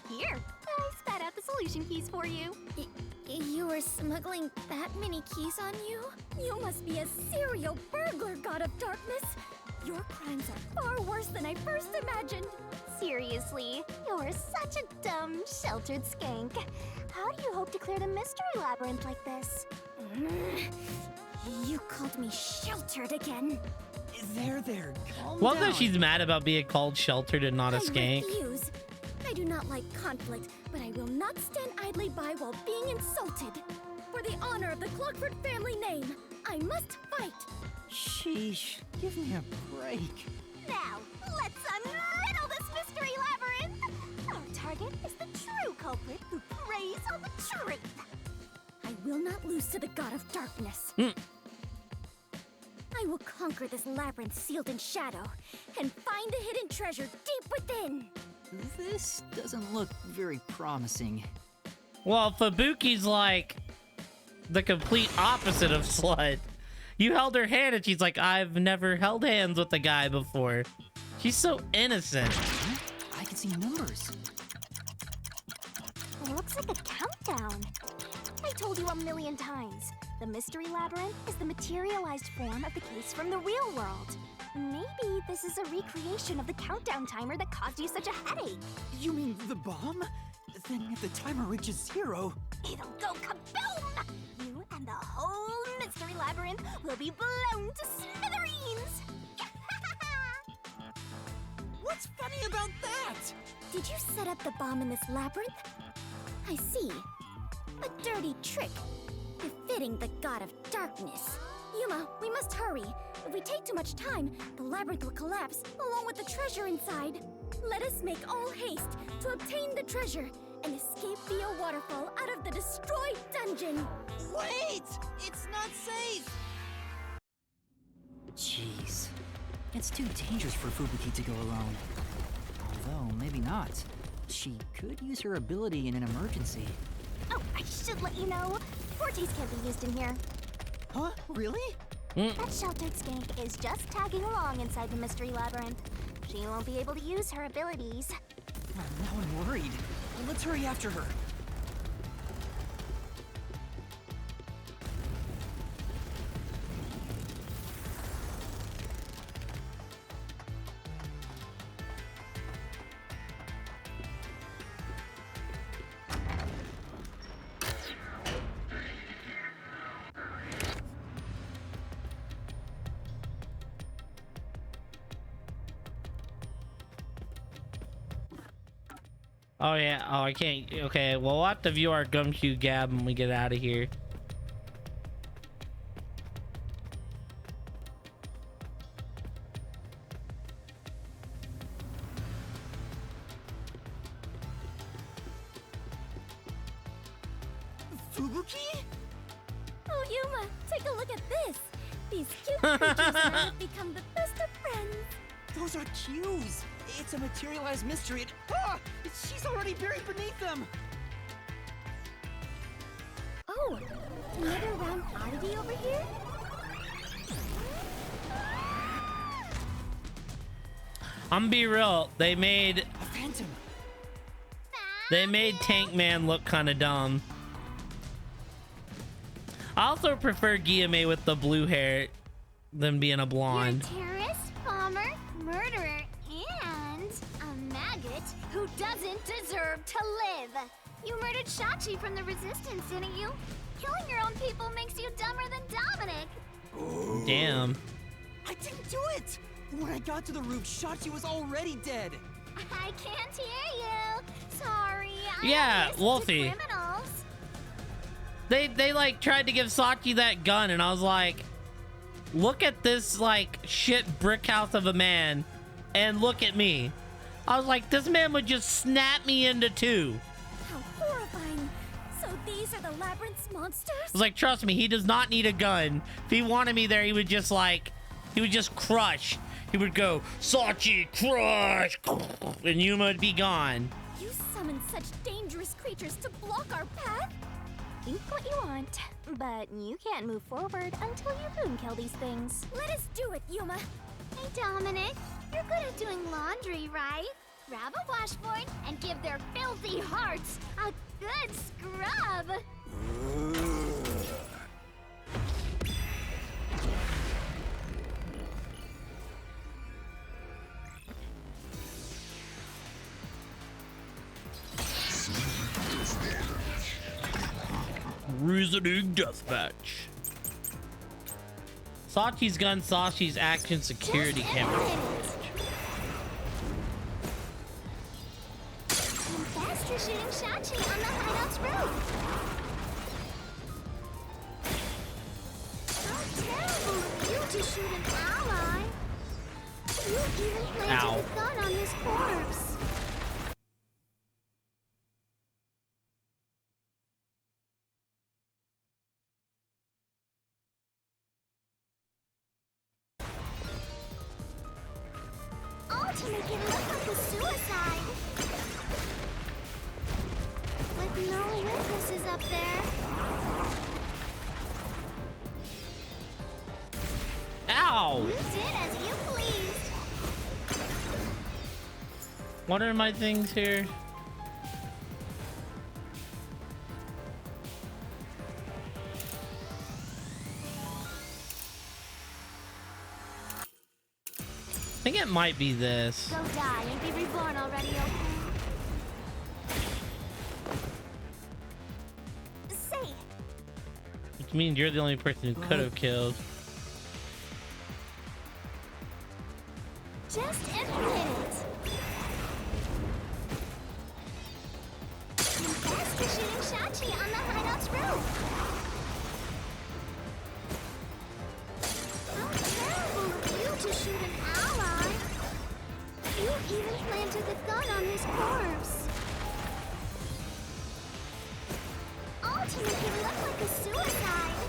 Here, I spat out the solution keys for you. You were smuggling that many keys on you? You must be a serial burglar, god of darkness. Your crimes are far worse than I first imagined. Seriously, you're such a dumb, sheltered skank. How do you hope to clear the mystery labyrinth like this? You called me sheltered again. There, calm Love down. that she's mad about being called sheltered and not a I skank. refuse. I do not like conflict, but I will not stand idly by while being insulted. For the honor of the Clockford family name, I must fight. Sheesh, give me a break. Now, let's unriddle this mystery labyrinth! Our target is the true culprit who preys on the truth. I will not lose to the god of darkness. I will conquer this labyrinth sealed in shadow and find the hidden treasure deep within. This doesn't look very promising. Well, Fubuki's like the complete opposite of slut. You held her hand and she's like, I've never held hands with a guy before. She's so innocent. I can see numbers. It looks like a countdown. I told you a million times. The Mystery Labyrinth is the materialized form of the case from the real world. Maybe this is a recreation of the countdown timer that caused you such a headache. You mean the bomb? Then if the timer reaches 0... It'll go kaboom! You and the whole Mystery Labyrinth will be blown to smithereens! What's funny about that? Did you set up the bomb in this labyrinth? I see. A dirty trick. Befitting the god of darkness. Yuma, we must hurry. If we take too much time, the labyrinth will collapse, along with the treasure inside. Let us make all haste to obtain the treasure and escape via waterfall out of the destroyed dungeon. Wait! It's not safe! Jeez. It's too dangerous for Fubuki to go alone. Although, maybe not. She could use her ability in an emergency. Oh, I should let you know. Fortes can't be used in here. Huh? Really? That sheltered skank is just tagging along inside the Mystery Labyrinth. She won't be able to use her abilities. Now I'm worried. Let's hurry after her. Oh yeah. Oh, I can't. Okay, well, we'll have to view our Gumshoe Gab when we get out of here. Fubuki? Oh, Yuma, take a look at this. These cute creatures have become the best of friends. Those are cues. It's a materialized mystery. And, ah! She's already buried beneath them. Oh, another round oddity over here? I'm be real. They made A phantom. Tank Man look kind of dumb. I also prefer Guillaume with the blue hair than being a blonde. You're a terrorist, bomber, murderer, and a maggot who doesn't deserve to live. You murdered Shachi from the Resistance, didn't you? Killing your own people makes you dumber than Dominic. Damn. I didn't do it. When I got to the roof, Shachi was already dead. I can't hear you. Sorry. Yeah, Wolfie. Criminals. They like tried to give Sachi that gun, and I was like, look at this like shit brick house of a man, and look at me. I was like, this man would just snap me into two. How horrifying. So these are the labyrinth's monsters? I was like, trust me, he does not need a gun. If he wanted me there, he would just crush. He would go, Sachi, crush, and Yuma would be gone. You summoned such dangerous creatures to block our path? Think what you want, but you can't move forward until you boom kill these things. Let us do it, Yuma. Hey, Dominic, you're good at doing laundry, right? Grab a washboard and give their filthy hearts a good scrub. Reasoning deathmatch. Sachi's gun, Sachi's action security camera. Faster shooting Shachi on the hideout's roof. How terrible of you to shoot an ally. You even planted a gun on this corpse. To make it look like a suicide. With no witnesses up there. Ow! You did as you pleased. What are my things here? think it might be this. Go die and be reborn already, okay? Say, Which means you're the only person who could have killed. just implement it. Master shooting Shachi on the hideout's roof. How terrible of you to shoot an ally. You even planted the gun on his corpse. All to make it look like a suicide.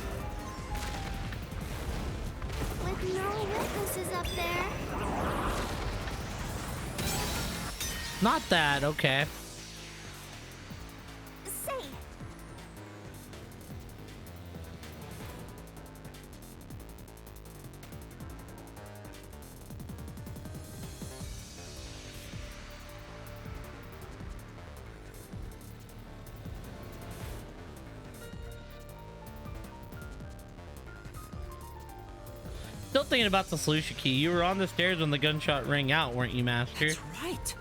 With no witnesses up there. Not that, okay. Say, Still thinking about the solution key. You were on the stairs when the gunshot rang out, weren't you, Master? That's right.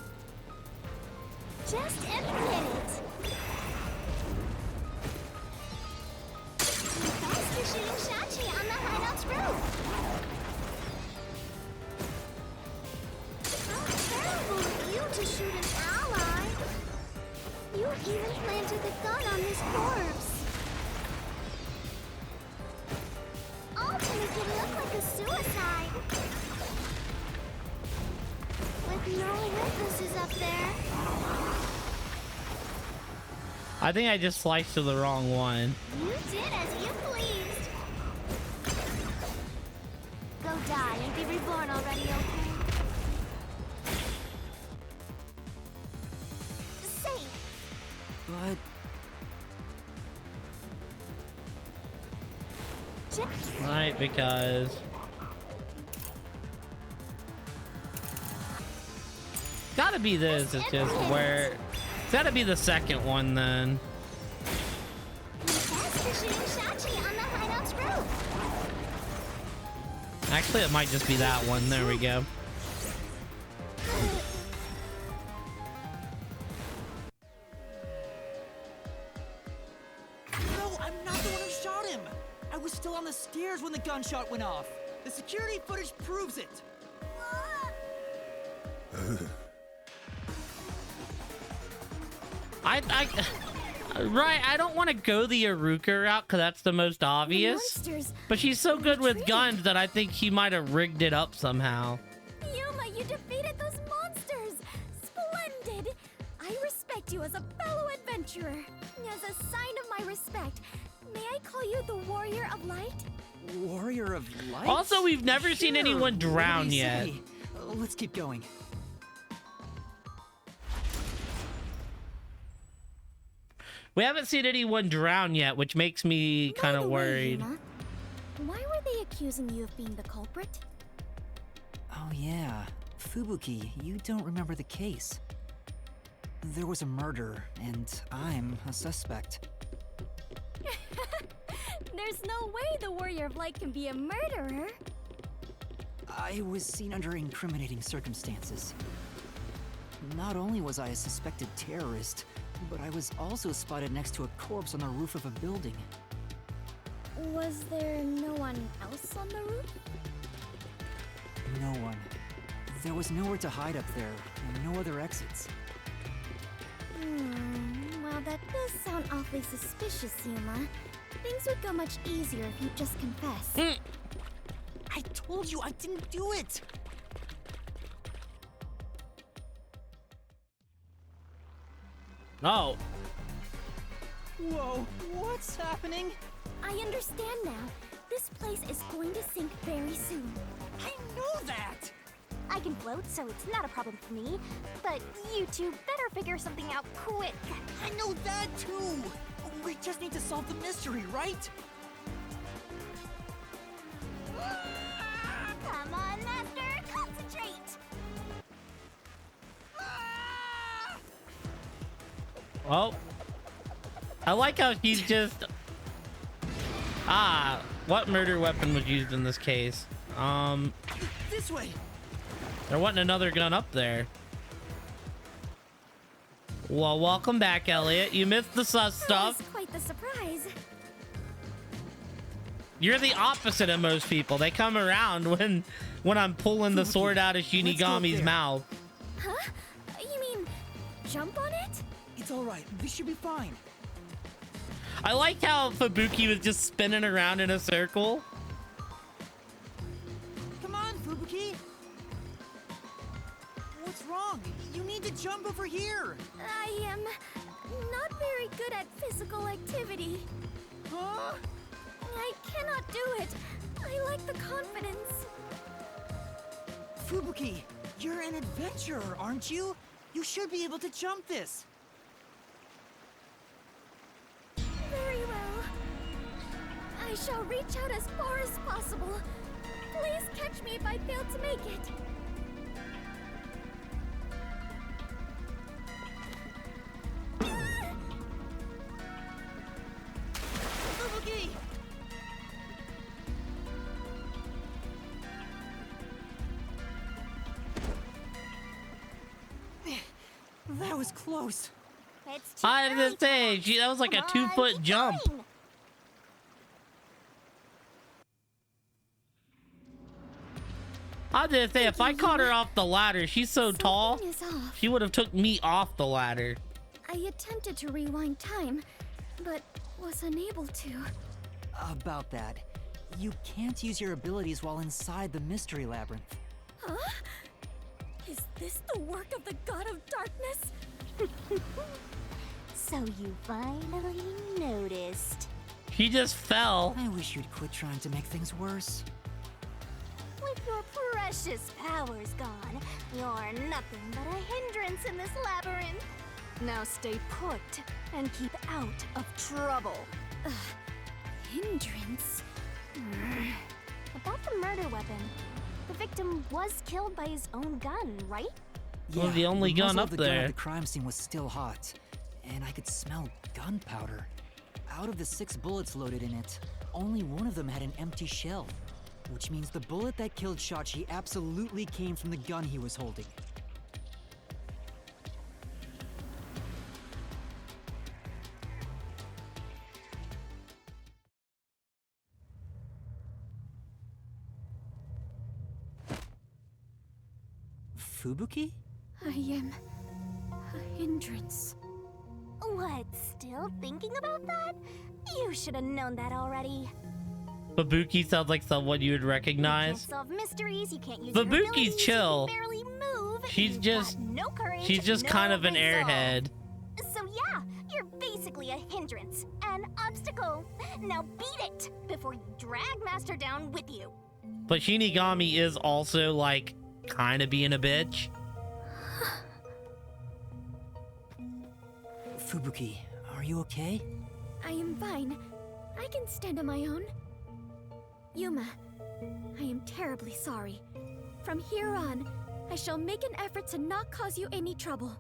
just implement it. Master shooting Shachi on the hideout's roof. How terrible of you to shoot an ally. You even planted the gun on his corpse. All to make it look like a suicide. With no witnesses up there. I think I just sliced to the wrong one. You did as you pleased. Go die and be reborn already, okay? Say, But Right, because... Gotta be this, it's just where... It's gotta be the second one then. Master shooting Shachi on the hideout's roof. Actually, it might just be that one. There we go. no, I'm not the one who shot him. I was still on the stairs when the gunshot went off. The security footage proves it. Right, I don't want to go the Aruka route because that's the most obvious. But she's so good with guns that I think he might have rigged it up somehow. Yuma, you defeated those monsters! Splendid! I respect you as a fellow adventurer. As a sign of my respect, may I call you the Warrior of Light? Warrior of Light? Also, we've never seen anyone What do drown you yet. say? Let's keep going. We haven't seen anyone drown yet, which makes me kind of worried. Yuma, why were they accusing you of being the culprit? Oh yeah, Fubuki, you don't remember the case. There was a murder, and I'm a suspect. There's no way the Warrior of Light can be a murderer. I was seen under incriminating circumstances. Not only was I a suspected terrorist, but I was also spotted next to a corpse on the roof of a building. Was there no one else on the roof? No one. There was nowhere to hide up there, and no other exits. Well, that does sound awfully suspicious, Yuma. Things would go much easier if you just confess. I told you I didn't do it! Oh. Whoa, what's happening? I understand now. This place is going to sink very soon. I know that! I can float, so it's not a problem for me. But you two better figure something out quick. I know that too! We just need to solve the mystery, right? Come on, Master, concentrate! Oh. I like how he's just... Ah, what murder weapon was used in this case? This way! There wasn't another gun up there. Well, welcome back, Elliot. You missed the sus stuff. That was quite the surprise. You're the opposite of most people. They come around when I'm pulling the sword out of Shinigami's mouth. Huh? You mean jump on it? It's all right. This should be fine. I liked how Fubuki was just spinning around in a circle. Come on, Fubuki. What's wrong? You need to jump over here. I am not very good at physical activity. Huh? I cannot do it. I lack the confidence. Fubuki, you're an adventurer, aren't you? You should be able to jump this. Very well. I shall reach out as far as possible. Please catch me if I fail to make it. Fubuki! That was close. It's too I early didn't to say. laugh. That was like a Come on, 2-foot keep jump. going. I didn't say if I caught her off the ladder, she's so tall, Something is off. she would have took me off the ladder. I attempted to rewind time, but was unable to. About that, you can't use your abilities while inside the mystery labyrinth. Huh? Is this the work of the God of Darkness? So you finally noticed. She just fell. I wish you'd quit trying to make things worse. With your precious powers gone, you're nothing but a hindrance in this labyrinth. Now stay put and keep out of trouble. Hindrance? About the murder weapon. The victim was killed by his own gun, right? Well, the only gun muzzle up of the gun there. at the crime scene was still hot, and I could smell gunpowder. Out of the 6 bullets loaded in it, only one of them had an empty shell, which means the bullet that killed Shachi absolutely came from the gun he was holding. Fubuki? I am a hindrance. What, still thinking about that? You should have known that already. Fubuki sounds like someone you would You recognize. can't solve mysteries, you can't use your Fubuki's abilities, chill. you can barely move, She's you've just got no courage, she's just no kind of an resolve. airhead. So yeah, you're basically a hindrance, an obstacle. Now beat it before you drag Master down with you. But Shinigami is also like kind of being a bitch. Fubuki, are you okay? I am fine. I can stand on my own. Yuma, I am terribly sorry. From here on, I shall make an effort to not cause you any trouble.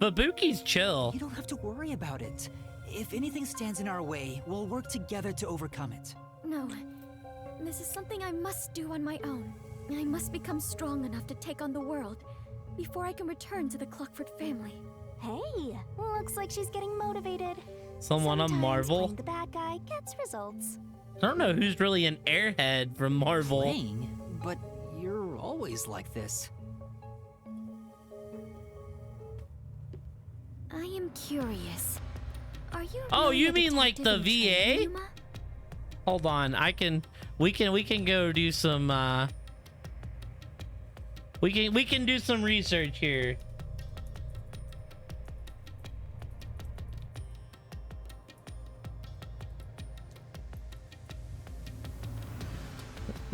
Fubuki's chill. You don't have to worry about it. If anything stands in our way, we'll work together to overcome it. No, this is something I must do on my own. I must become strong enough to take on the world before I can return to the Cluckford family. Hey, looks like she's getting motivated. Someone on Sometimes Marvel. playing the bad guy gets results. I don't know who's really an airhead from Marvel. Playing? But you're always like this. I am curious. Are you Oh, really you a mean like the detective in training, VA? Yuma? Hold on, we can go do some we can do some research here.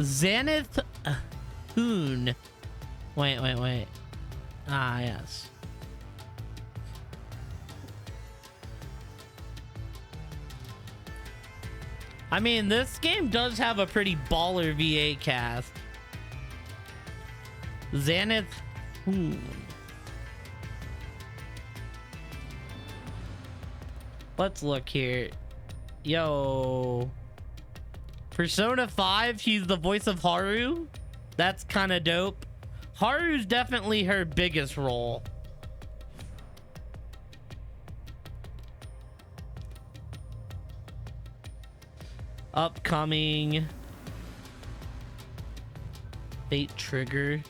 Zenith Hoon. Wait. Ah, yes. I mean, this game does have a pretty baller VA cast. Zenith Hoon. Let's look here. Yo. Persona 5, he's the voice of Haru. That's kind of dope. Haru's definitely her biggest role. Upcoming Fate Trigger.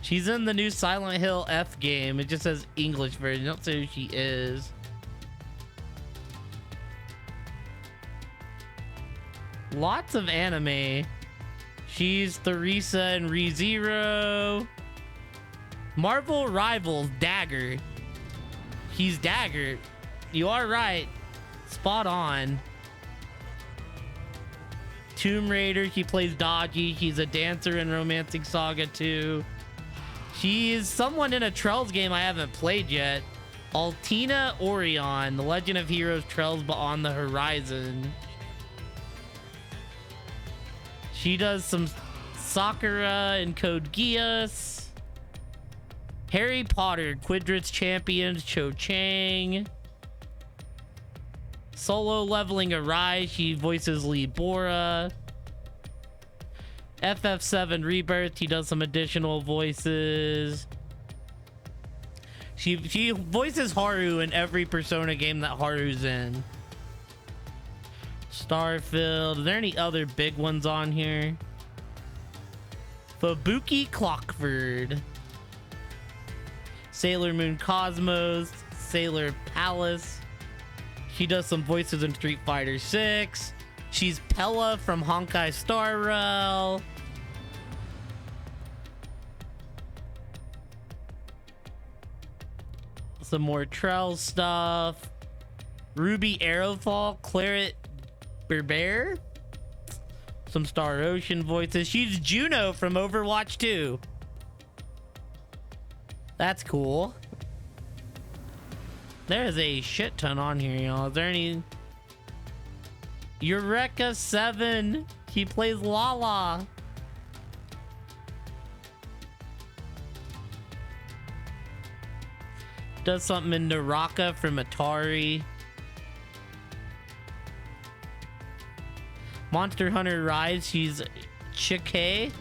She's in the new Silent Hill F game. It just says English version. Don't say who she is. Lots of anime. She's Theresa in ReZero. Marvel Rivals Dagger. He's Dagger. You are right. Spot on. Tomb Raider. He plays Dodgy. He's a dancer in Romancing Saga 2. She is someone in a Trells game I haven't played yet. Altina Orion. The Legend of Heroes Trells Beyond the Horizon. She does some Sakura in Code Geass. Harry Potter, Quidditch Champions, Cho Chang. Solo Leveling Arise, she voices Lee Bora. FF7 Rebirth, he does some additional voices. She voices Haru in every Persona game that Haru's in. Starfield. Are there any other big ones on here? Fubuki Clockford. Sailor Moon Cosmos. Sailor Palace. She does some voices in Street Fighter 6. She's Pella from Honkai Star Rail. Some more Trell stuff. Ruby Arrowfall, Claret Berber. Some Star Ocean voices. She's Juno from Overwatch 2. That's cool. There's a shit ton on here, y'all. Is there any... Eureka 7. He plays Lala. Does something in Naraka from Atari. Monster Hunter Rise, she's Chike.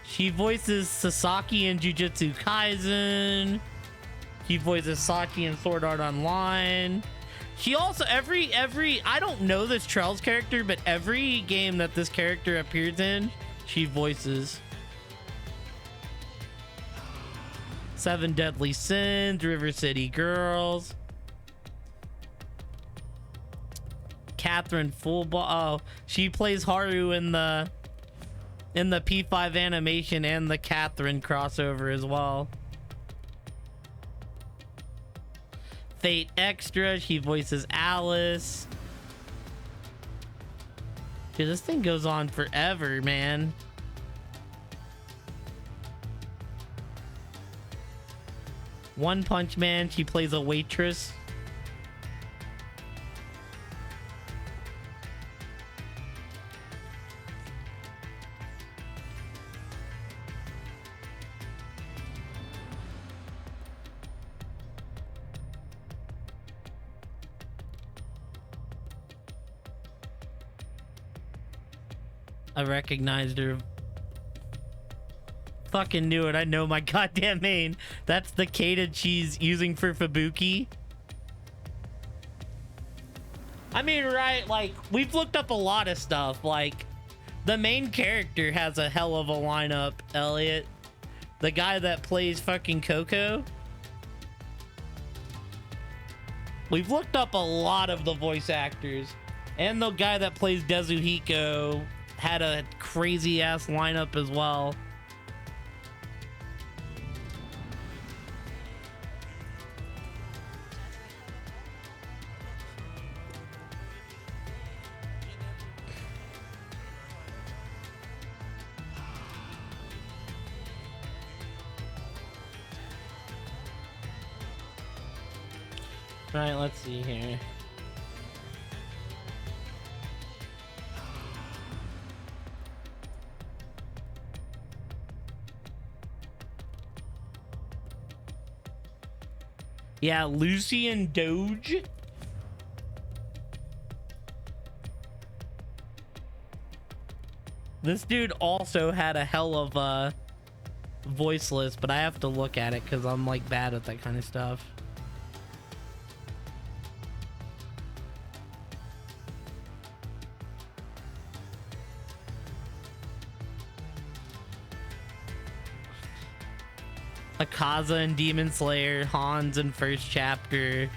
She voices Sasaki in Jujutsu Kaisen. He voices Sachi in Sword Art Online. She also, every I don't know this Trell's character, but every game that this character appears in, she voices. Seven Deadly Sins, River City Girls. Catherine Fullball. Oh, she plays Haru in the P5 animation and the Catherine crossover as well. Fate Extra, she voices Alice. Dude, this thing goes on forever, man. One Punch Man, she plays a waitress. I recognized her. Fucking knew it. I know my goddamn main. That's the cadence she's using for Fubuki. I mean, right, like, we've looked up a lot of stuff. Like, the main character has a hell of a lineup, Elliot. The guy that plays fucking Coco. We've looked up a lot of the voice actors. And the guy that plays Dezuhiko had a crazy ass lineup as well. Right, let's see here. Yeah, Lucy and Doge. This dude also had a hell of a voice list, but I have to look at it because I'm like bad at that kind of stuff. Akaza and Demon Slayer, Hans in first chapter.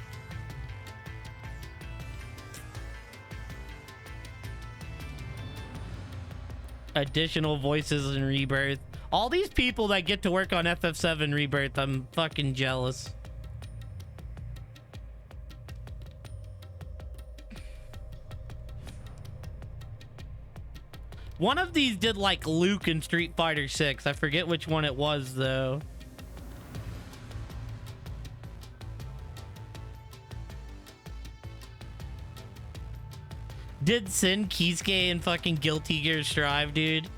Additional voices in Rebirth. All these people that get to work on FF7 Rebirth, I'm fucking jealous. One of these did like Luke in Street Fighter 6. I forget which one it was though. Did Sin Kisuke in fucking Guilty Gear Strive, dude?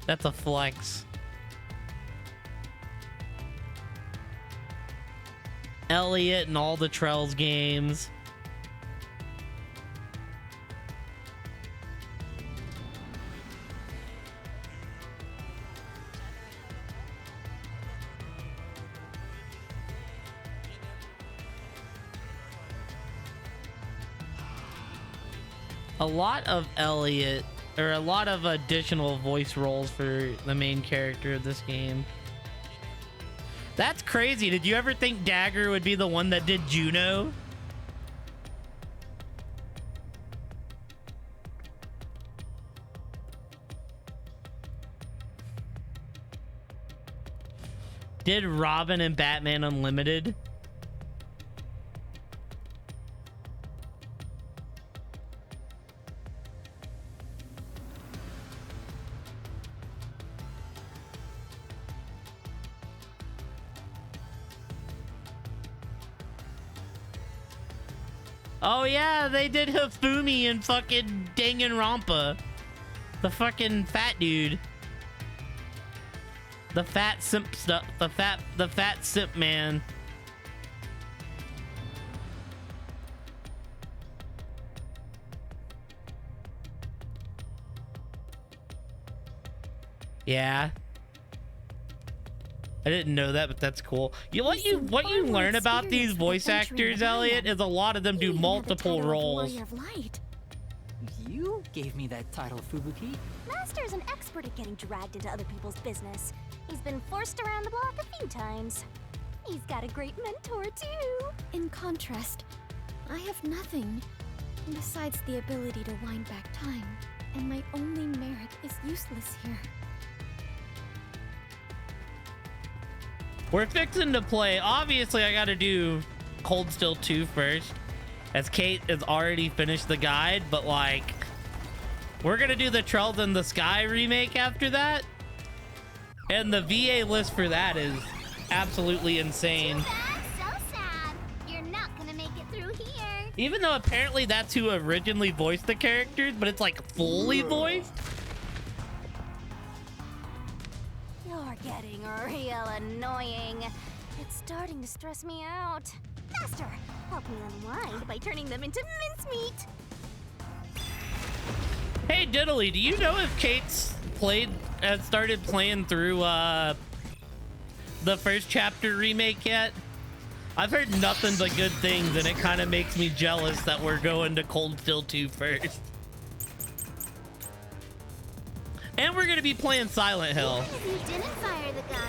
That's a flex. Elliot in all the Trells games. A lot of Elliot, or a lot of additional voice roles for the main character of this game. That's crazy. Did you ever think Dagger would be the one that did Juno? Did Robin and Batman Unlimited? Oh yeah, they did Hifumi and fucking Danganronpa. The fucking fat dude. The fat simp stuff. The fat simp man. Yeah. I didn't know that, but that's cool. What you learn about these voice actors, Elliot, is a lot of them do multiple roles. You gave me that title, Fubuki. Master's an expert at getting dragged into other people's business. He's been forced around the block a few times. He's got a great mentor, too. In contrast, I have nothing besides the ability to wind back time, and my only merit is useless here. We're fixing to play. Obviously, I gotta do Cold Steel 2 first, as Kate has already finished the guide, but like, we're gonna do the Trails in the Sky remake after that. And the VA list for that is absolutely insane. Too bad, so sad. You're not gonna make it through here. Even though apparently that's who originally voiced the characters, but it's like fully voiced. You're getting real annoying. It's starting to stress me out. Master, help me unwind by turning them into mincemeat. Hey Diddly, do you know if Kate's started playing through the first chapter remake yet? I've heard nothing but good things, and it kind of makes me jealous that we're going to Cold Steel 2 first. And we're gonna be playing Silent Hill. You didn't fire the gun.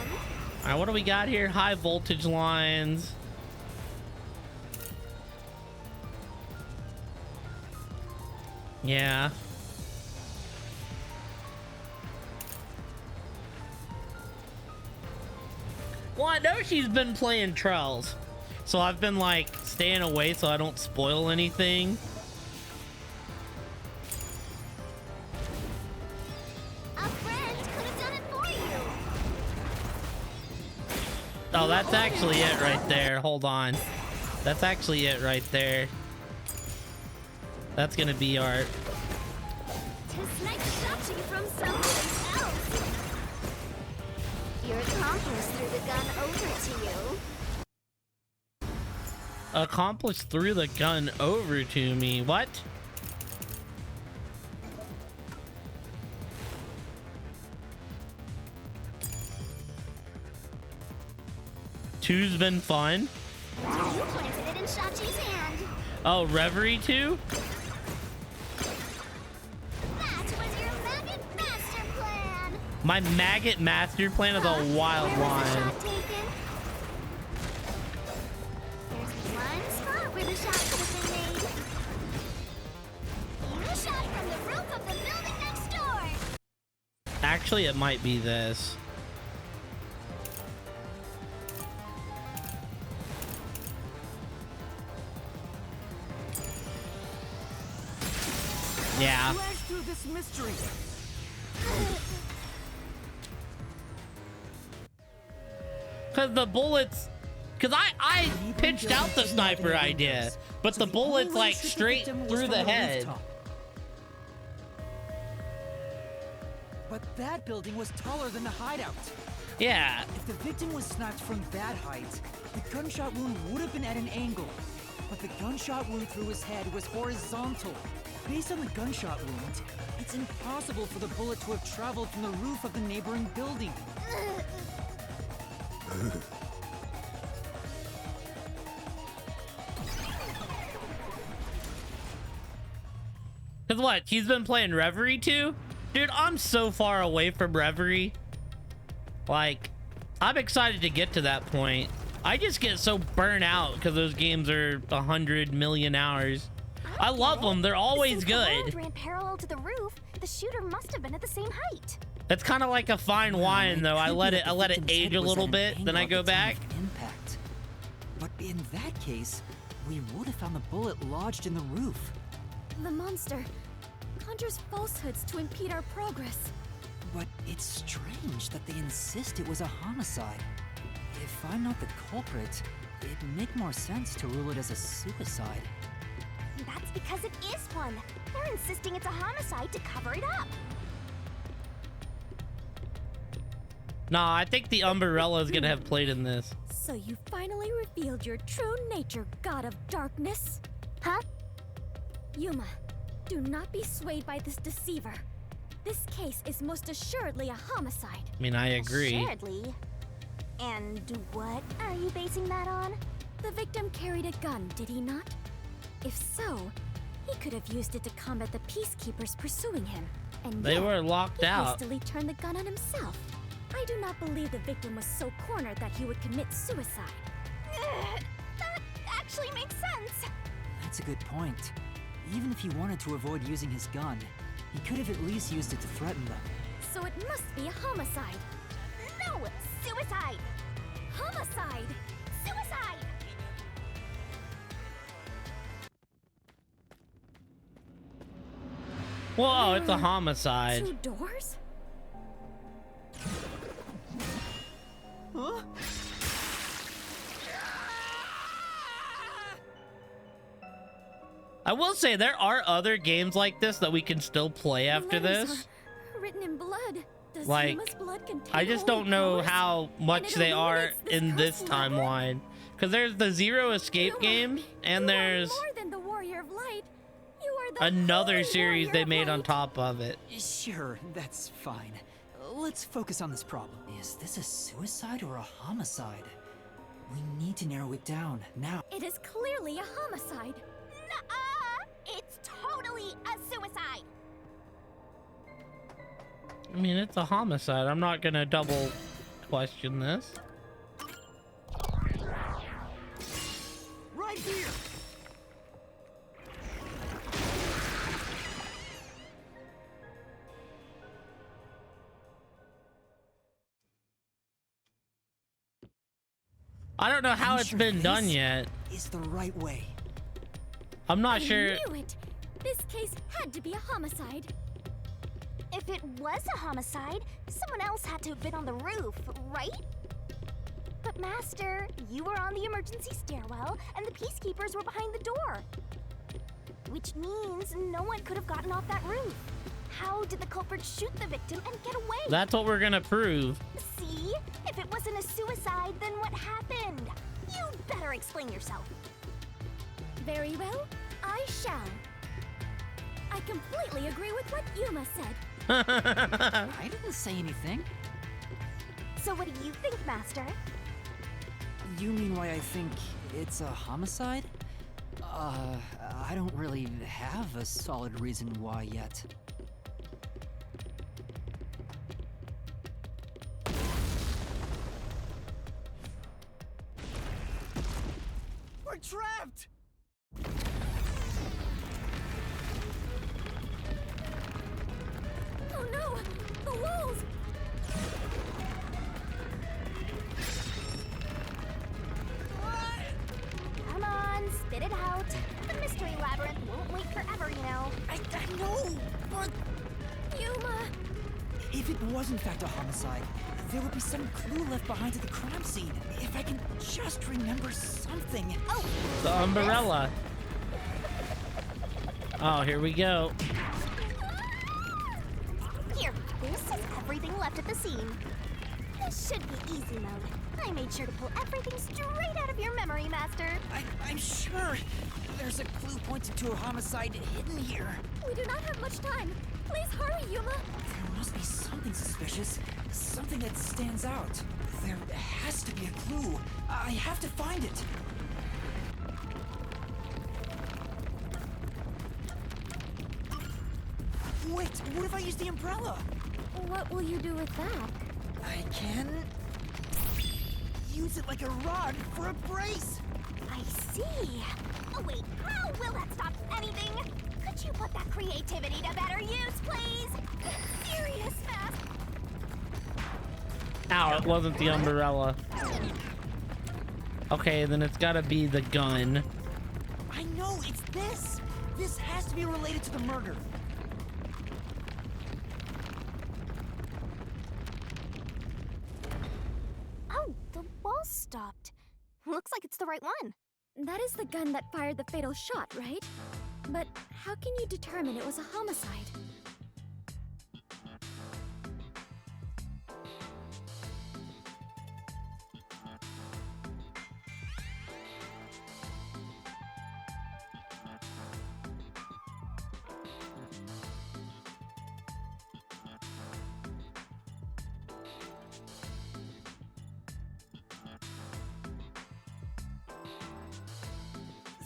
All right, what do we got here? High voltage lines. Yeah. Well, I know she's been playing Trells, so I've been like staying away so I don't spoil anything. A friend could have done it for you. Oh, that's actually it right there. Hold on. That's actually it right there. That's gonna be our... Tis nice touching from someplace else. Your accomplice threw the gun over to you. Accomplice threw the gun over to me. What? 2's been fun. You planted it in Shachi's hand. Oh, Reverie 2? That was your maggot master plan. My maggot master plan is a wild Where was the line. shot taken? There's one spot where the shot could have been made. You shot from the roof of the building next door. Actually, it might be this. Yeah. Flash through this mystery. Because the bullets... Because I pitched out the sniper idea, but the bullets like straight through the head. But that building was taller than the hideout. Yeah. If the victim was sniped from that height, the gunshot wound would have been at an angle. But the gunshot wound through his head was horizontal. Based on the gunshot wound, it's impossible for the bullet to have traveled from the roof of the neighboring building. Cause what? He's been playing Reverie too? Dude, I'm so far away from Reverie. Like, I'm excited to get to that point. I just get so burnt out because those games are 100 million hours. I love them. They're always Since good. the road ran parallel to the roof, the shooter must have been at the same height. It's kind of like a fine wine, though. I let it age a little bit, then I go back. Impact. But in that case, we would have found the bullet lodged in the roof. The monster conjures falsehoods to impede our progress. But it's strange that they insist it was a homicide. If I'm not the culprit, it'd make more sense to rule it as a suicide. That's because it is one. They're insisting it's a homicide to cover it up. Nah, I think the umbrella is gonna have played in this. So you finally revealed your true nature, God of Darkness. Huh? Yuma, do not be swayed by this deceiver. This case is most assuredly a homicide. I mean, I agree. Assuredly. And what are you basing that on? The victim carried a gun, did he not? If so, he could have used it to combat the peacekeepers pursuing him. And They yet, were locked he out. hastily turned the gun on himself. I do not believe the victim was so cornered that he would commit suicide. That actually makes sense. That's a good point. Even if he wanted to avoid using his gun, he could have at least used it to threaten them. So it must be a homicide. No! Suicide! Homicide! Suicide! Whoa, it's a homicide. 2 doors? Huh? I will say there are other games like this that we can still play after Letters this. are written in blood. Does Like, Yuma's blood contain I just holy don't know powers? how much And it they are illuminates this in this cursed level? timeline. Because there's the Zero Escape game, and there's More than the Warrior of Light. You are the another Holy series Warrior they of made on Light. top of it. Sure, that's fine. Let's focus on this problem. Is this a suicide or a homicide? We need to narrow it down now. It is clearly a homicide. Nuh-uh! It's totally a suicide! I mean, it's a homicide. I'm not gonna double question this. Right here! I don't know how I'm it's sure been done this yet. Is the right way. I'm not I sure. knew it. This case had to be a homicide. If it was a homicide, someone else had to have been on the roof, right? But Master, you were on the emergency stairwell, and the peacekeepers were behind the door. Which means no one could have gotten off that roof. How did the culprit shoot the victim and get away? That's what we're gonna prove. See? If it wasn't a suicide, then what happened? You'd better explain yourself. Very well, I shall. I completely agree with what Yuma said. I didn't say anything. So what do you think, Master? You mean why I think it's a homicide? I don't really have a solid reason why yet. We're trapped! Oh no! The walls! Come on, spit it out. The mystery labyrinth won't wait forever, you know. I know, but Yuma! if it was in fact a homicide, there would be some clue left behind at the crime scene. If I can just remember something. Oh! The umbrella. Oh, here we go. Here, this is everything left at the scene. This should be easy mode. I made sure to pull everything straight out of your memory, Master. I'm sure there's a clue pointing to a homicide hidden here. We do not have much time. Please hurry, Yuma. There must be something suspicious, something that stands out. There has to be a clue. I have to find it. Wait, what if I use the umbrella? What will you do with that? I can use it like a rod for a brace. I see. Oh wait, how will that stop anything? Could you put that creativity to better use, please? Serious, Mask. Ow, it wasn't the umbrella. Okay, then it's gotta be the gun. I know, it's this. This has to be related to the murder. Oh, the wall stopped. Looks like it's the right one. That is the gun that fired the fatal shot, right? But how can you determine it was a homicide?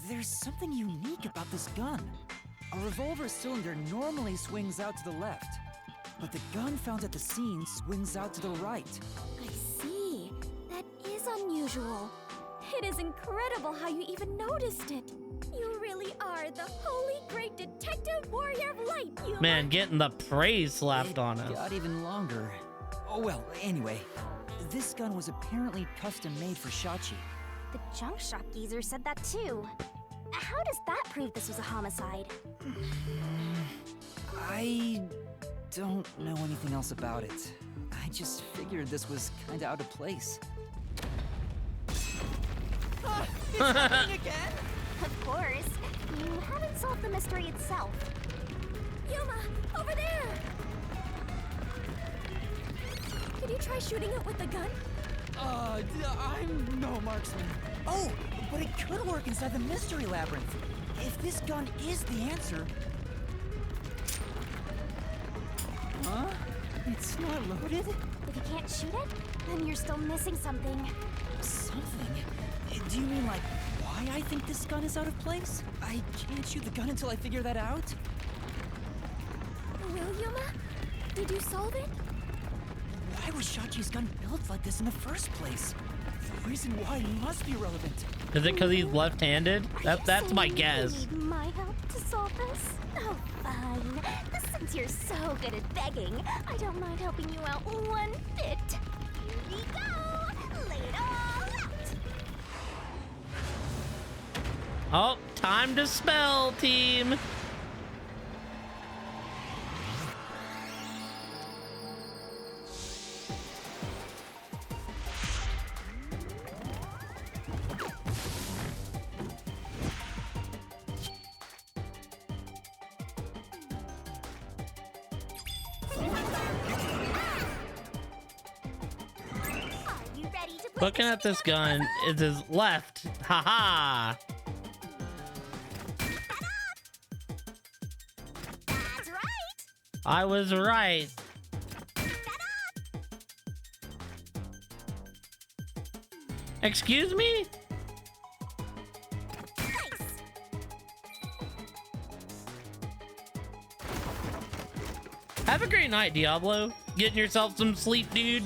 There's something unique about this gun. A revolver cylinder normally swings out to the left, but the gun found at the scene swings out to the right. I see. That is unusual. It is incredible how you even noticed it. You really are the holy great detective warrior of light, Yuma. Man, getting the praise slapped on It us. got even longer. Oh well, anyway. This gun was apparently custom made for Shachi. The junk shop geezer said that too. How does that prove this was a homicide? I don't know anything else about it. I just figured this was kinda out of place. It's happening again? Of course. You haven't solved the mystery itself. Yuma, over there! Could you try shooting it with the gun? I'm no marksman. Oh, but it could work inside the mystery labyrinth. If this gun is the answer... Huh? It's not loaded? If you can't shoot it, then you're still missing something. Something? Do you mean like why I think this gun is out of place? I can't shoot the gun until I figure that out? Will, Yuma? Did you solve it? Why was Shachi's gun built like this in the first place? The reason why must be relevant. Is it because he's left-handed? That's my guess. You need my help to solve this? Oh, fine. Since you're so good at begging, I don't mind helping you out one bit. Here we go! Lay it all out! Oh, time to spell, team. Looking at this gun, it is left. Haha. That's right! I was right. Excuse me? Have a great night, Diablo. Getting yourself some sleep, dude.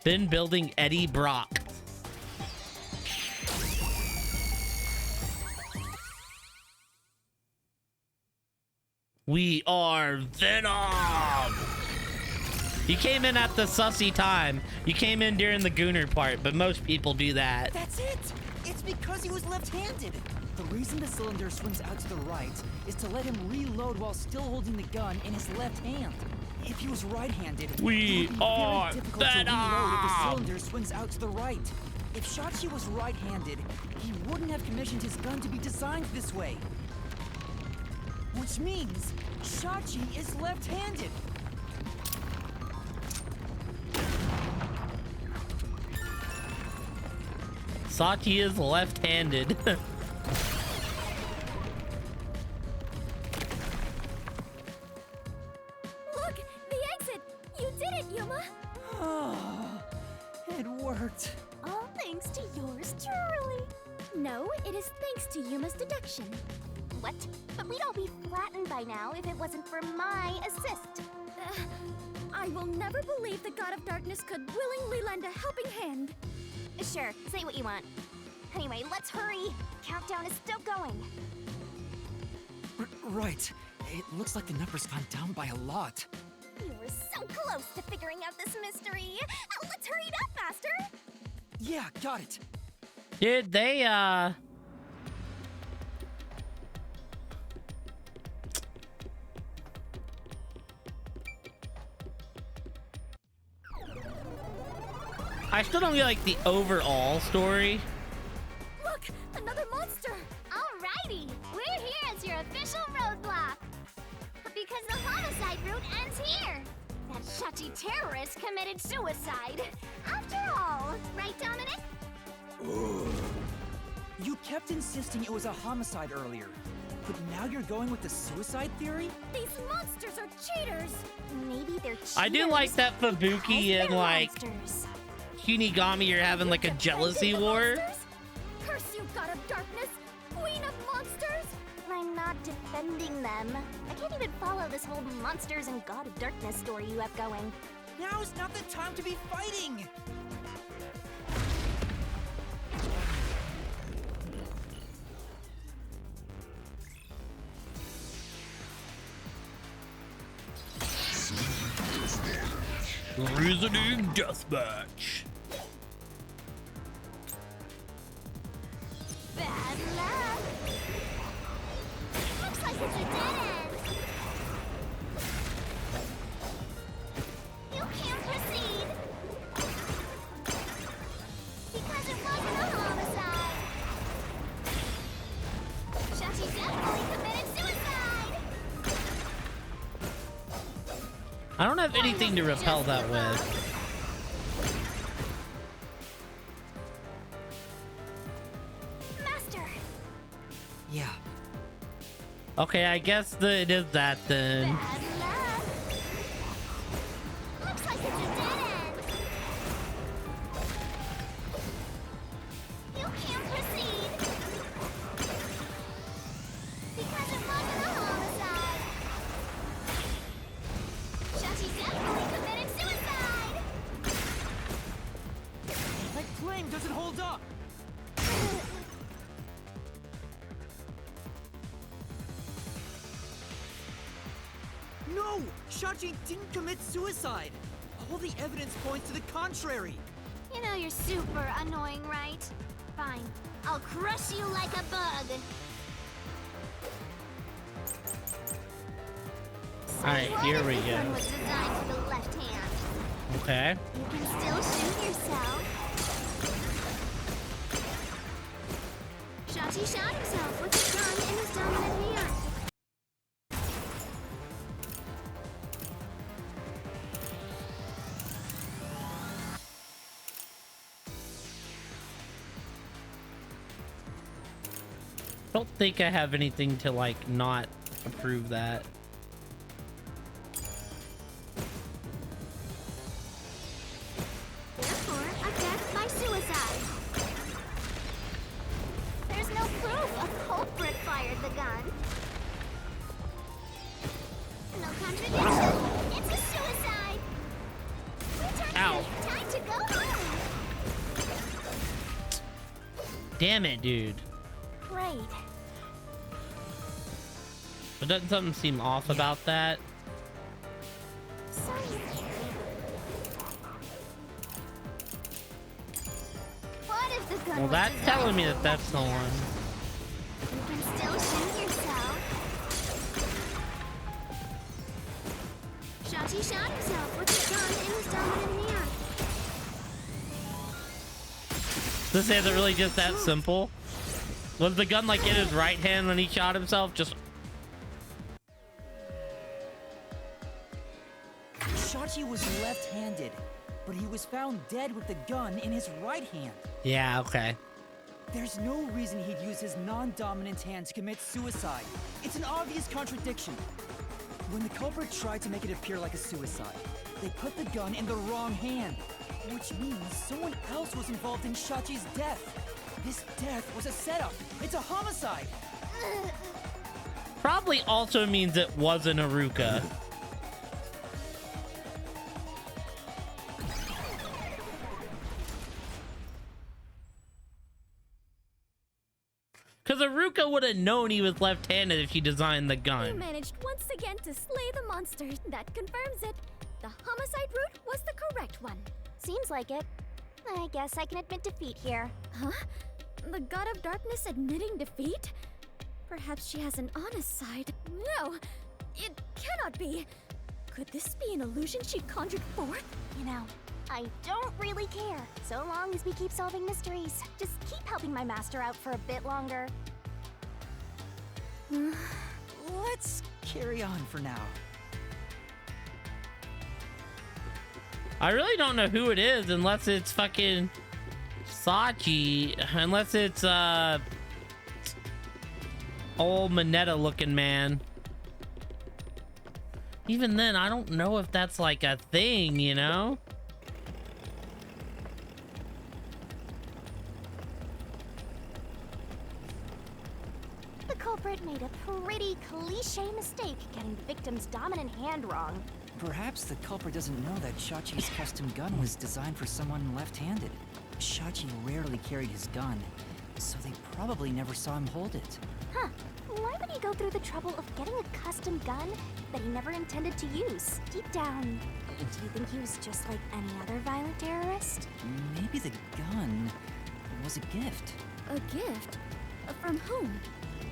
Been building Eddie Brock. We are Venom! You came in at the sussy time. You came in during the Gooner part, but most people do that. That's it! It's because he was left-handed. The reason the cylinder swings out to the right is to let him reload while still holding the gun in his left hand. If he was right-handed, we it would be are very difficult to reload if the cylinder swings out to the right. If Shachi was right-handed, he wouldn't have commissioned his gun to be designed this way. Which means Shachi is left-handed. Sachi is left-handed. Look, the exit! You did it, Yuma! Oh, it worked. All thanks to yours truly. No, it is thanks to Yuma's deduction. What? But we'd all be flattened by now if it wasn't for my assist. I will never believe the God of Darkness could willingly lend a helping hand. Sure, say what you want. Anyway, let's hurry. Countdown is still going. Right. It looks like the number's gone down by a lot. You were so close to figuring out this mystery. Let's hurry it up, Master. Yeah, got it. Dude, they, I still don't get, like, the overall story. Look, another monster! Alrighty, we're here as your official roadblock. Because the homicide route ends here. That Shachi terrorist committed suicide. After all, right, Dominic? You kept insisting it was a homicide earlier. But now you're going with the suicide theory? These monsters are cheaters! Maybe they're cheaters. I do like that Fubuki and, like, monsters. Kunigami are having, like, a jealousy war. Curse you, God of Darkness! Queen of monsters! I'm not defending them. I can't even follow this whole monsters and God of Darkness story you have going. Now's not the time to be fighting! Reasoning deathmatch. Bad luck. Looks like it's a dead end. You can't proceed. Because it wasn't a homicide. Shachi definitely committed suicide. I don't have anything to repel that with. Master. Yeah. Okay, I guess it is that then. Bad luck. Looks like it's a dead end. You can't proceed. Because it wasn't a homicide. Shachi definitely committed suicide. That claim doesn't hold up! No! Shachi didn't commit suicide! All the evidence points to the contrary! You know you're super annoying, right? Fine. I'll crush you like a bug. Alright, here we This one go. was designed for the left hand. Okay. You can still shoot yourself. Shachi shot himself with his gun in his dominant hand. Don't think I have anything to, like, not approve that. Damn it, dude. Great. But doesn't something seem off about that? Sorry. What if the gun Well, was that's designed telling me for that that's the one. You can still shoot yourself. Shachi shot himself with the gun in his dominant hand. This isn't really just that simple. Was the gun like in his right hand when he shot himself? Just Shachi was left-handed, but he was found dead with the gun in his right hand. yeah, okay. There's no reason he'd use his non-dominant hand to commit suicide. It's an obvious contradiction. When the culprit tried to make it appear like a suicide, they put the gun in the wrong hand, which means someone else was involved in Shachi's death. This death was a setup. It's a homicide. Probably also means it wasn't Aruka. Because Aruka would have known he was left-handed if she designed the You gun. managed once again to slay the monster. That confirms it. The homicide route was the correct one. Seems like it. I guess I can admit defeat here. Huh? The God of Darkness admitting defeat? Perhaps she has an honest side. No! It cannot be! Could this be an illusion she conjured forth? You know, I don't really care, so long as we keep solving mysteries. Just keep helping my master out for a bit longer. Let's carry on for now. I really don't know who it is unless it's fucking Sachi. Unless it's old Mineta looking man. Even then, I don't know if that's like a thing, you know? The culprit made a pretty cliche mistake getting the victim's dominant hand wrong. Perhaps the culprit doesn't know that Shachi's custom gun was designed for someone left-handed. Shachi rarely carried his gun, so they probably never saw him hold it. Huh. Why would he go through the trouble of getting a custom gun that he never intended to use? Deep down, do you think he was just like any other violent terrorist? Maybe the gun was a gift. A gift? From whom?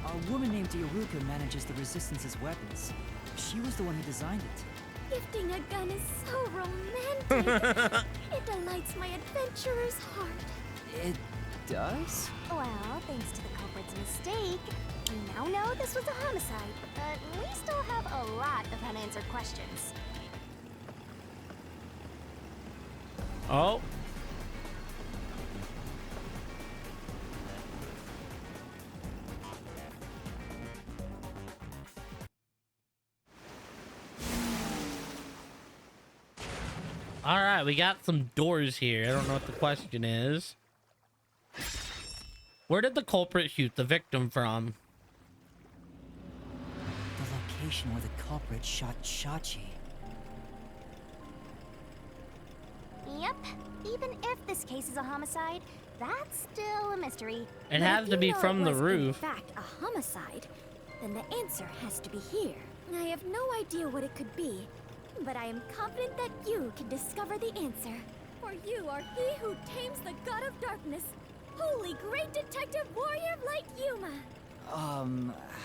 A woman named Iruka manages the Resistance's weapons. She was the one who designed it. Gifting a gun is so romantic. It delights my adventurer's heart. It does? Well, thanks to the culprit's mistake, we now know this was a homicide, but we still have a lot of unanswered questions. Oh. All right, we got some doors here. I don't know what the question is. Where did the culprit shoot the victim from? The location where the culprit shot Shachi. Yep, even if this case is a homicide, that's still a mystery. It But has if to you be know from it the was, roof. In fact, a homicide, then the answer has to be here. I have no idea what it could be, but I am confident that you can discover the answer. For you are he who tames the God of Darkness, holy great detective warrior of light Yuma.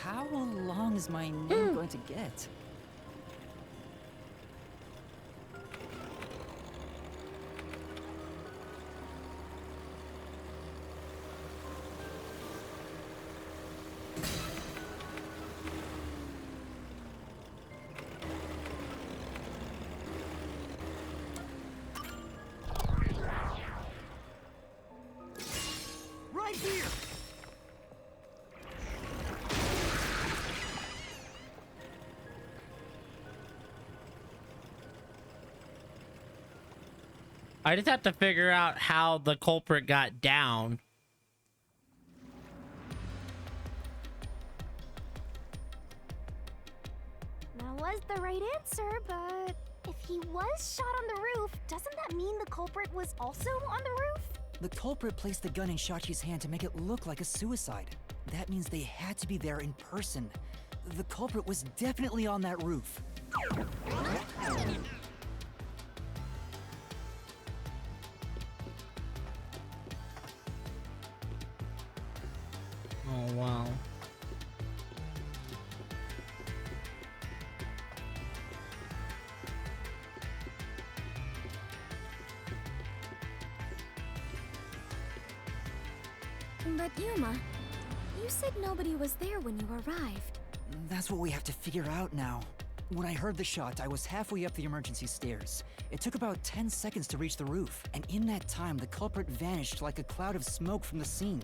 How long is my name going to get? Right here! I just have to figure out how the culprit got down. That was the right answer, but if he was shot on the roof, doesn't that mean the culprit was also on the roof? The culprit placed the gun in Shachi's hand to make it look like a suicide. That means they had to be there in person. The culprit was definitely on that roof. Oh, wow. But Yuma, you said nobody was there when you arrived. That's what we have to figure out now. When I heard the shot, I was halfway up the emergency stairs. It took about 10 seconds to reach the roof, and in that time, the culprit vanished like a cloud of smoke from the scene.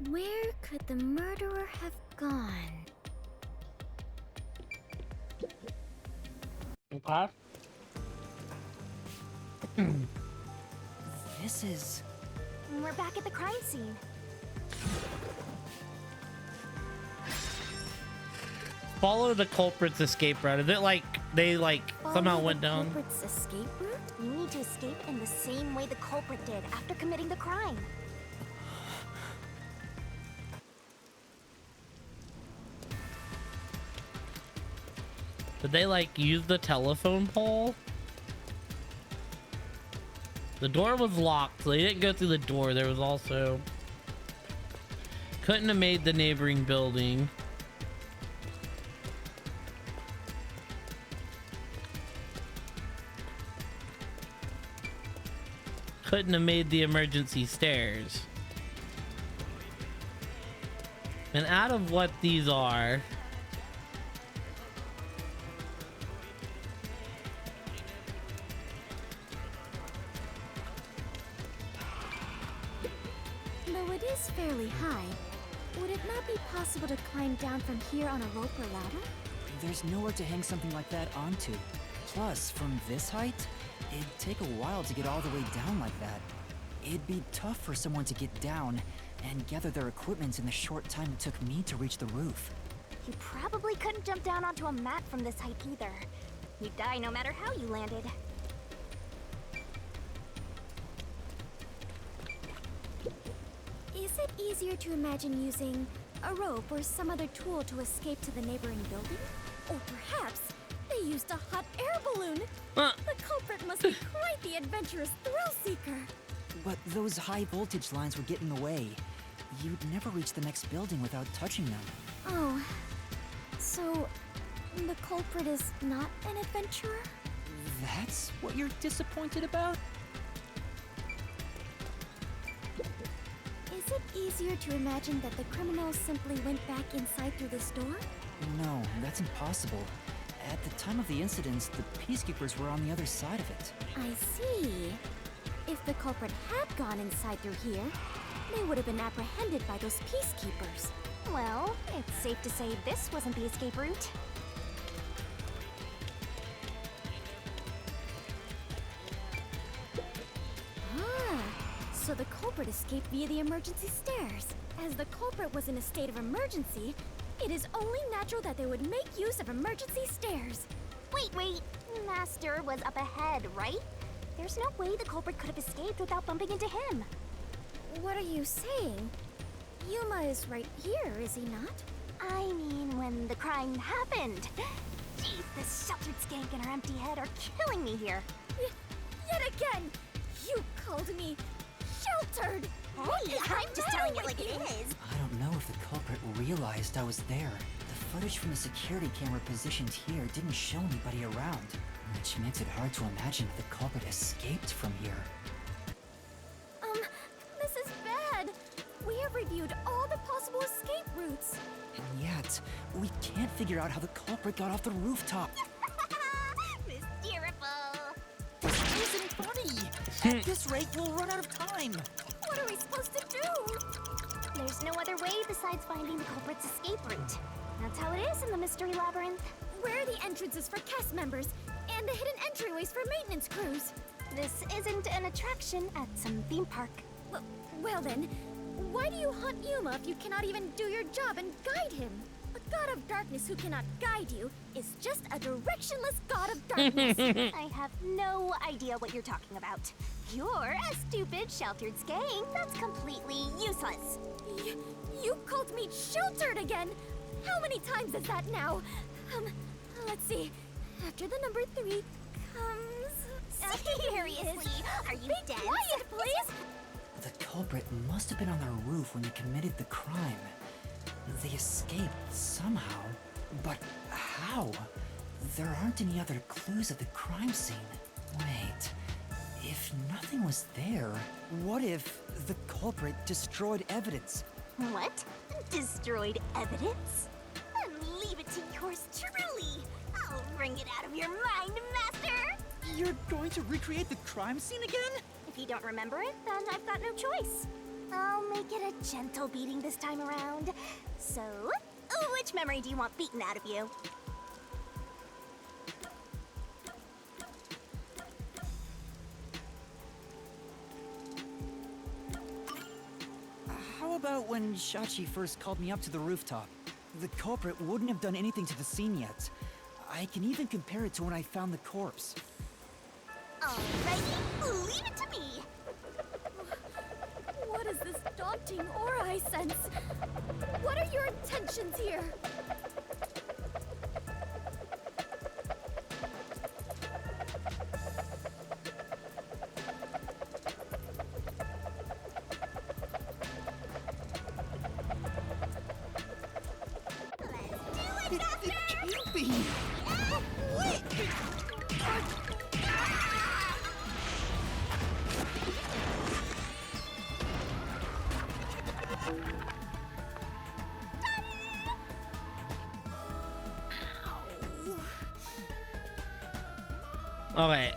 Where could the murderer have gone? Okay. This is... We're back at the crime scene. Follow the culprit's escape route. Is it like they somehow went down? Follow the culprit's escape route? You need to escape in the same way the culprit did after committing the crime. Did they use the telephone pole? The door was locked, so they didn't go through the door. There was also... Couldn't have made the neighboring building. Couldn't have made the emergency stairs. And out of what these are... Though it is fairly high, would it not be possible to climb down from here on a rope or ladder? There's nowhere to hang something like that onto. Plus, from this height, it'd take a while to get all the way down like that. It'd be tough for someone to get down and gather their equipment in the short time it took me to reach the roof. You probably couldn't jump down onto a mat from this height either. You'd die no matter how you landed. Is it easier to imagine using a rope or some other tool to escape to the neighboring building? Or perhaps they used a hot air balloon? The culprit must be quite the adventurous thrill-seeker. But those high voltage lines would get in the way. You'd never reach the next building without touching them. Oh, so the culprit is not an adventurer? That's what you're disappointed about? Is it easier to imagine that the criminal simply went back inside through this door? No, that's impossible. At the time of the incident, the peacekeepers were on the other side of it. I see. If the culprit had gone inside through here, they would have been apprehended by those peacekeepers. Well, it's safe to say this wasn't the escape route. Ah, so the culprit escaped via the emergency stairs. As the culprit was in a state of emergency, it is only natural that they would make use of emergency stairs. Wait. Master was up ahead, right? There's no way the culprit could have escaped without bumping into him. What are you saying? Yuma is right here, is he not? I mean, when the crime happened. Jeez, this sheltered skank and her empty head are killing me here. Yet again, you called me sheltered. Hey, I'm just telling it like it is. I don't know if the culprit realized I was there. The footage from the security camera positioned here didn't show anybody around, which makes it hard to imagine if the culprit escaped from here. This is bad. We have reviewed all the possible escape routes. And yet, we can't figure out how the culprit got off the rooftop. Mysteriful. This isn't funny. At this rate, we'll run out of time. What are we supposed to do? There's no other way besides finding the culprit's escape route. That's how it is in the mystery labyrinth. Where are the entrances for cast members and the hidden entryways for maintenance crews? This isn't an attraction at some theme park. Well then, why do you hunt Yuma if you cannot even do your job and guide him? A god of darkness who cannot guide you is just a directionless god of darkness. I have no idea what you're talking about. You're a stupid, sheltered skank that's completely useless. You called me sheltered again. How many times is that now? Let's see. After the number 3 comes... Seriously, are you Be dead? quiet, please! The culprit must have been on the roof when they committed the crime. They escaped somehow. But how? There aren't any other clues at the crime scene. Wait, if nothing was there... What if the culprit destroyed evidence? What? Destroyed evidence? Leave it to yours truly. I'll wring it out of your mind, Master. You're going to recreate the crime scene again? If you don't remember it, then I've got no choice. I'll make it a gentle beating this time around. So, which memory do you want beaten out of you? How about when Shachi first called me up to the rooftop? The culprit wouldn't have done anything to the scene yet. I can even compare it to when I found the corpse. Alrighty, leave it to me. What is this daunting aura I sense? What are your intentions here? It can't be! Wait! Okay.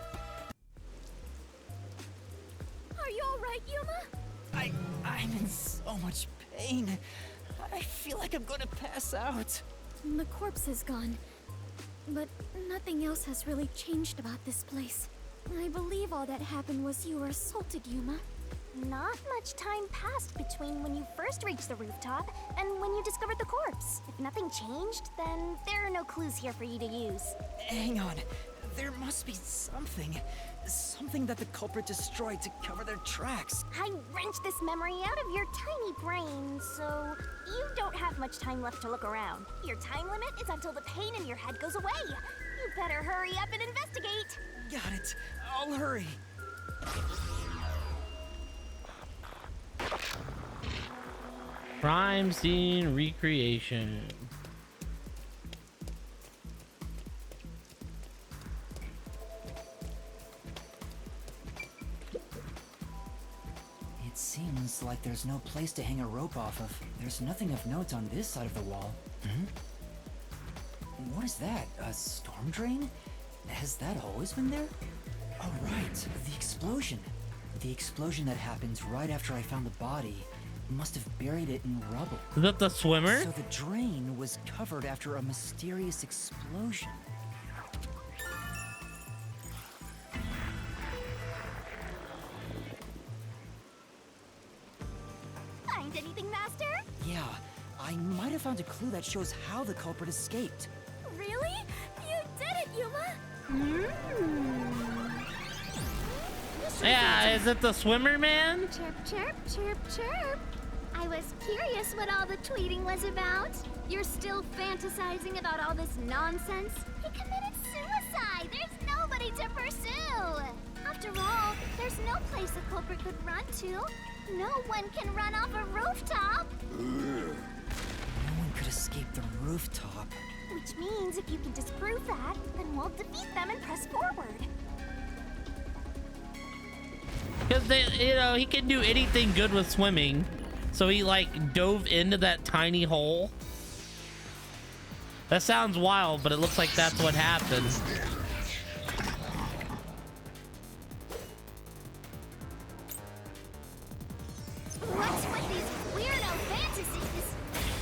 Are you alright, Yuma? I'm in so much pain. I feel like I'm gonna pass out. The corpse is gone, but nothing else has really changed about this place. I believe all that happened was you were assaulted, Yuma. Not much time passed between when you first reached the rooftop and when you discovered the corpse. If nothing changed, then there are no clues here for you to use. Hang on. There must be something. Something that the culprit destroyed to cover their tracks. I wrenched this memory out of your tiny brain, so you don't have much time left to look around. Your time limit is until the pain in your head goes away. You better hurry up and investigate. Got it. I'll hurry. Crime scene recreation. It seems like there's no place to hang a rope off of. There's nothing of note on this side of the wall. What is that? A storm drain? Has that always been there? Oh, right. The explosion. The explosion that happened right after I found the body must have buried it in rubble. Is that the swimmer? So the drain was covered after a mysterious explosion. Find anything, Master? Yeah, I might have found a clue that shows how the culprit escaped. Really? You did it, Yuma! Yeah, is it the swimmer man? Chirp, chirp, chirp, chirp. I was curious what all the tweeting was about. You're still fantasizing about all this nonsense? He committed suicide! There's nobody to pursue! After all, there's no place a culprit could run to. No one can run off a rooftop! No one could escape the rooftop. Which means if you can disprove that, then we'll defeat them and press forward. Because he can do anything good with swimming. So he like dove into that tiny hole. That sounds wild, but it looks like that's what happened. What's with these weirdo fantasies?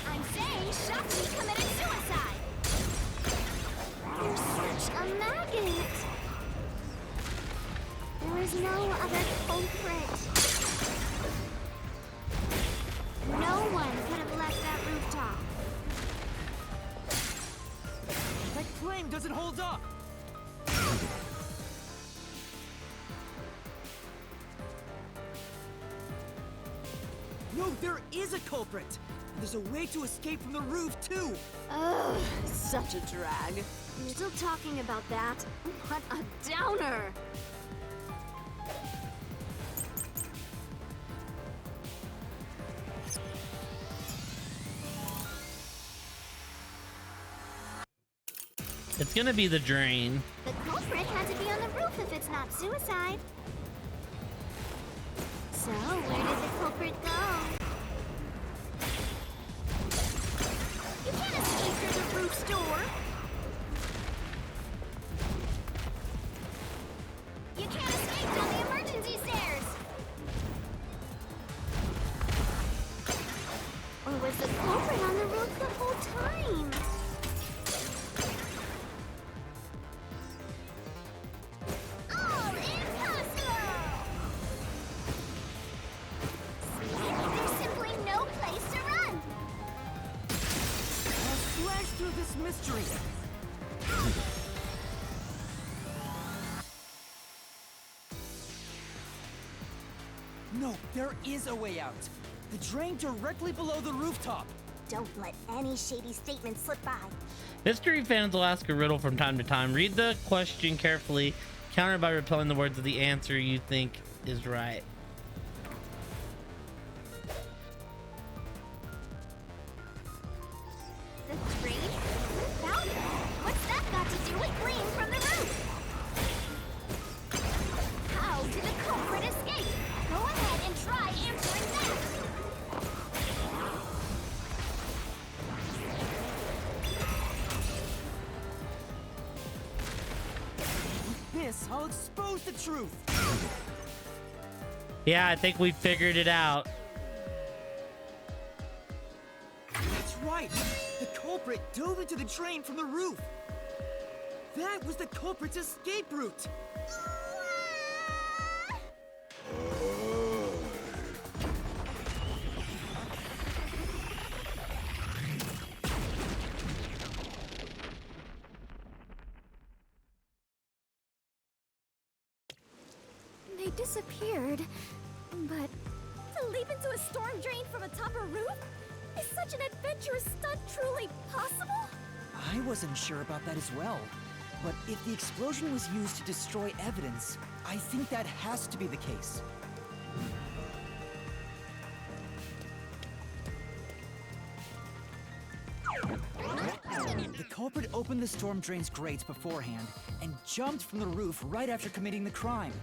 I'm saying Shachi committed suicide. You're such a maggot. There is no other culprit. No one could have left that rooftop. flame doesn't hold up! No, there is a culprit! And there's a way to escape from the roof, too! Ugh, such a drag. Still talking about that? What a downer! It's gonna be the drain. The culprit had to be on the roof if it's not suicide. So, where did the culprit go? You can't escape through the roof's door. You can't escape down the emergency stairs. Or was the culprit on the roof the whole time? All impossible! There's simply no place to run. I'll slash through this mystery! No, there is a way out. The drain directly below the rooftop. Don't let any shady statements slip by. Mystery fans will ask a riddle from time to time. Read the question carefully, counter by repelling the words of the answer you think is right. The drain? Found it. What's that got to do with flame from the roof? How did the culprit escape? Go ahead and try answering that. With this, I'll expose the truth. Yeah, I think we figured it out. That's right. The culprit dove into the drain from the roof. That was the culprit's escape route. They disappeared, but to leap into a storm drain from atop a roof? Is such an adventurous stunt truly possible? I wasn't sure about that as well. But if the explosion was used to destroy evidence, I think that has to be the case. The culprit opened the storm drain's grates beforehand and jumped from the roof right after committing the crime.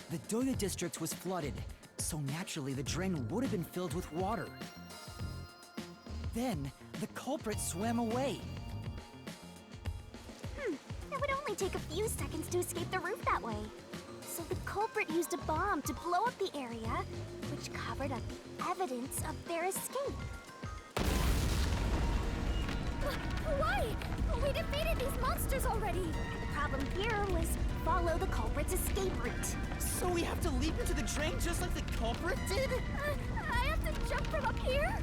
The Doya district was flooded, so naturally the drain would have been filled with water. Then, the culprit swam away. It would only take a few seconds to escape the roof that way. So the culprit used a bomb to blow up the area, which covered up the evidence of their escape. Why? We defeated these monsters already. The problem here was follow the culprit's escape route. So we have to leap into the drain just like the culprit did? I have to jump from up here?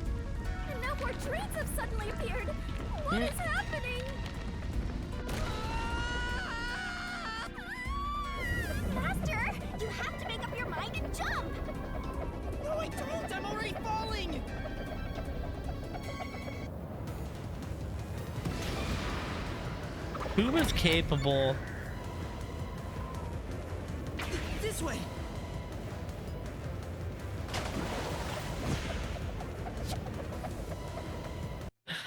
And now more drains have suddenly appeared. What is happening? Faster! You have to make up your mind and jump! No, I don't! I'm already falling! Who was capable? This way!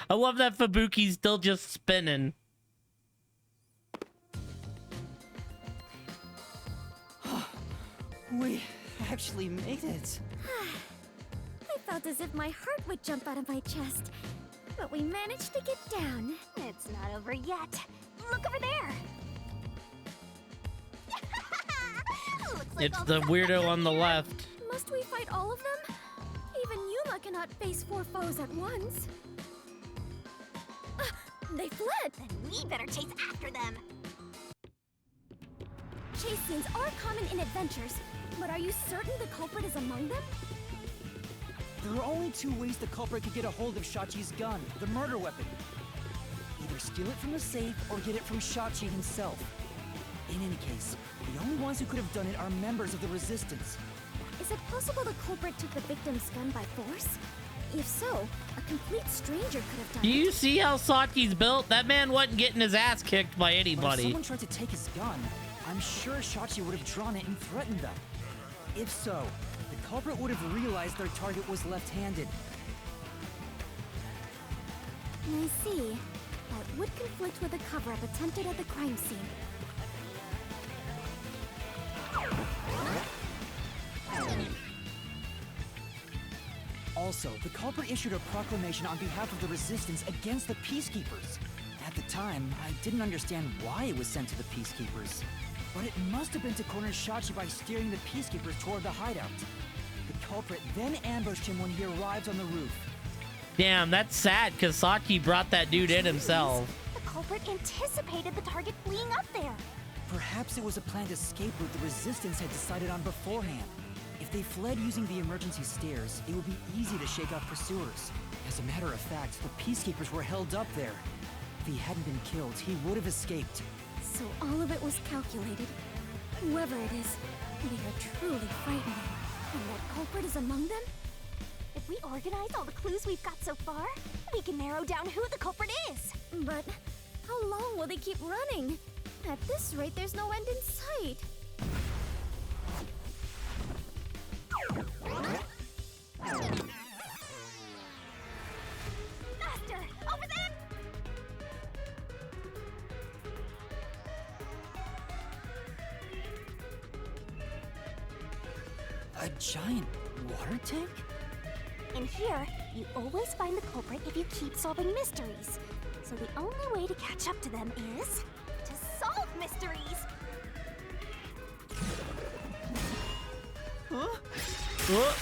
I love that Fubuki's still just spinning. We actually made it. I felt as if my heart would jump out of my chest. But we managed to get down. It's not over yet. Look over there! It's the weirdo on the left. Must we fight all of them? Even Yuma cannot face 4 foes at once. They fled! Then we better chase after them! Chase scenes are common in adventures, but are you certain the culprit is among them? There are only 2 ways the culprit could get a hold of Shachi's gun, the murder weapon. Either either steal it from the safe or get it from Shachi himself. In any case, the only ones who could have done it are members of the Resistance. Is it possible the culprit took the victim's gun by force? If so, a complete stranger could have done Do it. you see how Saki's built? That man wasn't getting his ass kicked by But if anybody. someone tried to take his gun, I'm sure Shachi would have drawn it and threatened them. If so, the culprit would have realized their target was left-handed. I see. That would conflict with the cover-up attempted at the crime scene. Also, the culprit issued a proclamation on behalf of the Resistance against the Peacekeepers. At the time, I didn't understand why it was sent to the Peacekeepers. But it must have been to corner Shachi by steering the Peacekeepers toward the hideout. The culprit then ambushed him when he arrived on the roof. Damn, that's sad because Saki brought that dude in himself. The culprit anticipated the target fleeing up there. Perhaps it was a planned escape route the Resistance had decided on beforehand. If they fled using the emergency stairs, it would be easy to shake off pursuers. As a matter of fact, the Peacekeepers were held up there. If he hadn't been killed, he would have escaped. So all of it was calculated. Whoever it is, they are truly frightening. And that culprit is among them? If we organize all the clues we've got so far, we can narrow down who the culprit is. But how long will they keep running? At this rate, there's no end in sight. Master, over there! A giant water tank? In here, you always find the culprit if you keep solving mysteries. So the only way to catch up to them is to solve mysteries. Huh? What?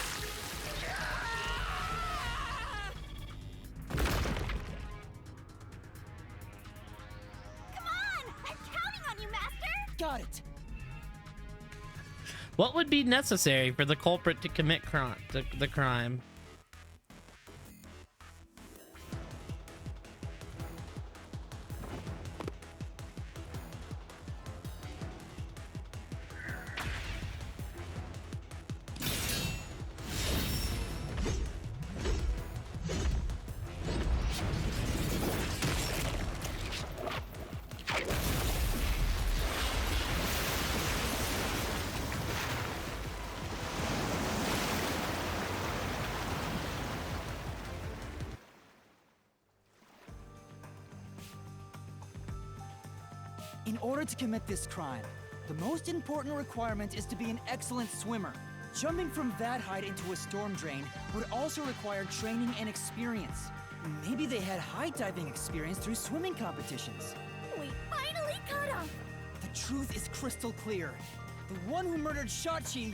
Come on! I'm counting on you, Master! Got it! What would be necessary for the culprit to commit the crime? In order to commit this crime, the most important requirement is to be an excellent swimmer. Jumping from that height into a storm drain would also require training and experience. Maybe they had high diving experience through swimming competitions. We finally caught up! The truth is crystal clear. The one who murdered Shachi...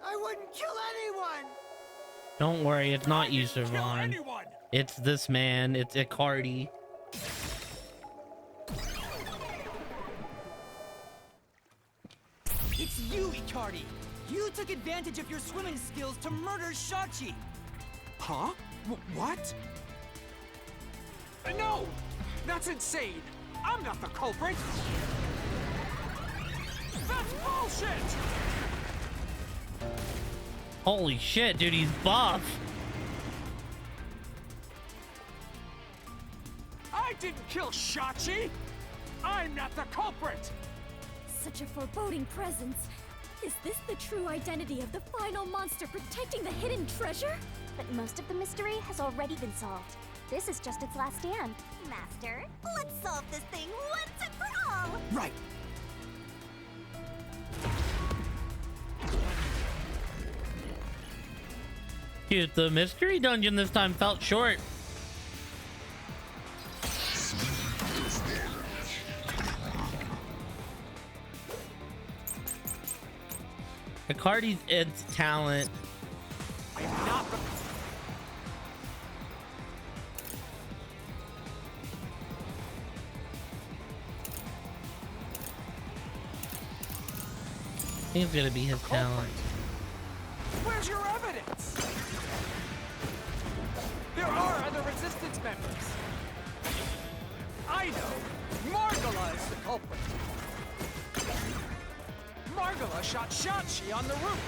I wouldn't kill anyone! Don't worry, it's not you, Servan. It's this man. It's Icardi. It's you, Icardi! You took advantage of your swimming skills to murder Shachi! Huh? What? No! That's insane! I'm not the culprit! That's bullshit! Holy shit, dude, he's buff. I didn't kill Shachi! I'm not the culprit! Such a foreboding presence. Is this the true identity of the final monster protecting the hidden treasure? But most of the mystery has already been solved. This is just its last stand. Master, let's solve this thing once and for all! Right! Dude, the mystery dungeon this time felt short. Icardi's Ed's talent. I'm not the... think it's gonna be his talent. Where's your evidence? There are other resistance members. I know. Margala is the culprit. Margala shot Shachi on the roof.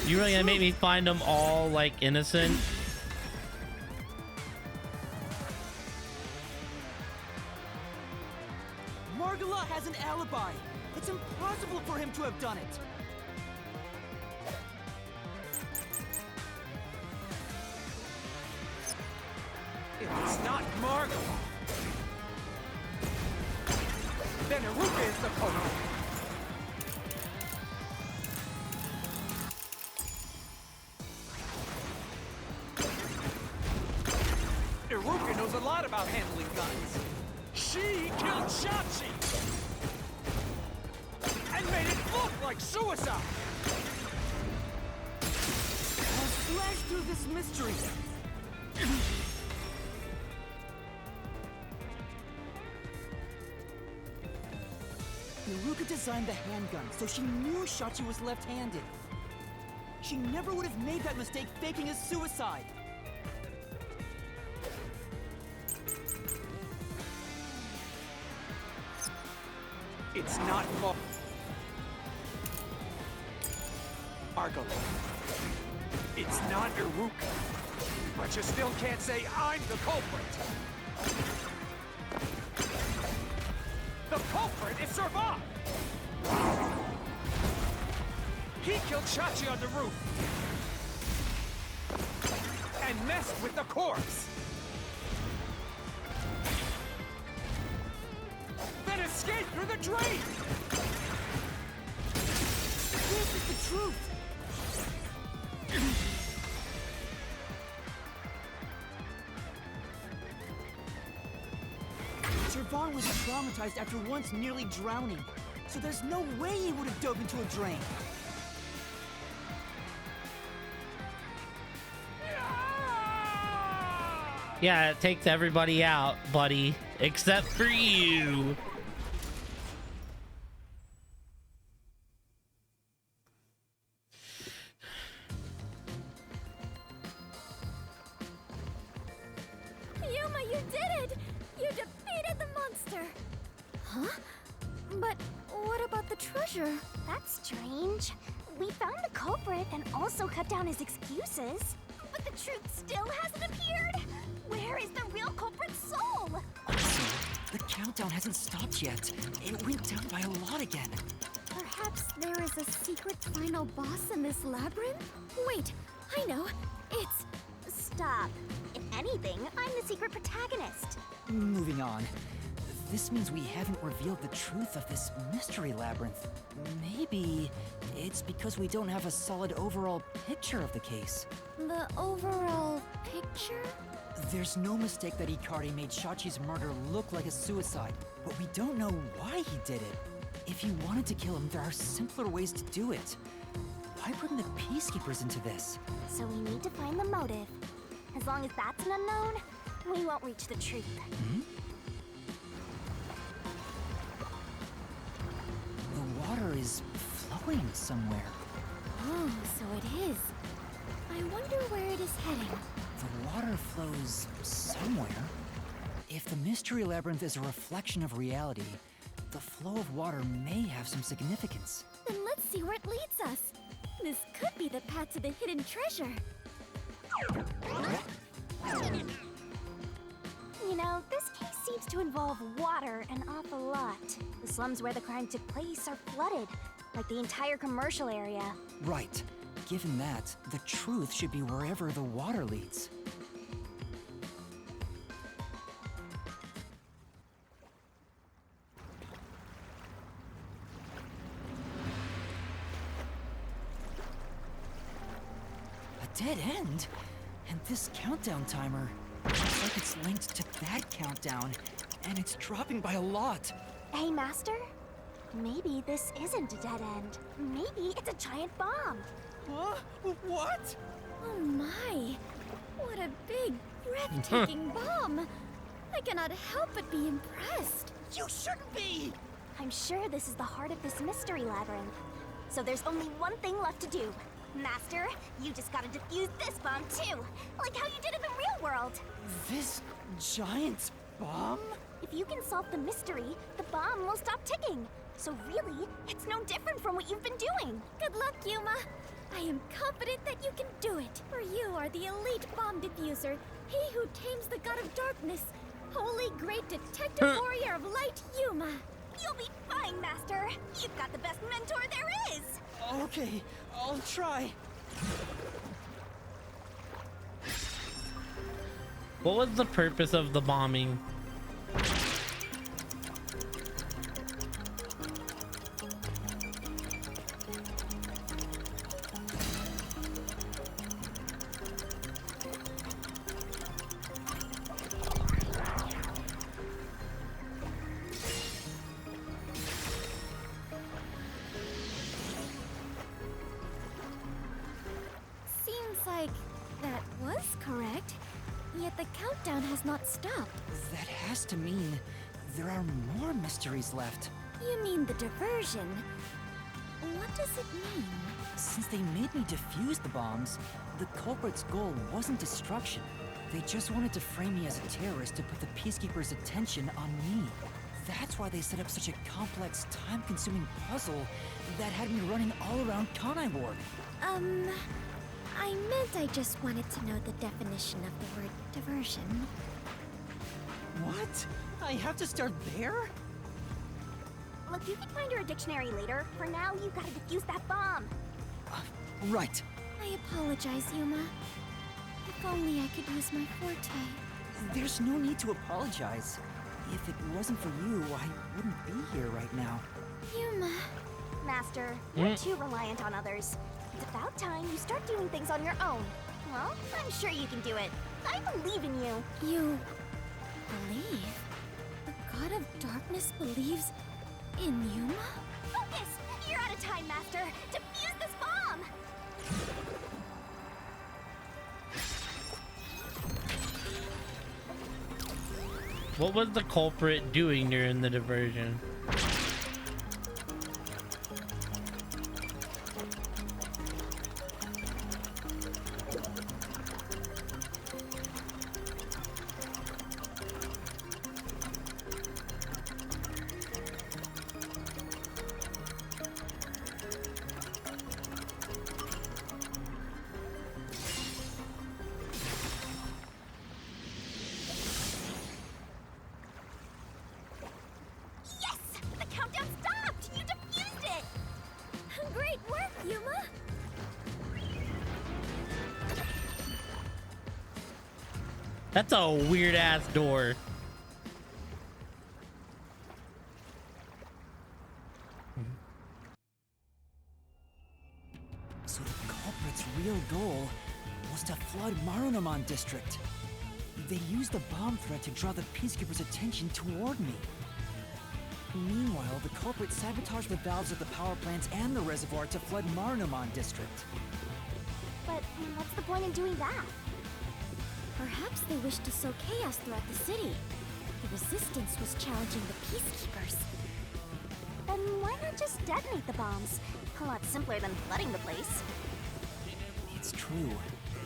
You really gonna make me find them all like innocent? Margala has an alibi. It's impossible for him to have done it. If it's not Margala, then Iruka is the culprit. Iruka knows a lot about handling guns. She killed Shachi and made it look like suicide. I'll slash through this mystery. Iruka designed the handgun, so she knew Shachi was left-handed. She never would have made that mistake faking his suicide. It's not Margala. It's not Iruka. But you still can't say I'm the culprit. The culprit is Servat! He killed Shachi on the roof. And messed with the corpse. Then escaped through the drain! This is the truth! Servat was traumatized after once nearly drowning, so there's no way he would have dove into a drain. Yeah, it takes everybody out, buddy, except for you. Yuma, you did it! You defeated the monster! Huh? But what about the treasure? That's strange. We found the culprit and also cut down his excuses. But the truth still hasn't appeared! Where is the real culprit's soul? Also, the countdown hasn't stopped yet. It went down by a lot again. Perhaps there is a secret final boss in this labyrinth? Wait, I know. It's... Stop. If anything, I'm the secret protagonist. Moving on. This means we haven't revealed the truth of this mystery labyrinth. Maybe it's because we don't have a solid overall picture of the case. The overall picture? There's no mistake that Ikari made Shachi's murder look like a suicide, but we don't know why he did it. If you wanted to kill him, there are simpler ways to do it. Why bring the Peacekeepers into this? So we need to find the motive. As long as that's an unknown, we won't reach the truth. Hmm? The water is flowing somewhere. Oh, so it is. I wonder where it is heading. The water flows somewhere. If the mystery labyrinth is a reflection of reality, the flow of water may have some significance. Then let's see where it leads us. This could be the path to the hidden treasure. You know, this case seems to involve water an awful lot. The slums where the crime took place are flooded, like the entire commercial area. Right. Given that, the truth should be wherever the water leads. A dead end? And this countdown timer, looks like it's linked to that countdown, and it's dropping by a lot. Hey, Master? Maybe this isn't a dead end. Maybe it's a giant bomb. Huh? What? Oh my! What a big, breathtaking bomb! I cannot help but be impressed. You shouldn't be! I'm sure this is the heart of this mystery labyrinth. So there's only one thing left to do. Master, you just gotta defuse this bomb too, like how you did in the real world. This giant bomb? If you can solve the mystery, the bomb will stop ticking. So really, it's no different from what you've been doing. Good luck, Yuma. I am confident that you can do it. For you are the elite bomb diffuser, he who tames the god of darkness, holy great detective warrior of light, Yuma. You'll be fine, Master. You've got the best mentor there is. Okay, I'll try. What was the purpose of the bombing? Seems like that was correct, yet the countdown has not stopped. That has to mean there are more mysteries left. You mean the diversion? What does it mean? Since they made me defuse the bombs, the culprit's goal wasn't destruction. They just wanted to frame me as a terrorist to put the Peacekeepers' attention on me. That's why they set up such a complex, time-consuming puzzle that had me running all around Kanai Ward. I meant I just wanted to know the definition of the word diversion. What? I have to start there? Look, you can find her a dictionary later. For now, you gotta defuse that bomb. Right. I apologize, Yuma. If only I could use my forte. There's no need to apologize. If it wasn't for you, I wouldn't be here right now. Yuma. Master, you're too reliant on others. It's about time you start doing things on your own. Well, I'm sure you can do it. I believe in you. You believe? The god of darkness believes in Yuma? Focus! You're out of time, Master. Defuse this bomb! What was the culprit doing during the diversion? Yes! The countdown stopped! You defused it! Great work, Yuma! That's a weird ass door. So the culprit's real goal was to flood Marunaman district. They used the bomb threat to draw the Peacekeepers' attention toward me. Meanwhile, the culprit sabotaged the valves of the power plants and the reservoir to flood Marunaman district. But what's the point in doing that? Perhaps they wished to sow chaos throughout the city. The resistance was challenging the Peacekeepers. Then why not just detonate the bombs? A lot simpler than flooding the place. It's true.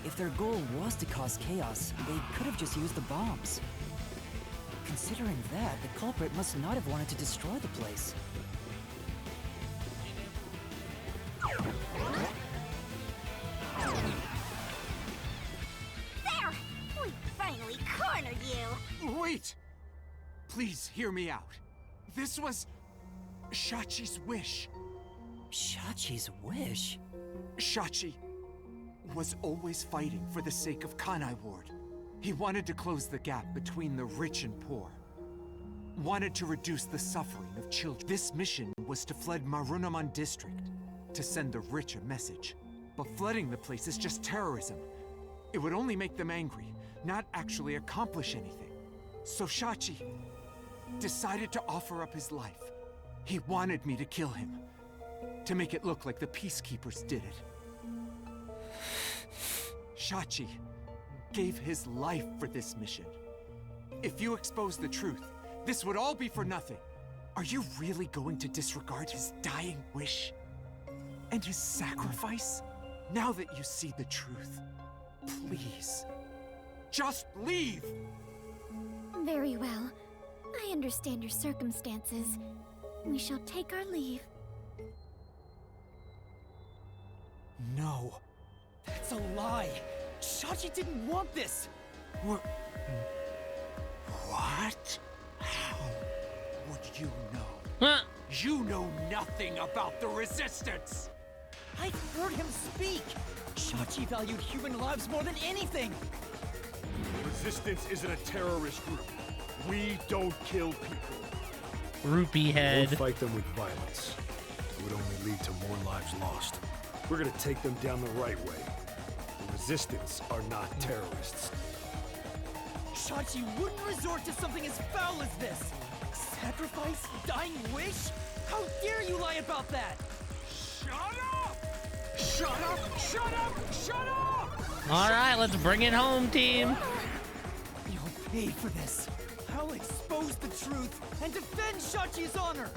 If their goal was to cause chaos, they could have just used the bombs. Considering that, the culprit must not have wanted to destroy the place. There! We finally cornered you! Wait! Please hear me out. This was Shachi's wish. Shachi's wish? Shachi was always fighting for the sake of Kanai Ward. He wanted to close the gap between the rich and poor. Wanted to reduce the suffering of children. This mission was to flood Marunaman district, to send the rich a message. But flooding the place is just terrorism. It would only make them angry, not actually accomplish anything. So Shachi decided to offer up his life. He wanted me to kill him, to make it look like the Peacekeepers did it. Shachi gave his life for this mission. If you expose the truth, this would all be for nothing. Are you really going to disregard his dying wish? And his sacrifice? Now that you see the truth, please, just leave! Very well. I understand your circumstances. We shall take our leave. No. That's a lie. Shachi didn't want this. What? How would you know? Huh? You know nothing about the Resistance! I've heard him speak. Shachi valued human lives more than anything. Resistance isn't a terrorist group. We don't kill people. Rupee head. Don't fight them with violence. It would only lead to more lives lost. We're gonna take them down the right way. The Resistance are not terrorists. Shachi wouldn't resort to something as foul as this. Sacrifice? Dying wish? How dare you lie about that? Shut up! Shut up! Shut up! Shut up! All right, let's bring it home, team. You'll pay for this. I'll expose the truth and defend Shachi's honor.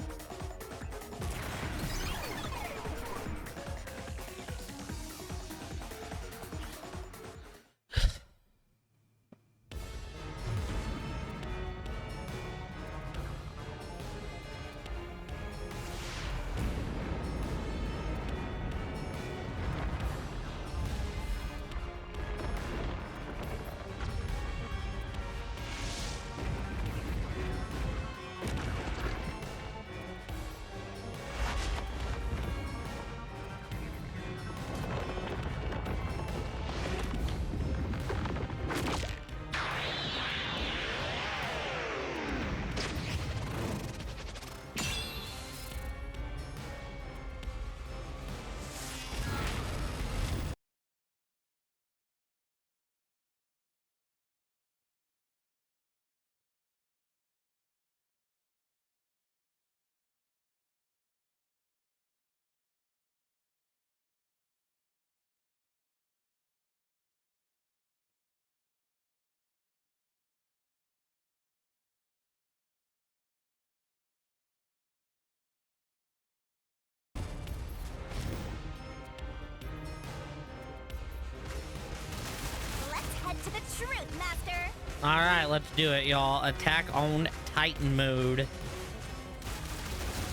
To the truth, Master. All right, let's do it, y'all. Attack on Titan mode.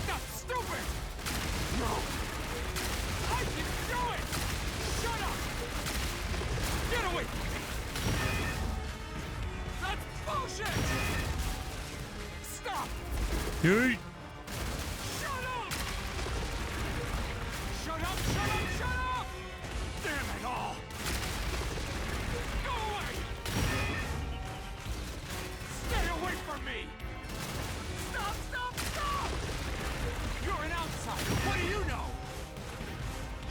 Stop, stupid! No! I can do it! Shut up! Get away from me! That's bullshit! Stop! Yeet. Shut up! Shut up! Shut up! Shut up! Damn it all! Stay away from me! Stop! Stop! Stop! You're an outsider. What do you know?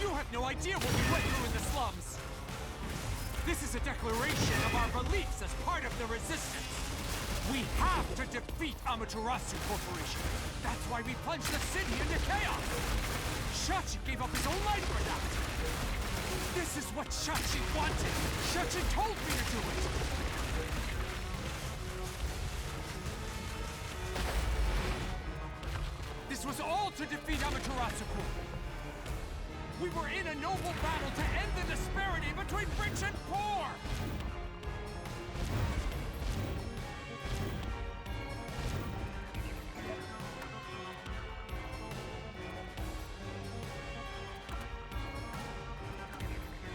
You have no idea what we went through in the slums. This is a declaration of our beliefs as part of the Resistance. We have to defeat Amaterasu Corporation. That's why we plunged the city into chaos. Shachi gave up his own life for that. This is what Shachi wanted. Shachi told me to do it. This was all to defeat Amaterasu Corp. We were in a noble battle to end the disparity between rich and poor.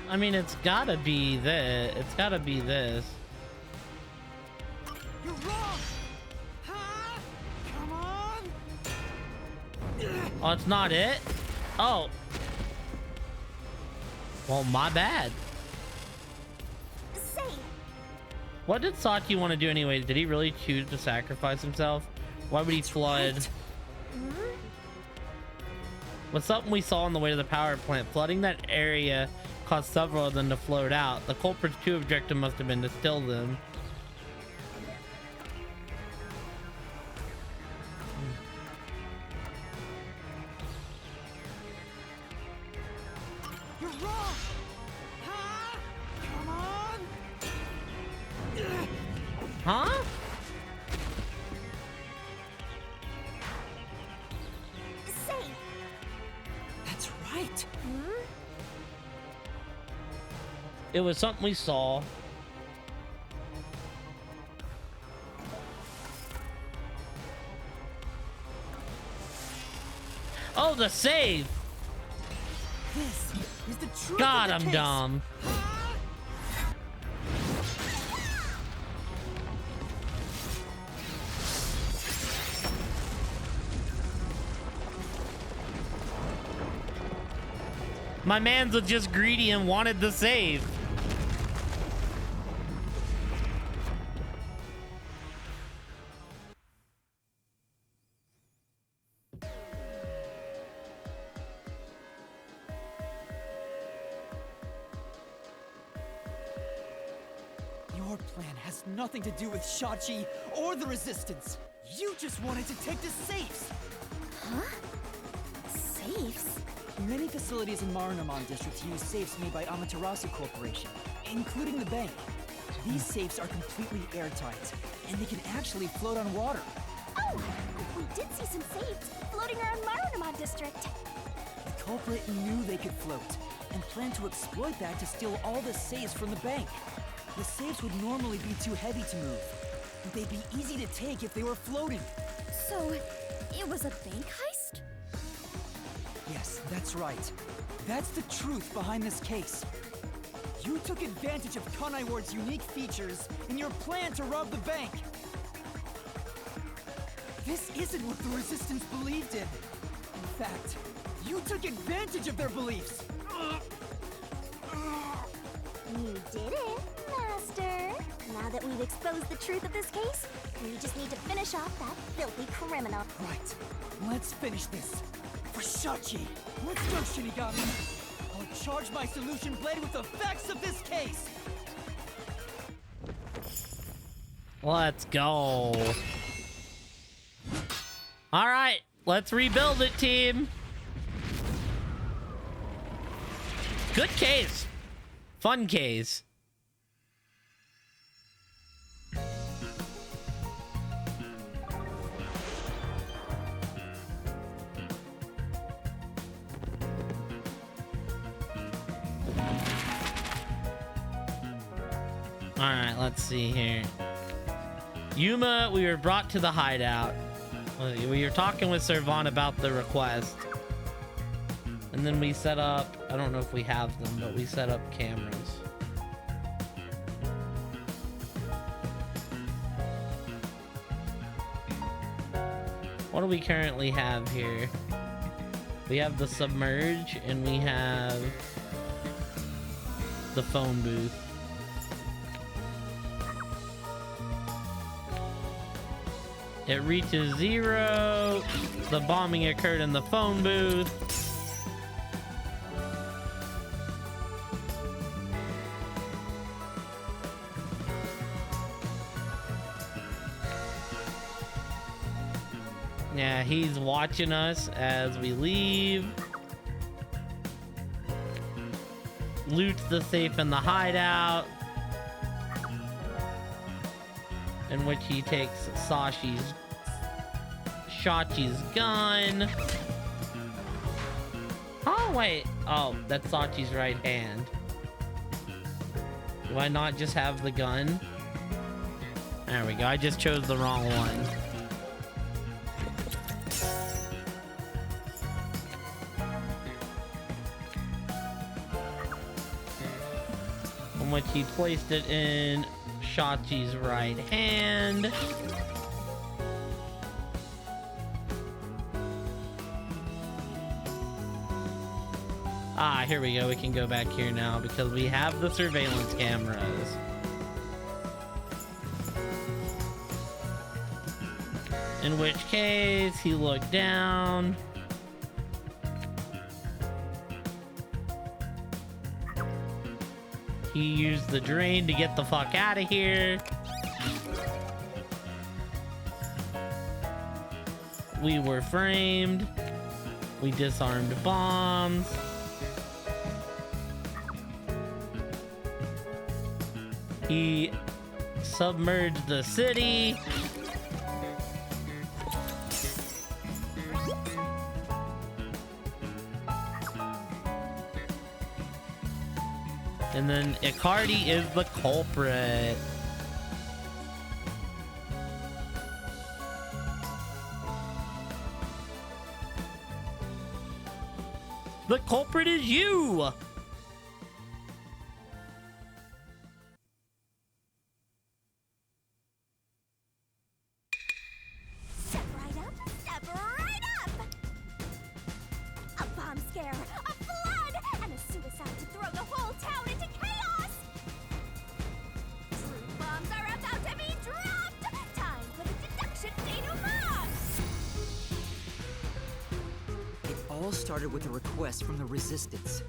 I mean, it's gotta be this. It's gotta be this. You're wrong! Huh? Come on! Oh, it's not it? Oh. Well, my bad. Say. What did Saki want to do anyways? Did he really choose to sacrifice himself? Why would he flood? Right. What's something we saw on the way to the power plant? Flooding that area caused several of them to float out. The culprit's true objective must have been to still them. You're wrong! Huh? Come on! Huh? It was something we saw. Oh, the save! This is the truth. God, of the I'm case. dumb. My man's was just greedy and wanted the save. Your plan has nothing to do with Shachi or the Resistance. You just wanted to take the safes. Huh? Safes? Many facilities in Marunamon District use safes made by Amaterasu Corporation, including the bank. These safes are completely airtight, and they can actually float on water. Oh, we did see some safes floating around Marunamon District. The culprit knew they could float, and planned to exploit that to steal all the safes from the bank. The safes would normally be too heavy to move, but they'd be easy to take if they were floating. So, it was a bank heist? Yes, that's right. That's the truth behind this case. You took advantage of Kanai Ward's unique features in your plan to rob the bank. This isn't what the Resistance believed in. In fact, you took advantage of their beliefs. You did it, Master. Now that we've exposed the truth of this case, we just need to finish off that filthy criminal. Right. Let's finish this. For Shachi. Let's go, Shinigami. I'll charge my solution blade with the facts of this case. Let's go. All right, let's rebuild it, team. Good case. Fun case. All right, let's see here. Yuma, we were brought to the hideout. We were talking with Servant about the request. And then we set up, I don't know if we have them, but we set up cameras. What do we currently have here? We have the submerge and we have the phone booth. It reaches 0. The bombing occurred in the phone booth. Yeah, he's watching us as we leave. Loot the safe in the hideout, in which he takes Shachi's gun. Oh, wait. Oh, that's Sachi's right hand. Do I not just have the gun? There we go. I just chose the wrong one. In which he placed it in Shachi's right hand. Ah, here we go. We can go back here now because we have the surveillance cameras. In which case, he looked down. He used the drain to get the fuck out of here. We were framed. We disarmed bombs. He submerged the city. And then Icardi is the culprit. The culprit is you! Step right up, step right up! A bomb scare, a flood, and a suicide to throw the whole town into chaos! True bombs are about to be dropped! Time for the deduction denouement! It all started with a request from the Resistance.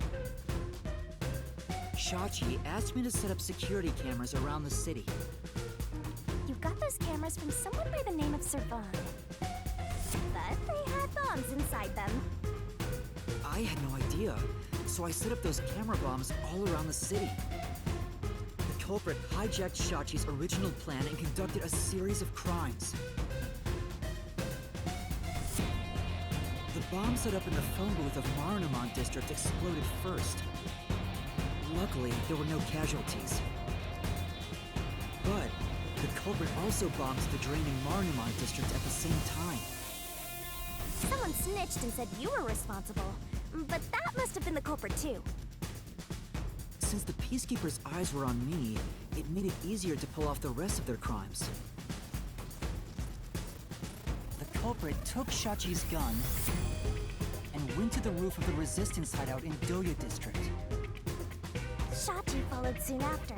Shachi asked me to set up security cameras around the city. You got those cameras from someone by the name of Servan. But they had bombs inside them. I had no idea, so I set up those camera bombs all around the city. The culprit hijacked Shachi's original plan and conducted a series of crimes. The bomb set up in the phone booth of Marunamon District exploded first. Luckily, there were no casualties. But the culprit also bombed the drain in Marunamon District at the same time. Someone snitched and said you were responsible. But that must have been the culprit too. Since the Peacekeepers' eyes were on me, it made it easier to pull off the rest of their crimes. The culprit took Shachi's gun and went to the roof of the Resistance hideout in Doya District. Shachi followed soon after.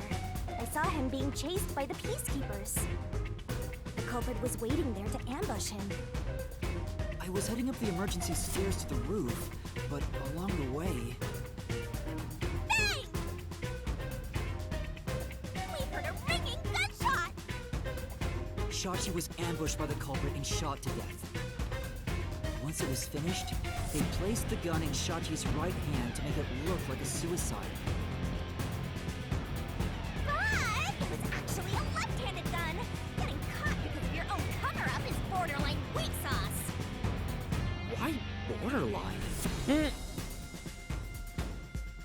I saw him being chased by the Peacekeepers. The culprit was waiting there to ambush him. I was heading up the emergency stairs to the roof, but along the way... Bang! We heard a ringing gunshot! Shachi was ambushed by the culprit and shot to death. Once it was finished, they placed the gun in Shachi's right hand to make it look like a suicide. But it was actually a left-handed gun! Getting caught because of your own cover-up is borderline weak sauce! Why borderline?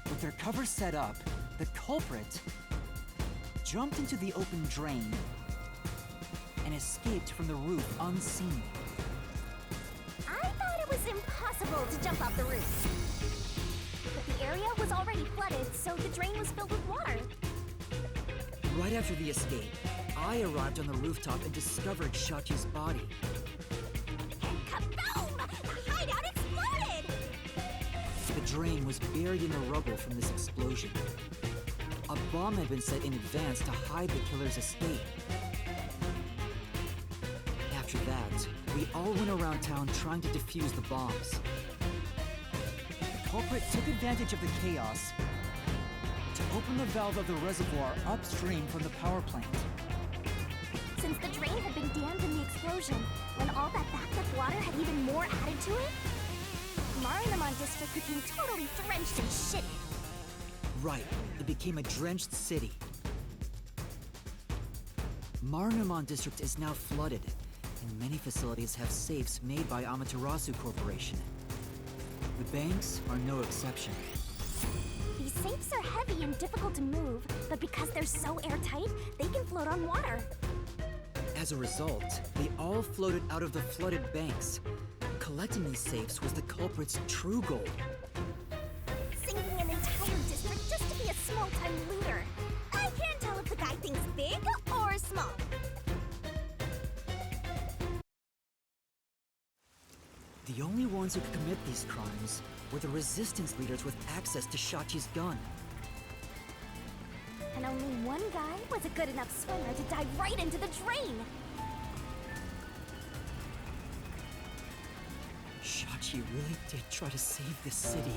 With their cover set up, the culprit jumped into the open drain and escaped from the roof unseen. I thought it was impossible to jump off the roof. But the area was already flooded, so the drain was filled with water. Right after the escape, I arrived on the rooftop and discovered Shachi's body. Kaboom! The hideout exploded! The drain was buried in the rubble from this explosion. A bomb had been set in advance to hide the killer's escape. After that, we all went around town trying to defuse the bombs. The culprit took advantage of the chaos to open the valve of the reservoir upstream from the power plant. Since the drain had been dammed in the explosion, when all that backed-up water had even more added to it, Marunamon District became totally drenched in shit. Right, it became a drenched city. Marunamon District is now flooded, and many facilities have safes made by Amaterasu Corporation. The banks are no exception. These safes are heavy and difficult to move, but because they're so airtight, they can float on water. As a result, they all floated out of the flooded banks. Collecting these safes was the culprit's true goal. Sinking an entire district just to be a small-time looter. I can't tell if the guy thinks big or small. The only ones who could commit these crimes were the resistance leaders with access to Shachi's gun. And only one guy was a good enough swimmer to dive right into the drain. Shachi really did try to save this city.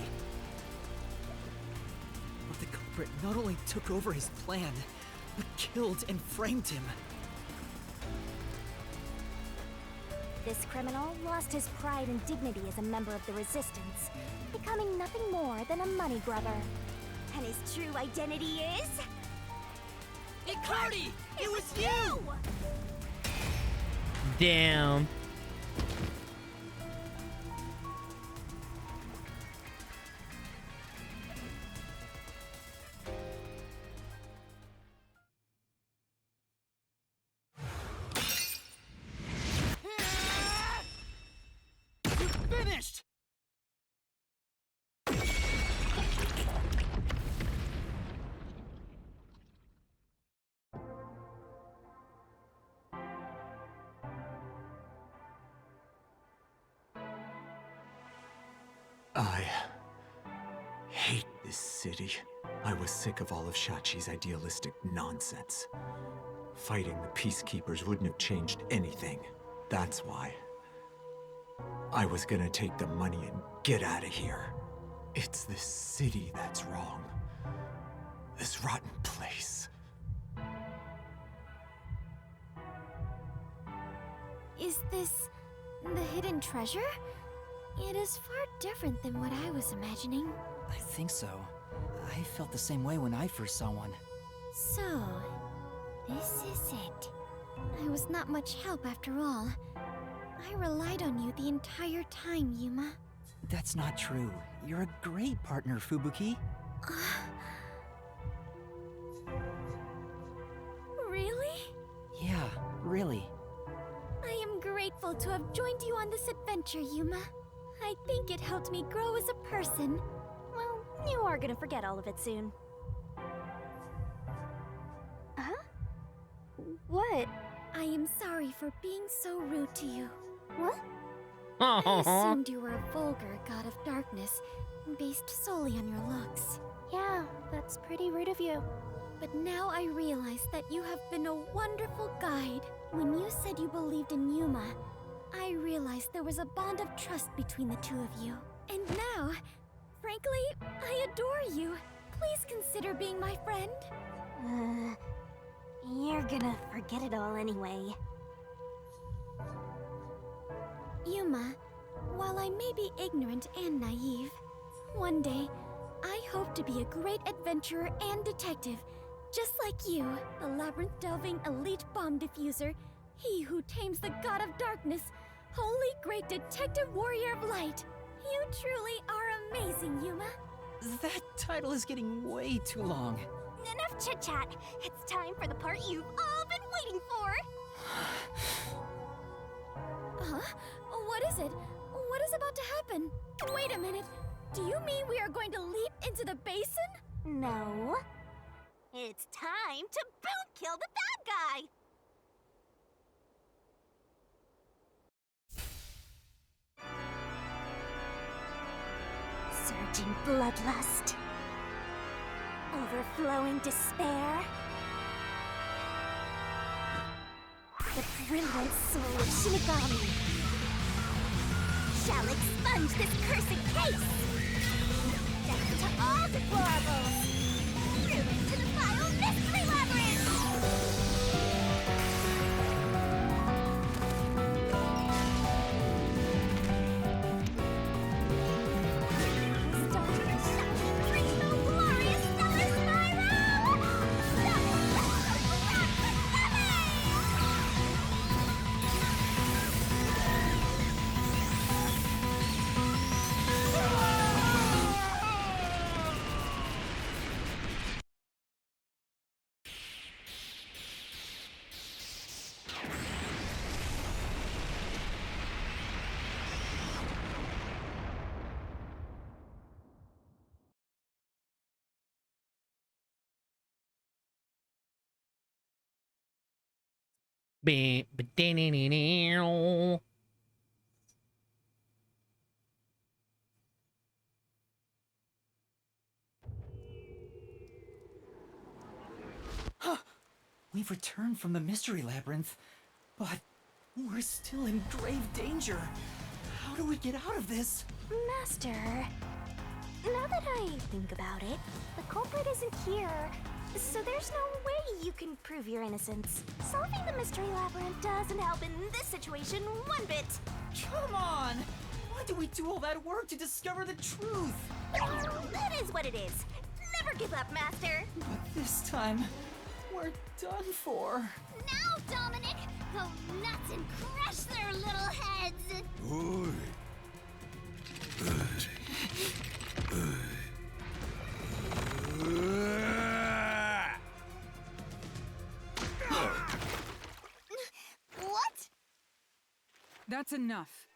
But the culprit not only took over his plan, but killed and framed him. This criminal lost his pride and dignity as a member of the Resistance, becoming nothing more than a money grubber. And his true identity is... Icardi! It was you! Damn. I hate this city. I was sick of all of Shachi's idealistic nonsense. Fighting the Peacekeepers wouldn't have changed anything. That's why. I was gonna take the money and get out of here. It's this city that's wrong. This rotten place. Is this the hidden treasure? It is far different than what I was imagining. I think so. I felt the same way when I first saw one. So, this is it. I was not much help after all. I relied on you the entire time, Yuma. That's not true. You're a great partner, Fubuki. Really? Yeah, really. I am grateful to have joined you on this adventure, Yuma. I think it helped me grow as a person. Well, you are gonna forget all of it soon. Huh? What? I am sorry for being so rude to you. What? I assumed you were a vulgar god of darkness, based solely on your looks. Yeah, that's pretty rude of you. But now I realize that you have been a wonderful guide. When you said you believed in Yuma, I realized there was a bond of trust between the two of you. And now, frankly, I adore you. Please consider being my friend. You're gonna forget it all anyway. Yuma, while I may be ignorant and naive, one day, I hope to be a great adventurer and detective, just like you, the labyrinth-delving elite bomb diffuser, he who tames the god of darkness, holy great detective warrior of light. You truly are amazing, Yuma. That title is getting way too long. Enough chit-chat. It's time for the part you've all been waiting for. Huh? What is it? What is about to happen? Wait a minute. Do you mean we are going to leap into the basin? No. It's time to boot kill the bad guy. Surging bloodlust. Overflowing despair. The brilliant soul of Shinigami shall expunge this cursed case. Death to all deplorables. Through to the vile mystery labyrinth. We've returned from the mystery labyrinth, but we're still in grave danger. How do we get out of this? Master, now that I think about it, the culprit isn't here, so there's no way you can prove your innocence. Solving the mystery labyrinth doesn't help in this situation one bit. Come on! Why do we do all that work to discover the truth? It is what it is. Never give up, Master. But this time, we're done for. Now, Dominic, go nuts and crush their little heads. Oy. What? That's enough.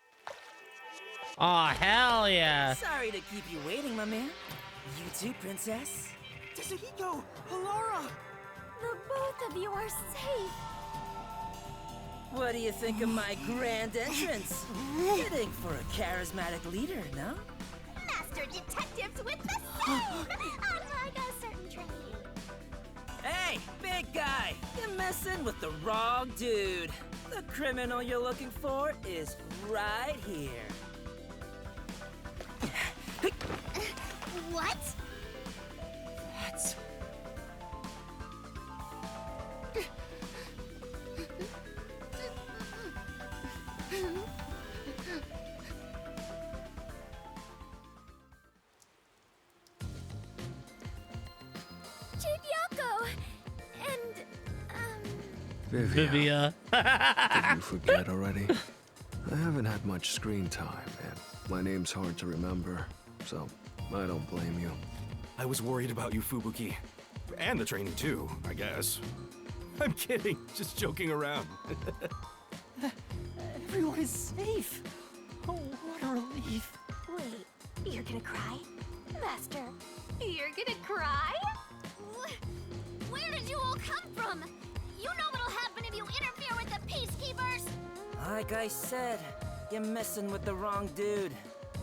Oh, hell yeah. Sorry to keep you waiting, my man. You too, princess. Tsuhiko! Halora! The both of you are safe. What do you think of my grand entrance? Fitting for a charismatic leader, no? master detectives with the same, unlike a certain trainee. Hey, big guy! You're messing with the wrong dude. The criminal you're looking for is right here. What? That's... Chinyako! And, Vivia. Did you forget already? I haven't had much screen time, and my name's hard to remember, so I don't blame you. I was worried about you, Fubuki. And the training too, I guess. I'm kidding, just joking around. Everyone is safe. Oh, what a relief. Wait, you're gonna cry? Master, you're gonna cry? Where did you all come from? You know what'll happen if you interfere with the Peacekeepers! Like I said, you're messing with the wrong dude.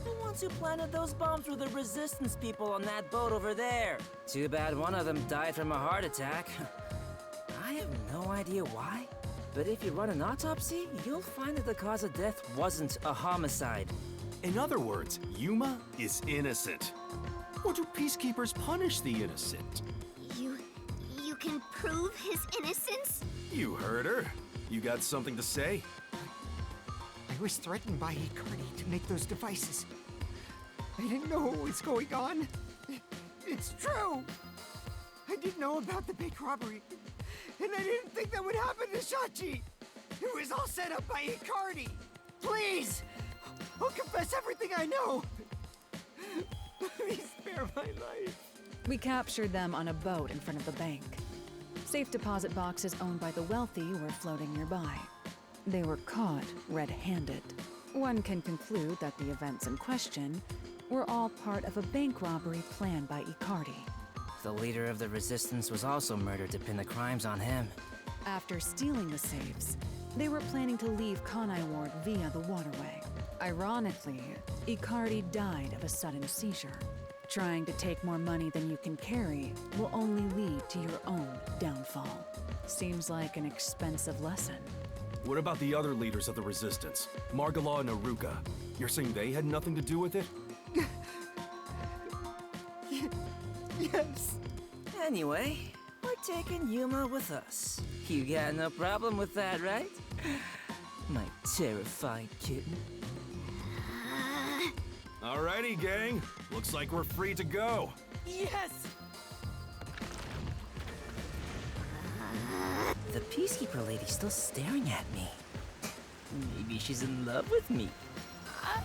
The ones who planted those bombs were the Resistance people on that boat over there. Too bad one of them died from a heart attack. I have no idea why, but if you run an autopsy, you'll find that the cause of death wasn't a homicide. In other words, Yuma is innocent. Or do peacekeepers punish the innocent? You can prove his innocence? You heard her. You got something to say? I was threatened by Icardi to make those devices. I didn't know what was going on. It's true. I didn't know about the big robbery. And I didn't think that would happen to Shachi. It was all set up by Icardi. Please! I'll confess everything I know. Please spare my life. We captured them on a boat in front of the bank. Safe deposit boxes owned by the wealthy were floating nearby. They were caught red-handed. One can conclude that the events in question were all part of a bank robbery planned by Icardi. The leader of the Resistance was also murdered to pin the crimes on him. After stealing the safes, they were planning to leave Kanai Ward via the waterway. Ironically, Icardi died of a sudden seizure. Trying to take more money than you can carry will only lead to your own downfall. Seems like an expensive lesson. What about the other leaders of the Resistance? Margala and Aruka? You're saying they had nothing to do with it? Yes. Anyway, we're taking Yuma with us. You got no problem with that, right? My terrifying kitten. Alrighty, gang. Looks like we're free to go. Yes! The Peacekeeper lady's still staring at me. Maybe she's in love with me. I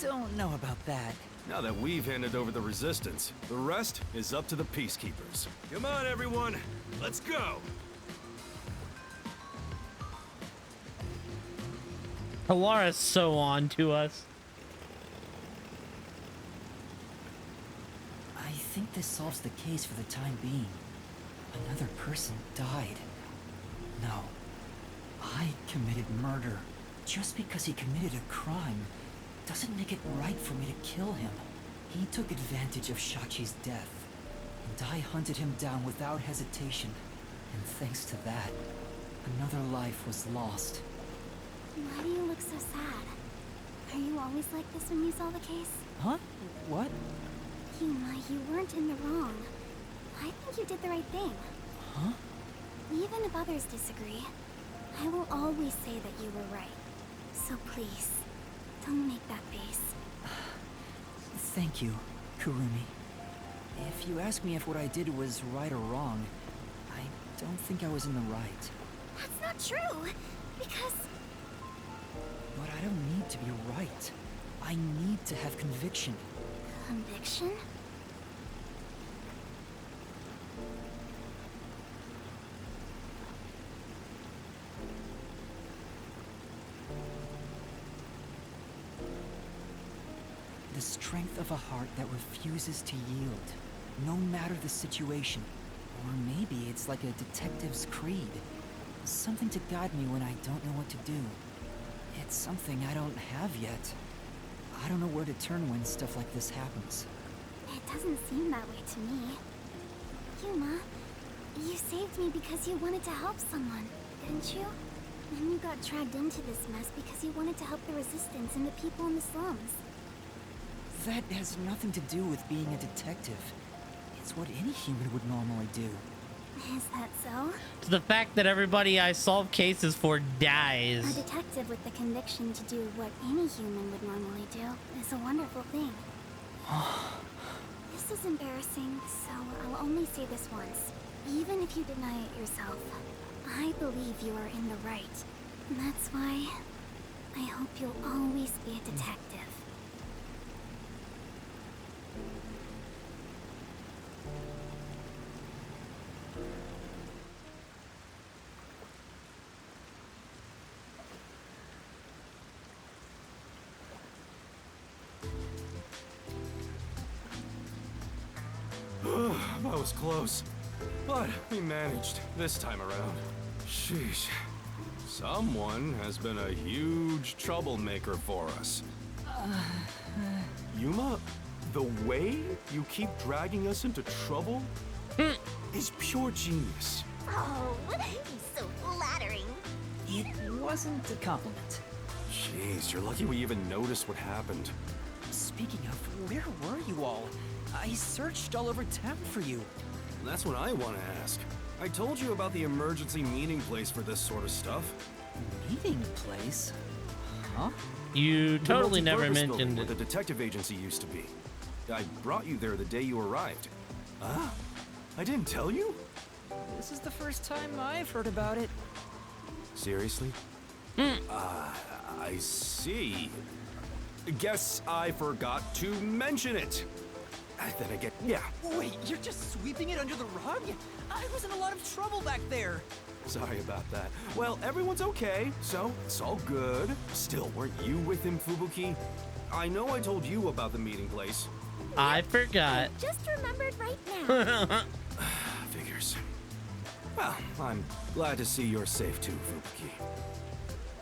don't know about that. Now that we've handed over the Resistance, the rest is up to the Peacekeepers. Come on, everyone. Let's go. Halara's so on to us. I think this solves the case for the time being. Another person died. No. I committed murder. Just because he committed a crime doesn't make it right for me to kill him. He took advantage of Shachi's death, and I hunted him down without hesitation. And thanks to that, another life was lost. Why do you look so sad? Are you always like this when you solve a case? Huh? What? Yuma, you weren't in the wrong. I think you did the right thing. Huh? Even if others disagree, I will always say that you were right. So please, don't make that face. Thank you, Kurumi. If you ask me if what I did was right or wrong, I don't think I was in the right. That's not true, because... But I don't need to be right. I need to have conviction. Conviction? The strength of a heart that refuses to yield, no matter the situation. Or maybe it's like a detective's creed. Something to guide me when I don't know what to do. It's something I don't have yet. I don't know where to turn when stuff like this happens. It doesn't seem that way to me. Yuma, you saved me because you wanted to help someone, didn't you? And you got dragged into this mess because you wanted to help the Resistance and the people in the slums. That has nothing to do with being a detective. It's what any human would normally do. Is that so? It's the fact that everybody I solve cases for dies. A detective with the conviction to do what any human would normally do is a wonderful thing. This is embarrassing, so I'll only say this once. Even if you deny it yourself, I believe you are in the right. And that's why I hope you'll always be a detective. That was close. But we managed this time around. Sheesh. Someone has been a huge troublemaker for us. Yuma, the way you keep dragging us into trouble is pure genius. Oh, he's so flattering. It wasn't a compliment. Jeez, you're lucky we even noticed what happened. Speaking of, where were you all? I searched all over town for you. That's what I want to ask. I told you about the emergency meeting place for this sort of stuff. Meeting place? Huh? You totally never multi-purpose building mentioned where it. the detective agency used to be. I brought you there the day you arrived. Huh? I didn't tell you? This is the first time I've heard about it. Seriously? I see. Guess I forgot to mention it. Then again, yeah. Wait, you're just sweeping it under the rug? I was in a lot of trouble back there. Sorry about that. Well, everyone's okay, so it's all good. Still, weren't you with him, Fubuki? I know I told you about the meeting place. I forgot. Just remembered right now. Figures. Well, I'm glad to see you're safe too, Fubuki.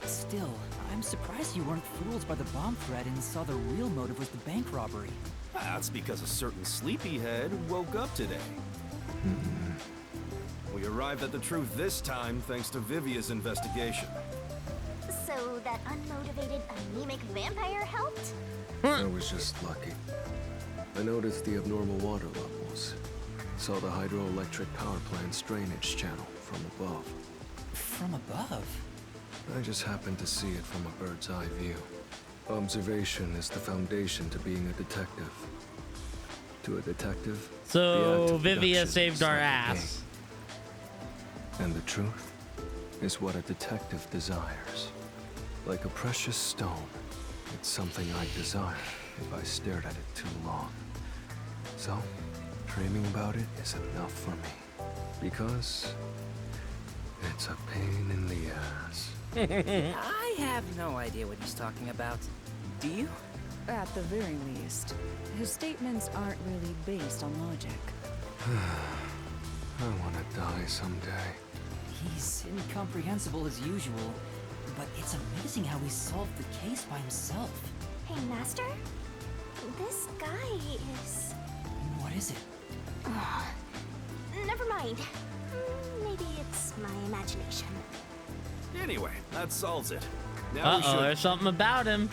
Still, I'm surprised you weren't fooled by the bomb threat and saw the real motive was the bank robbery. That's because a certain sleepyhead woke up today. We arrived at the truth this time thanks to Vivia's investigation. So that unmotivated, anemic vampire helped? I was just lucky. I noticed the abnormal water levels. Saw the hydroelectric power plant's drainage channel from above. From above? I just happened to see it from a bird's eye view. Observation is the foundation to being a detective. To a detective, So Vivia saved our ass. And the truth is what a detective desires. Like a precious stone, it's something I'd desire if I stared at it too long. So, dreaming about it is enough for me. Because it's a pain in the ass. I have no idea what he's talking about. Do you? At the very least, his statements aren't really based on logic. I want to die someday. He's incomprehensible as usual, but it's amazing how he solved the case by himself. Hey, Master? This guy is... What is it? Never mind. Maybe it's my imagination. Anyway, that solves it. Now we Uh-oh, should... there's something about him.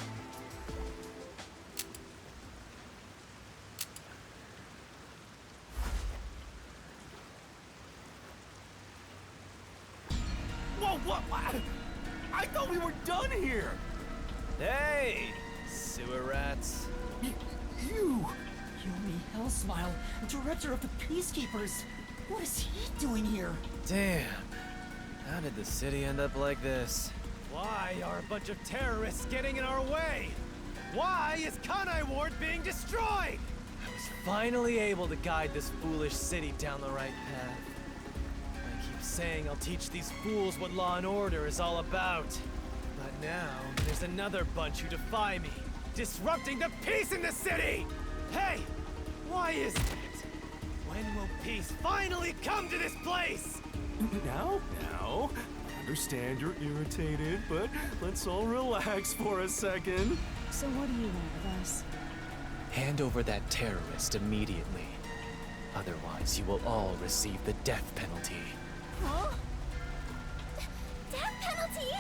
Whoa, what? I thought we were done here! Hey, sewer rats. You! Yomi Hellsmile, director of the Peacekeepers! What is he doing here? Damn. How did the city end up like this? Why are a bunch of terrorists getting in our way? Why is Kanai Ward being destroyed? I was finally able to guide this foolish city down the right path. I keep saying I'll teach these fools what law and order is all about. But now, there's another bunch who defy me, disrupting the peace in the city! Hey! Why is that? When will peace finally come to this place? Now? understand you're irritated, but let's all relax for a second. So what do you want with us? Hand over that terrorist immediately. Otherwise, you will all receive the death penalty. Huh? Death penalty?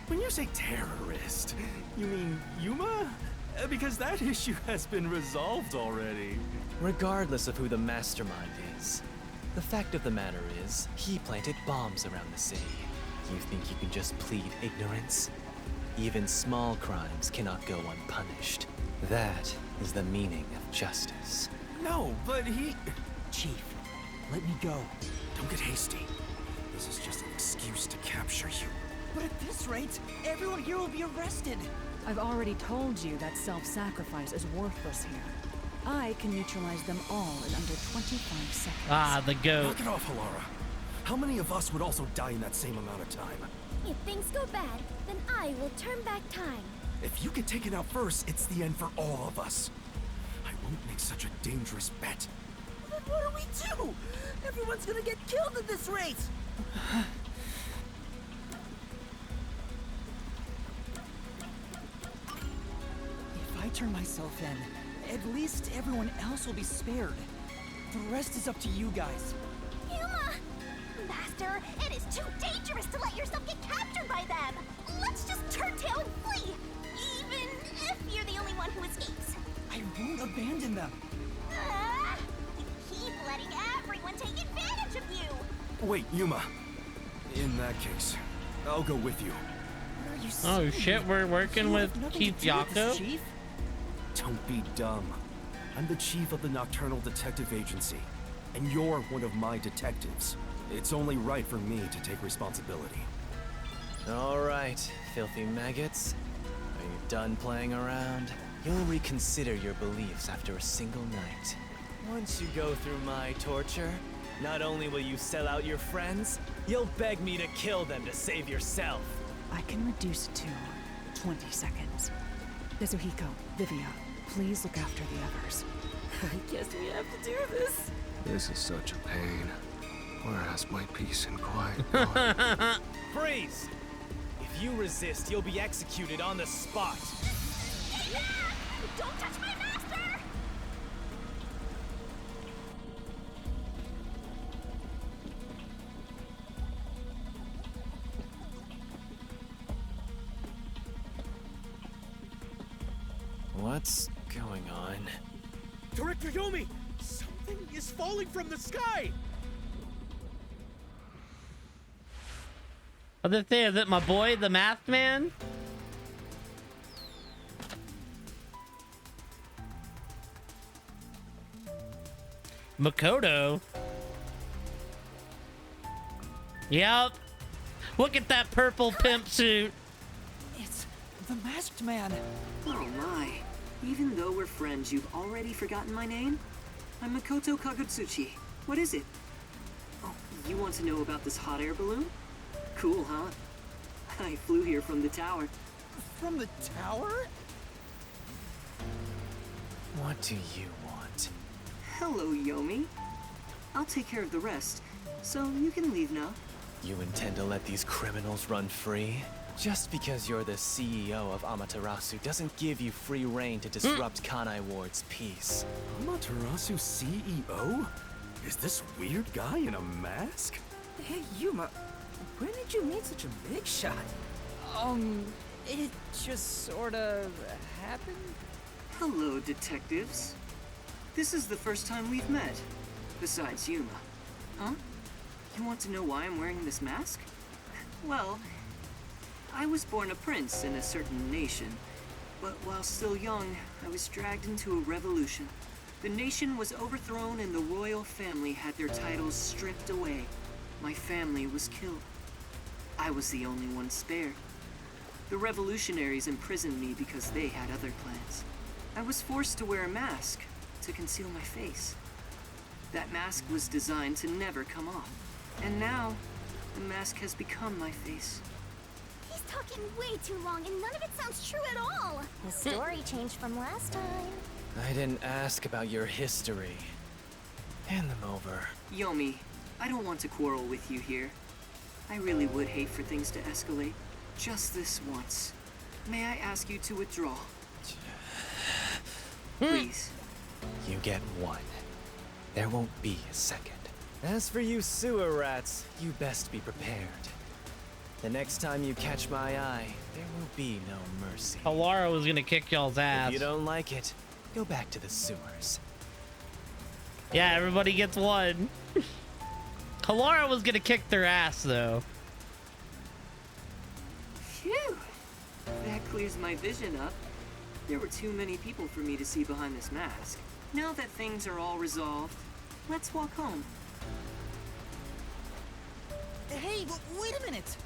When you say terrorist, you mean Yuma? Because that issue has been resolved already. Regardless of who the mastermind is, the fact of the matter is, he planted bombs around the city. You think you can just plead ignorance? Even small crimes cannot go unpunished. That is the meaning of justice. No, but he... Chief, let me go. Don't get hasty. This is just an excuse to capture you. But at this rate, everyone here will be arrested. I've already told you that self-sacrifice is worthless here. I can neutralize them all in under 25 seconds. Ah, the goat. Knock it off, Halara. How many of us would also die in that same amount of time? If things go bad, then I will turn back time. If you get taken out first, it's the end for all of us. I won't make such a dangerous bet. Then what do we do? Everyone's gonna get killed at this rate! If I turn myself in, at least everyone else will be spared. The rest is up to you guys. Yuma! Master, it is too dangerous to let yourself get captured by them! Let's just turn tail and flee! Even if you're the only one who escapes. I won't abandon them. You keep letting everyone take advantage of you! Wait, Yuma. In that case, I'll go with you. What are you Oh saying? shit, we're working You with have nothing Keith to do with this, Yako? Chief? Don't be dumb. I'm the chief of the Nocturnal Detective Agency, and you're one of my detectives. It's only right for me to take responsibility. All right, filthy maggots. Are you done playing around? You'll reconsider your beliefs after a single night. Once you go through my torture, not only will you sell out your friends, you'll beg me to kill them to save yourself. I can reduce it to 20 seconds. Kazuhiko, Vivia, please look after the others. I guess we have to do this. This is such a pain. Where has my peace and quiet gone? Freeze! If you resist, you'll be executed on the spot. Don't touch my master! What's going on? Director Yomi! Something is falling from the sky! Other thing, is it my boy, the math man? Makoto? Yep. Look at that purple pimp suit. It's the masked man. Oh my. Even though we're friends, you've already forgotten my name? I'm Makoto Kagutsuchi. What is it? Oh, you want to know about this hot air balloon? Cool, huh? I flew here from the tower. From the tower? What do you want? Hello, Yomi. I'll take care of the rest, so you can leave now. You intend to let these criminals run free? Just because you're the CEO of Amaterasu doesn't give you free reign to disrupt Kanai Ward's peace. Amaterasu CEO? Is this weird guy in a mask? Hey, Yuma, when did you meet such a big shot? It just sorta happened? Hello, detectives. This is the first time we've met, besides Yuma. Huh? You want to know why I'm wearing this mask? Well, I was born a prince in a certain nation, but while still young, I was dragged into a revolution. The nation was overthrown and the royal family had their titles stripped away. My family was killed. I was the only one spared. The revolutionaries imprisoned me because they had other plans. I was forced to wear a mask to conceal my face. That mask was designed to never come off. And now, the mask has become my face. He's talking way too long and none of it sounds true at all. The story changed from last time. I didn't ask about your history. Hand them over. Yomi, I don't want to quarrel with you here. I really would hate for things to escalate. Just this once. May I ask you to withdraw? Please. You get one. There won't be a second. As for you sewer rats, you best be prepared. The next time you catch my eye, there will be no mercy. Alara was gonna kick y'all's ass. If you don't like it, go back to the sewers. Yeah, everybody gets one. Alara was gonna kick their ass, though. Phew! That clears my vision up. There were too many people for me to see behind this mask. Now that things are all resolved, let's walk home. Hey, wait a minute!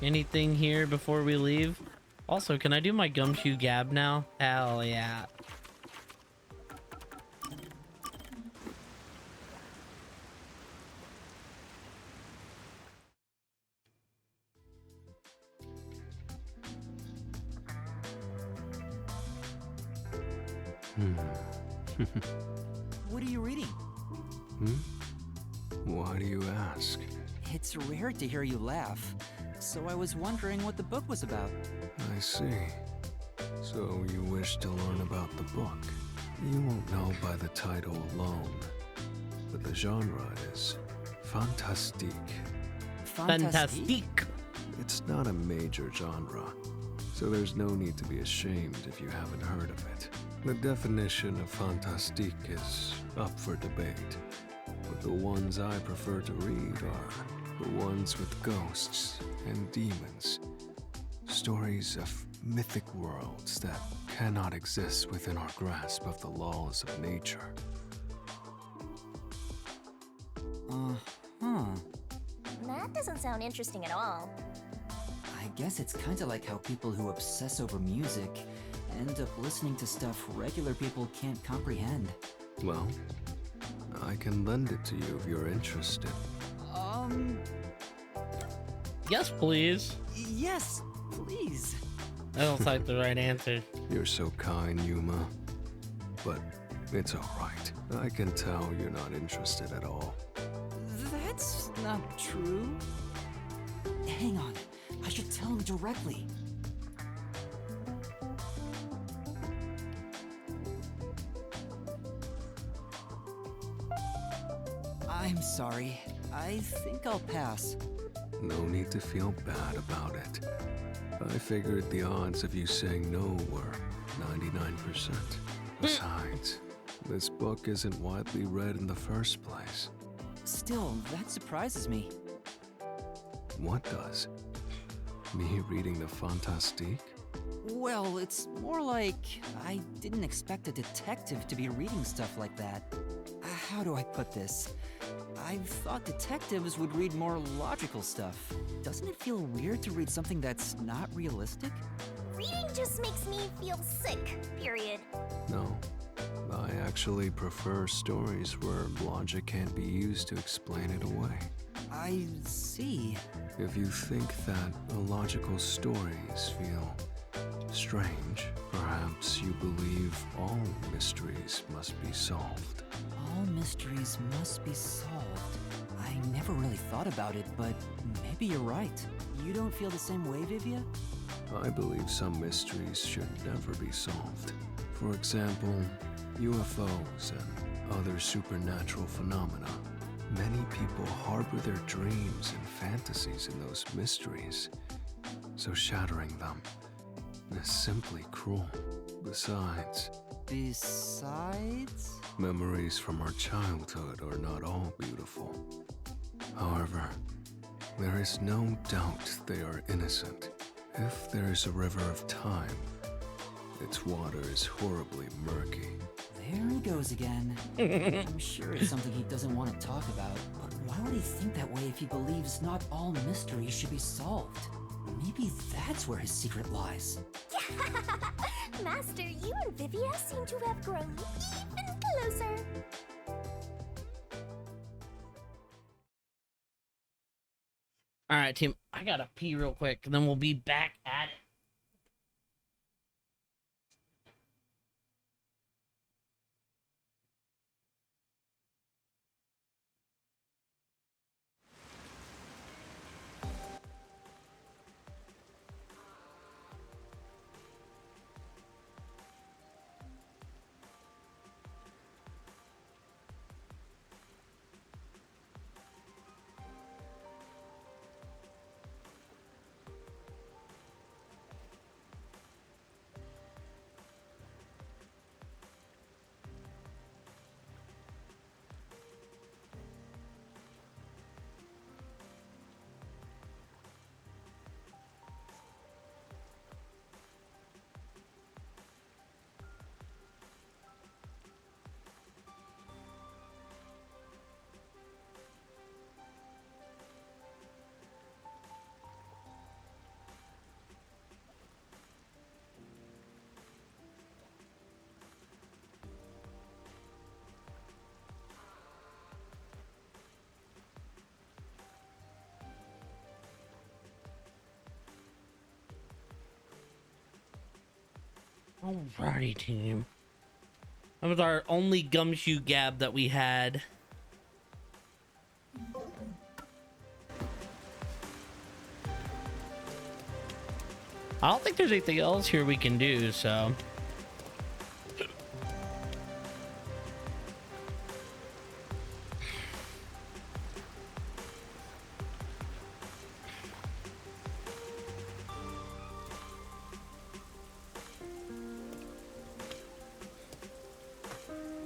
Anything here before we leave? Also, can I do my gumshoe gab now? Hell yeah. What are you reading? Why do you ask? It's rare to hear you laugh, so I was wondering what the book was about. I see. So you wish to learn about the book. You won't know by the title alone, but the genre is fantastique. Fantastique. It's not a major genre, so there's no need to be ashamed if you haven't heard of it. The definition of fantastique is up for debate, but the ones I prefer to read are the ones with ghosts and demons. Stories of mythic worlds that cannot exist within our grasp of the laws of nature. That doesn't sound interesting at all. I guess it's kinda like how people who obsess over music end up listening to stuff regular people can't comprehend. Well, I can lend it to you if you're interested. Yes, please. Yes, please. I don't like the right answer. You're so kind, Yuma. But it's alright. I can tell you're not interested at all. That's not true. Hang on, I should tell him directly. I'm sorry. I think I'll pass. No need to feel bad about it. I figured the odds of you saying no were 99%. Besides, this book isn't widely read in the first place. Still, that surprises me. What does? Me reading the Fantastique? Well, it's more like I didn't expect a detective to be reading stuff like that. How do I put this? I thought detectives would read more logical stuff. Doesn't it feel weird to read something that's not realistic? Reading just makes me feel sick, period. No. I actually prefer stories where logic can't be used to explain it away. I see. If you think that illogical stories feel strange, perhaps you believe all mysteries must be solved. All mysteries must be solved. I never really thought about it, but maybe you're right. You don't feel the same way, Vivia? I believe some mysteries should never be solved. For example, UFOs and other supernatural phenomena. Many people harbor their dreams and fantasies in those mysteries, so shattering them is simply cruel. Besides, memories from our childhood are not all beautiful. However, there is no doubt they are innocent. If there is a river of time, its water is horribly murky. There he goes again. I'm sure it's something he doesn't want to talk about, but why would he think that way if he believes not all mysteries should be solved? Maybe that's where his secret lies. Master, you and Vivia seem to have grown even closer. All right, team. I gotta pee real quick, and then we'll be back at it. Alrighty, team. That was our only gumshoe gab that we had. I don't think there's anything else here we can do, so.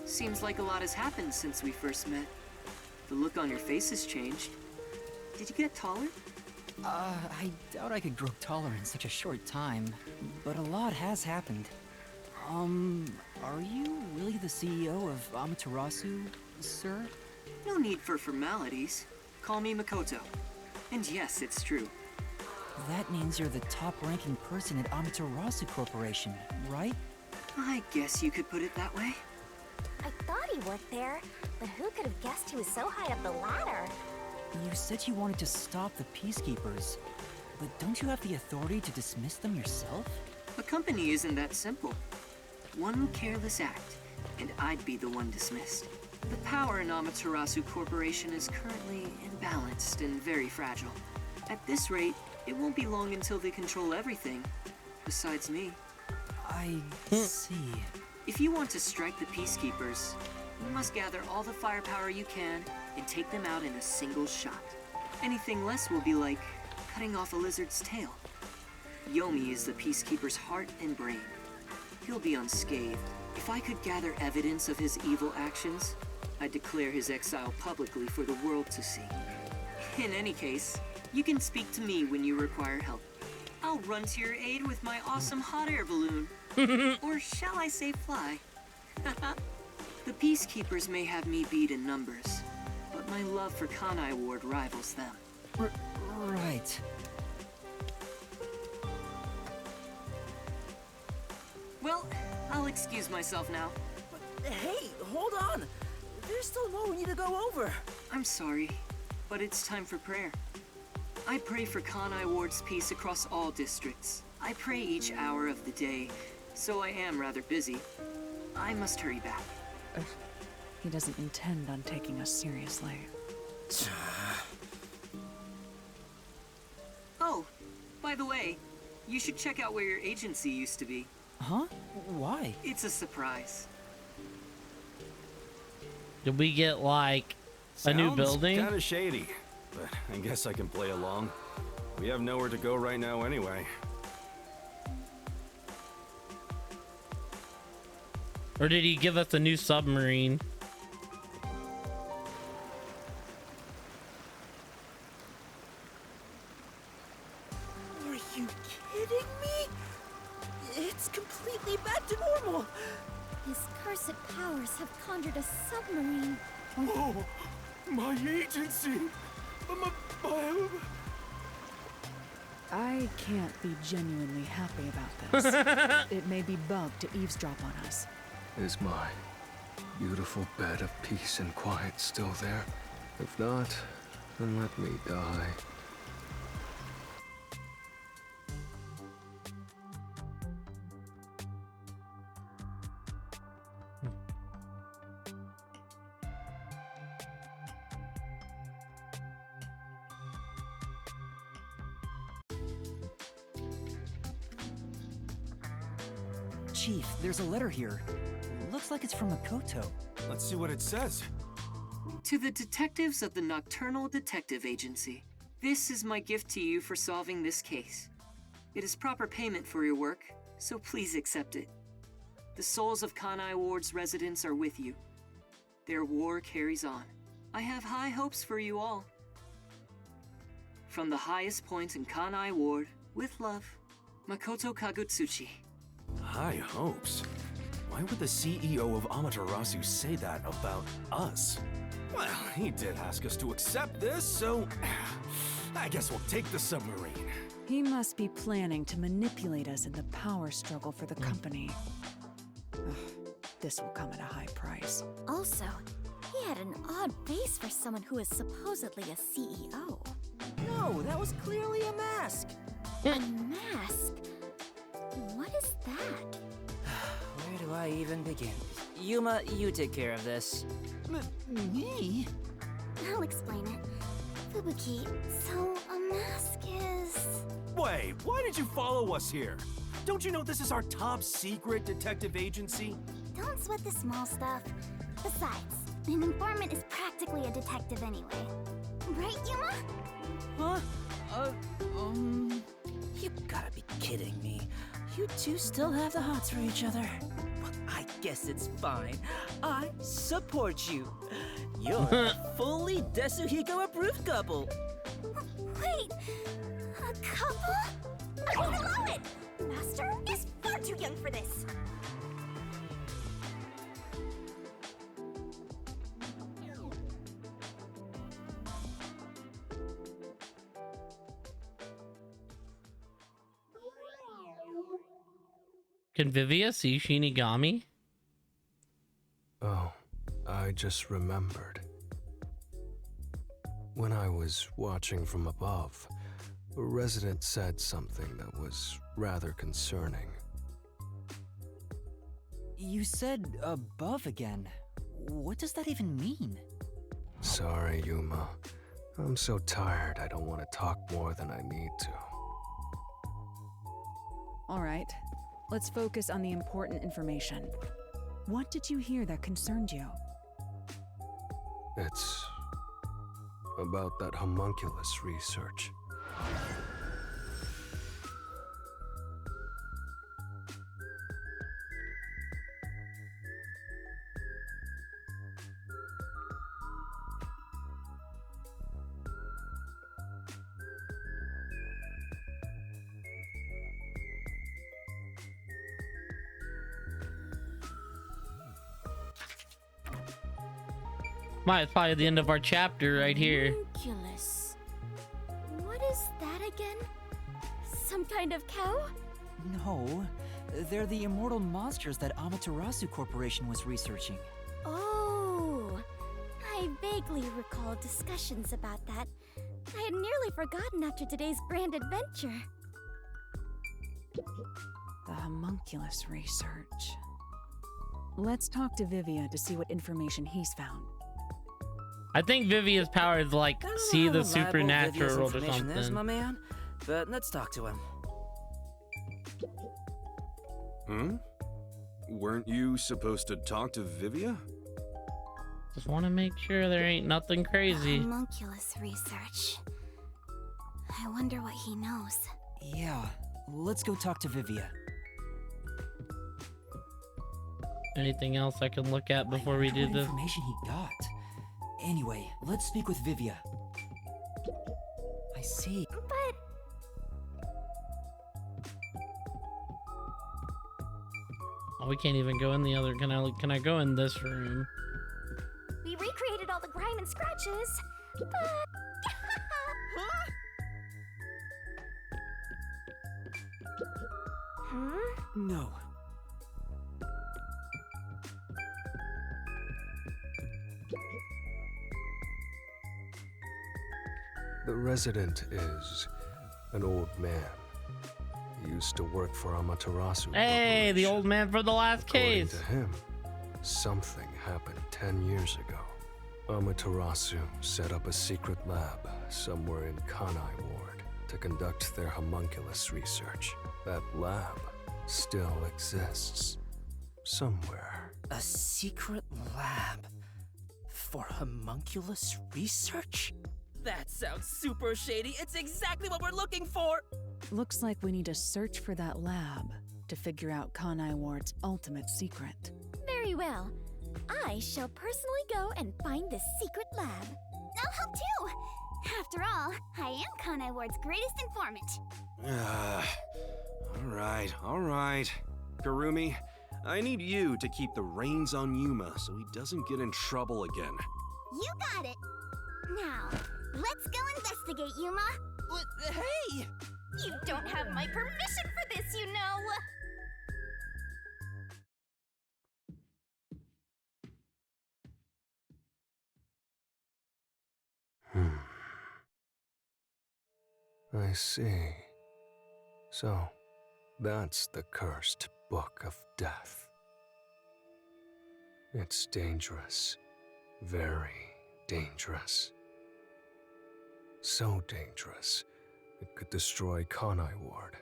Seems like a lot has happened since we first met. The look on your face has changed. Did you get taller? I doubt I could grow taller in such a short time, but a lot has happened. Are you really the CEO of Amaterasu, sir? No need for formalities. Call me Makoto. And yes, it's true. That means you're the top-ranking person at Amaterasu Corporation, right? I guess you could put it that way. I thought he worked there, but who could have guessed he was so high up the ladder? You said you wanted to stop the Peacekeepers, but don't you have the authority to dismiss them yourself? A company isn't that simple. One careless act, and I'd be the one dismissed. The power in Amaterasu Corporation is currently imbalanced and very fragile. At this rate, it won't be long until they control everything, besides me. I see. If you want to strike the Peacekeepers, you must gather all the firepower you can and take them out in a single shot. Anything less will be like cutting off a lizard's tail. Yomi is the Peacekeeper's heart and brain. He'll be unscathed. If I could gather evidence of his evil actions, I'd declare his exile publicly for the world to see. In any case, you can speak to me when you require help. I'll run to your aid with my awesome hot air balloon. Or shall I say fly? The Peacekeepers may have me beat in numbers, but my love for Kanai Ward rivals them. Right. Well, I'll excuse myself now. Hey, hold on! There's still more we need to go over. I'm sorry, but it's time for prayer. I pray for Kanai Ward's peace across all districts. I pray each hour of the day, so I am rather busy. I must hurry back. He doesn't intend on taking us seriously. Oh, by the way, you should check out where your agency used to be. Huh? Why? It's a surprise. Did we get, like, a new building? Kind of shady, but I guess I can play along. We have nowhere to go right now anyway. Or did he give us a new submarine? Are you kidding me? It's completely back to normal. His cursed powers have conjured a submarine. Oh, my agency! I can't be genuinely happy about this. It may be bugged to eavesdrop on us. Is my beautiful bed of peace and quiet still there? If not, then let me die. Chief, there's a letter here. Looks like it's from Makoto. Let's see what it says. To the detectives of the Nocturnal Detective Agency, this is my gift to you for solving this case. It is proper payment for your work, so please accept it. The souls of Kanai Ward's residents are with you. Their war carries on. I have high hopes for you all. From the highest point in Kanai Ward, with love, Makoto Kagutsuchi. High hopes? Why would the CEO of Amaterasu say that about us? Well, he did ask us to accept this, so I guess we'll take the submarine. He must be planning to manipulate us in the power struggle for the company. Ugh, this will come at a high price. Also, he had an odd face for someone who is supposedly a CEO. No, that was clearly a mask. A mask? What is that? Where do I even begin? Yuma, you take care of this. Me? I'll explain it. Fubuki, so a mask is... Wait, why did you follow us here? Don't you know this is our top secret detective agency? Don't sweat the small stuff. Besides, an informant is practically a detective anyway. Right, Yuma? Huh? You gotta be kidding me. You two still have the hots for each other. Well, I guess it's fine. I support you. You're a fully Desuhiko-approved couple. Wait, a couple? I won't allow it! Master is far too young for this. Can Vivia see Shinigami? Oh, I just remembered. When I was watching from above, a resident said something that was rather concerning. You said above again. What does that even mean? Sorry, Yuma. I'm so tired I don't want to talk more than I need to. All right, let's focus on the important information. What did you hear that concerned you? It's about that homunculus research. It's probably the end of our chapter right here. Homunculus. What is that again? Some kind of cow? No, they're the immortal monsters that Amaterasu Corporation was researching. Oh, I vaguely recall discussions about that. I had nearly forgotten after today's grand adventure. The homunculus research. Let's talk to Vivia to see what information he's found. I think Vivia's power is like see the supernatural or information is, my something. man. But let's talk to him. Weren't you supposed to talk to Vivia? Just want to make sure there ain't nothing crazy. Homunculus research. I wonder what he knows. Yeah, let's go talk to Vivia. Anything else I can look at before we do What this? information he got. Anyway, let's speak with Vivia. I see. But Oh, we can't even go in the other. Can I go in this room? We recreated all the grime and scratches, but... No. The resident is an old man. He used to work for Amaterasu. Hey, the old man from the last According case. to him, something happened 10 years ago. Amaterasu set up a secret lab somewhere in Kanai Ward to conduct their homunculus research. That lab still exists. Somewhere. A secret lab for homunculus research? That sounds super shady. It's exactly what we're looking for. Looks like we need to search for that lab to figure out Kanai Ward's ultimate secret. very well. I shall personally go and find this secret lab. I'll help too. After all, I am Kanai Ward's greatest informant. All right. Karumi, I need you to keep the reins on Yuma so he doesn't get in trouble again. You got it. Now, let's go investigate, Yuma. Hey! You don't have my permission for this, you know! I see. So, that's the cursed Book of Death. It's dangerous. Very dangerous. So dangerous, it could destroy Kanai Ward.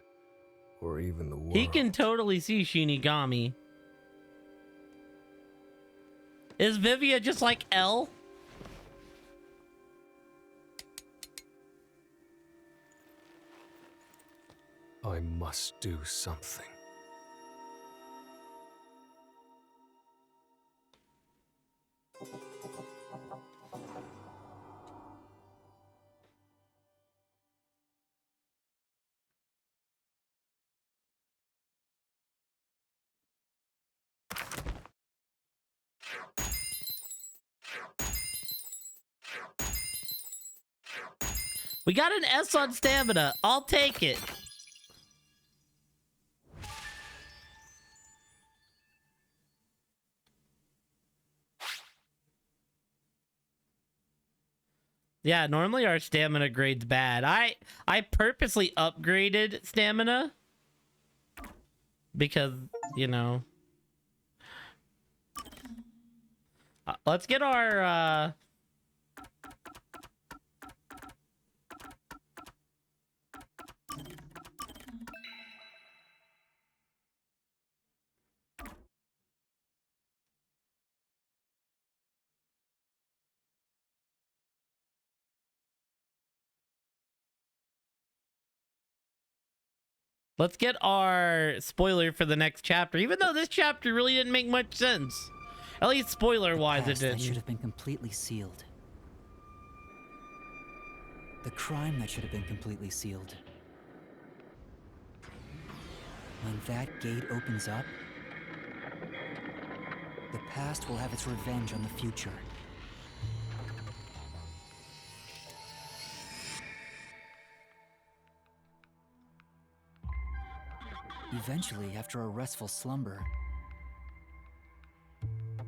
Or even the world. He can totally see Shinigami. Is Vivia just like L? I must do something. We got an S on stamina. I'll take it. Yeah, normally our stamina grade's bad. I purposely upgraded stamina because, you know. Let's get our let's get our spoiler for the next chapter, even though this chapter really didn't make much sense. At least spoiler-wise it That should didn't. have been completely sealed. The crime that should have been completely sealed. When that gate opens up, the past will have its revenge on the future. Eventually, after a restful slumber,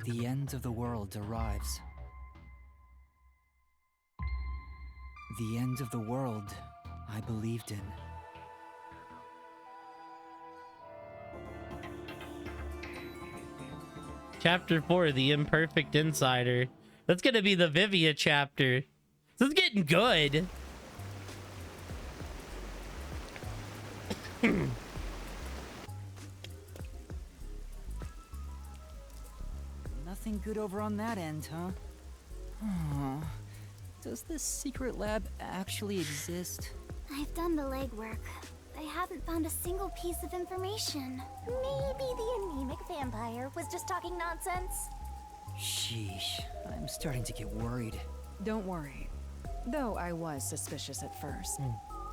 the end of the world arrives. The end of the world I believed in. Chapter 4, The Imperfect Insider. That's gonna be the Vivia chapter. This is getting good. Nothing good over on that end, huh? Oh, does this secret lab actually exist? I've done the legwork. I haven't found a single piece of information. Maybe the anemic vampire was just talking nonsense. Sheesh, I'm starting to get worried. Don't worry. Though I was suspicious at first,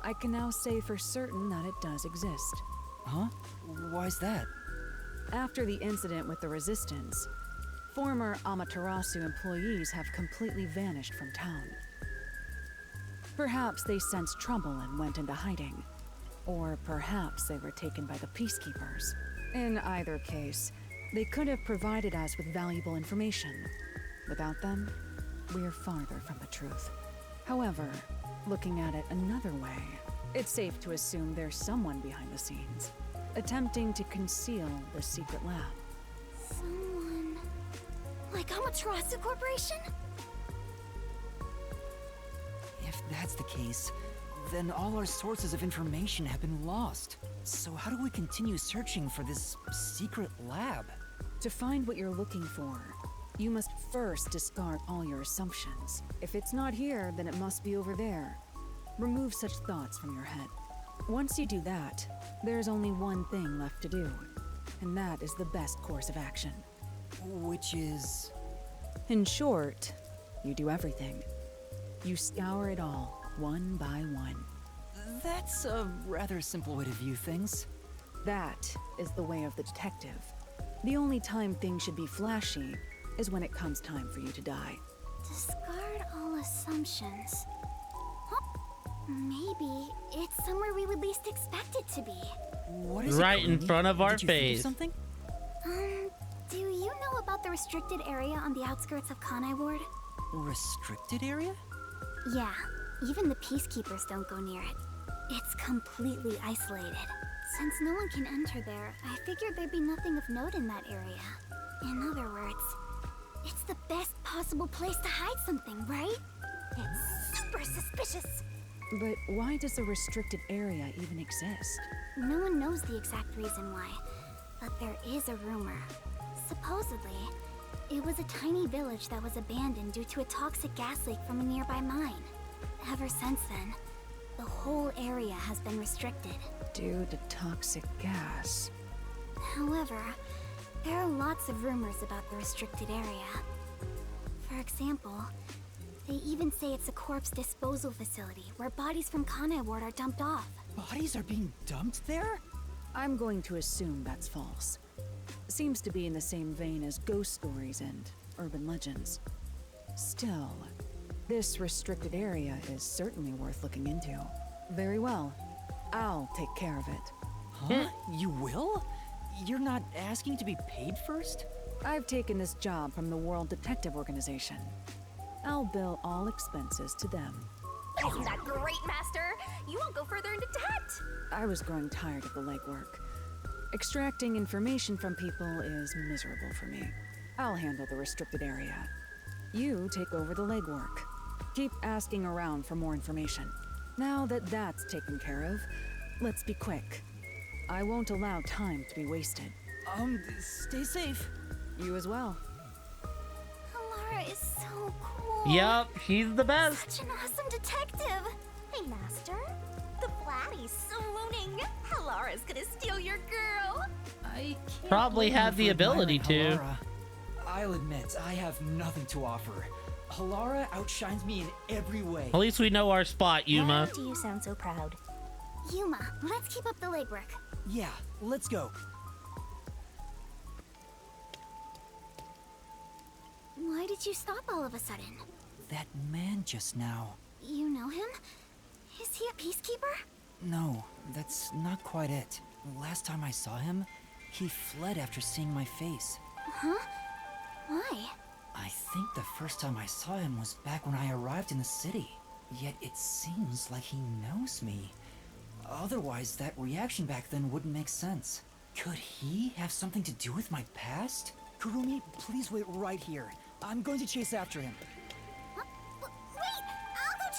I can now say for certain that it does exist. Huh? Why's that? After the incident with the Resistance, former Amaterasu employees have completely vanished from town. Perhaps they sensed trouble and went into hiding. Or perhaps they were taken by the Peacekeepers. In either case, they could have provided us with valuable information. Without them, we're farther from the truth. However, looking at it another way, it's safe to assume there's someone behind the scenes, attempting to conceal the secret lab. Someone... like Amaterasu Corporation? If that's the case, then all our sources of information have been lost. So how do we continue searching for this secret lab? To find what you're looking for, you must first discard all your assumptions. If it's not here, then it must be over there. Remove such thoughts from your head. Once you do that, there's only one thing left to do, and that is the best course of action. Which is... In short, you do everything. You scour it all, one by one. That's a rather simple way to view things. That is the way of the detective. The only time things should be flashy is when it comes time for you to die. Discard all assumptions. Huh? Maybe it's somewhere we would least expect it to be. What is right it, in front of our Did you think of face. something? Do you know about the restricted area on the outskirts of Kanai Ward? Restricted area? Yeah, even the Peacekeepers don't go near it. It's completely isolated. Since no one can enter there, I figured there'd be nothing of note in that area. In other words, It's the best possible place to hide something, right? It's super suspicious. But why does a restricted area even exist? No one knows the exact reason why, but there is a rumor. Supposedly, it was a tiny village that was abandoned due to a toxic gas leak from a nearby mine. Ever since then, the whole area has been restricted. Due to toxic gas. However, there are lots of rumors about the restricted area. For example, they even say it's a corpse disposal facility where bodies from Kanai Ward are dumped off. Bodies are being dumped there? I'm going to assume that's false. Seems to be in the same vein as ghost stories and urban legends. Still, this restricted area is certainly worth looking into. Very well. I'll take care of it. Huh? You will? You're not asking to be paid first? I've taken this job from the World Detective Organization. I'll bill all expenses to them. Isn't that great, Master? You won't go further into debt. I was growing tired of the legwork. Extracting information from people is miserable for me. I'll handle the restricted area. You take over the legwork. Keep asking around for more information. Now that that's taken care of, let's be quick. I won't allow time to be wasted. Stay safe. You as well. Alara is so cool. Yup, she's the best. Such an awesome detective. Hey, Master. The Blatty's swooning. Halara's gonna steal your girl. I can't Probably have the ability to. Halara. I'll admit, I have nothing to offer. Halara outshines me in every way. At least we know our spot, Yuma. Why do you sound so proud? Yuma, let's keep up the legwork. Yeah, let's go. Why did you stop all of a sudden? That man just now. You know him? Is he a peacekeeper? No, that's not quite it. Last time I saw him, he fled after seeing my face. Huh? Why? I think the first time I saw him was back when I arrived in the city. Yet it seems like he knows me. Otherwise, that reaction back then wouldn't make sense. Could he have something to do with my past? Kurumi, please wait right here. I'm going to chase after him. Wait! I'll go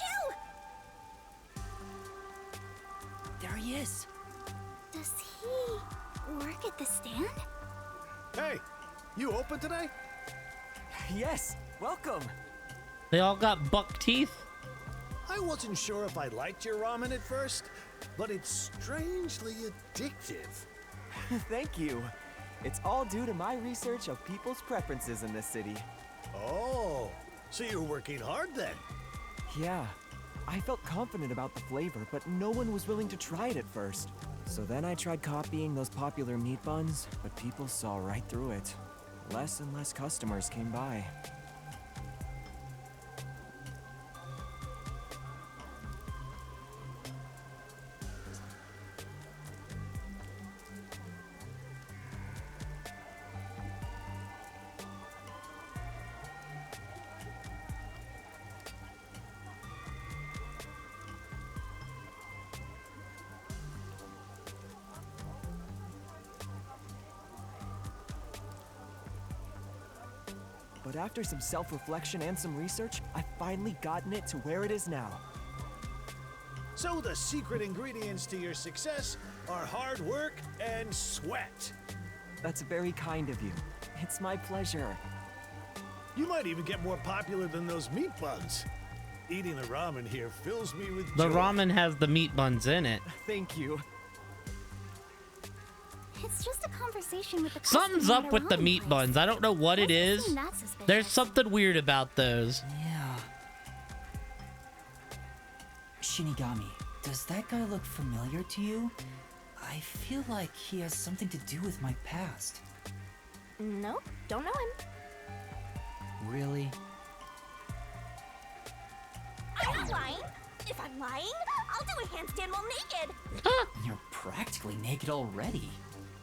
too! There he is. Does he work at the stand? Hey, you open today? Yes, welcome. They all got buck teeth. I wasn't sure if I liked your ramen at first, but it's strangely addictive. Thank you. It's all due to my research of people's preferences in this city. Oh, so you're working hard then? Yeah. I felt confident about the flavor, but no one was willing to try it at first. So then I tried copying those popular meat buns, but people saw right through it. Less and less customers came by. But after some self-reflection and some research, I've finally gotten it to where it is now. So the secret ingredients to your success are hard work and sweat. That's very kind of you. It's my pleasure. You might even get more popular than those meat buns. Eating the ramen here fills me with The joy. ramen has the meat buns in it. Thank you. It's just a conversation with the Something's customer up at a with the ramen meat place. buns. I don't know what it Doesn't is. seem that suspicious. There's something weird about those. Yeah. Shinigami, does that guy look familiar to you? I feel like he has something to do with my past. Nope, don't know him. Really? I'm not lying. If I'm lying, I'll do a handstand while naked. You're practically naked already.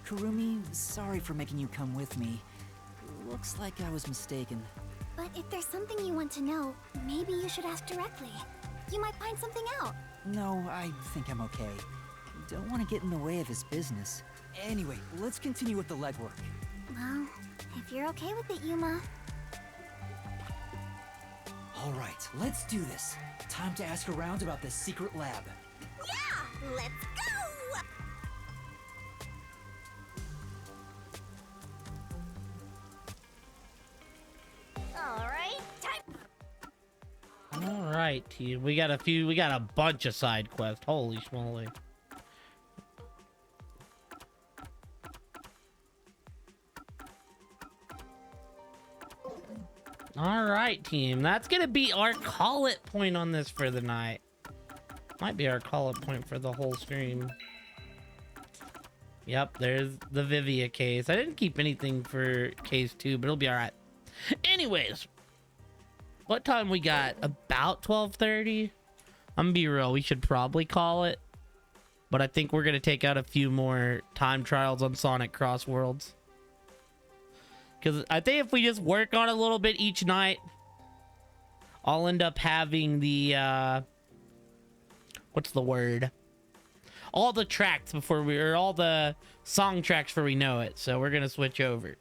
Kurumi, sorry for making you come with me. Looks like I was mistaken. But if there's something you want to know, maybe you should ask directly. You might find something out. No, I think I'm okay. Don't want to get in the way of his business. Anyway, let's continue with the legwork. Well, if you're okay with it, Yuma. All right, let's do this. Time to ask around about this secret lab. Yeah, let's go! All right, time. All right, team. We got a bunch of side quests. Holy schmoly. All right, team. That's gonna be our call it point on this for the night. Might be our call it point for the whole stream. Yep, there's the Vivia case. I didn't keep anything for case 2, but it'll be all right. Anyways, what time we got? About 12:30. I'm gonna be real. We should probably call it, but I think we're gonna take out a few more time trials on Sonic Cross Worlds. Because I think if we just work on it a little bit each night, I'll end up having the, what's the word? All the tracks before we, or all the song tracks before we know it. So we're going to switch over.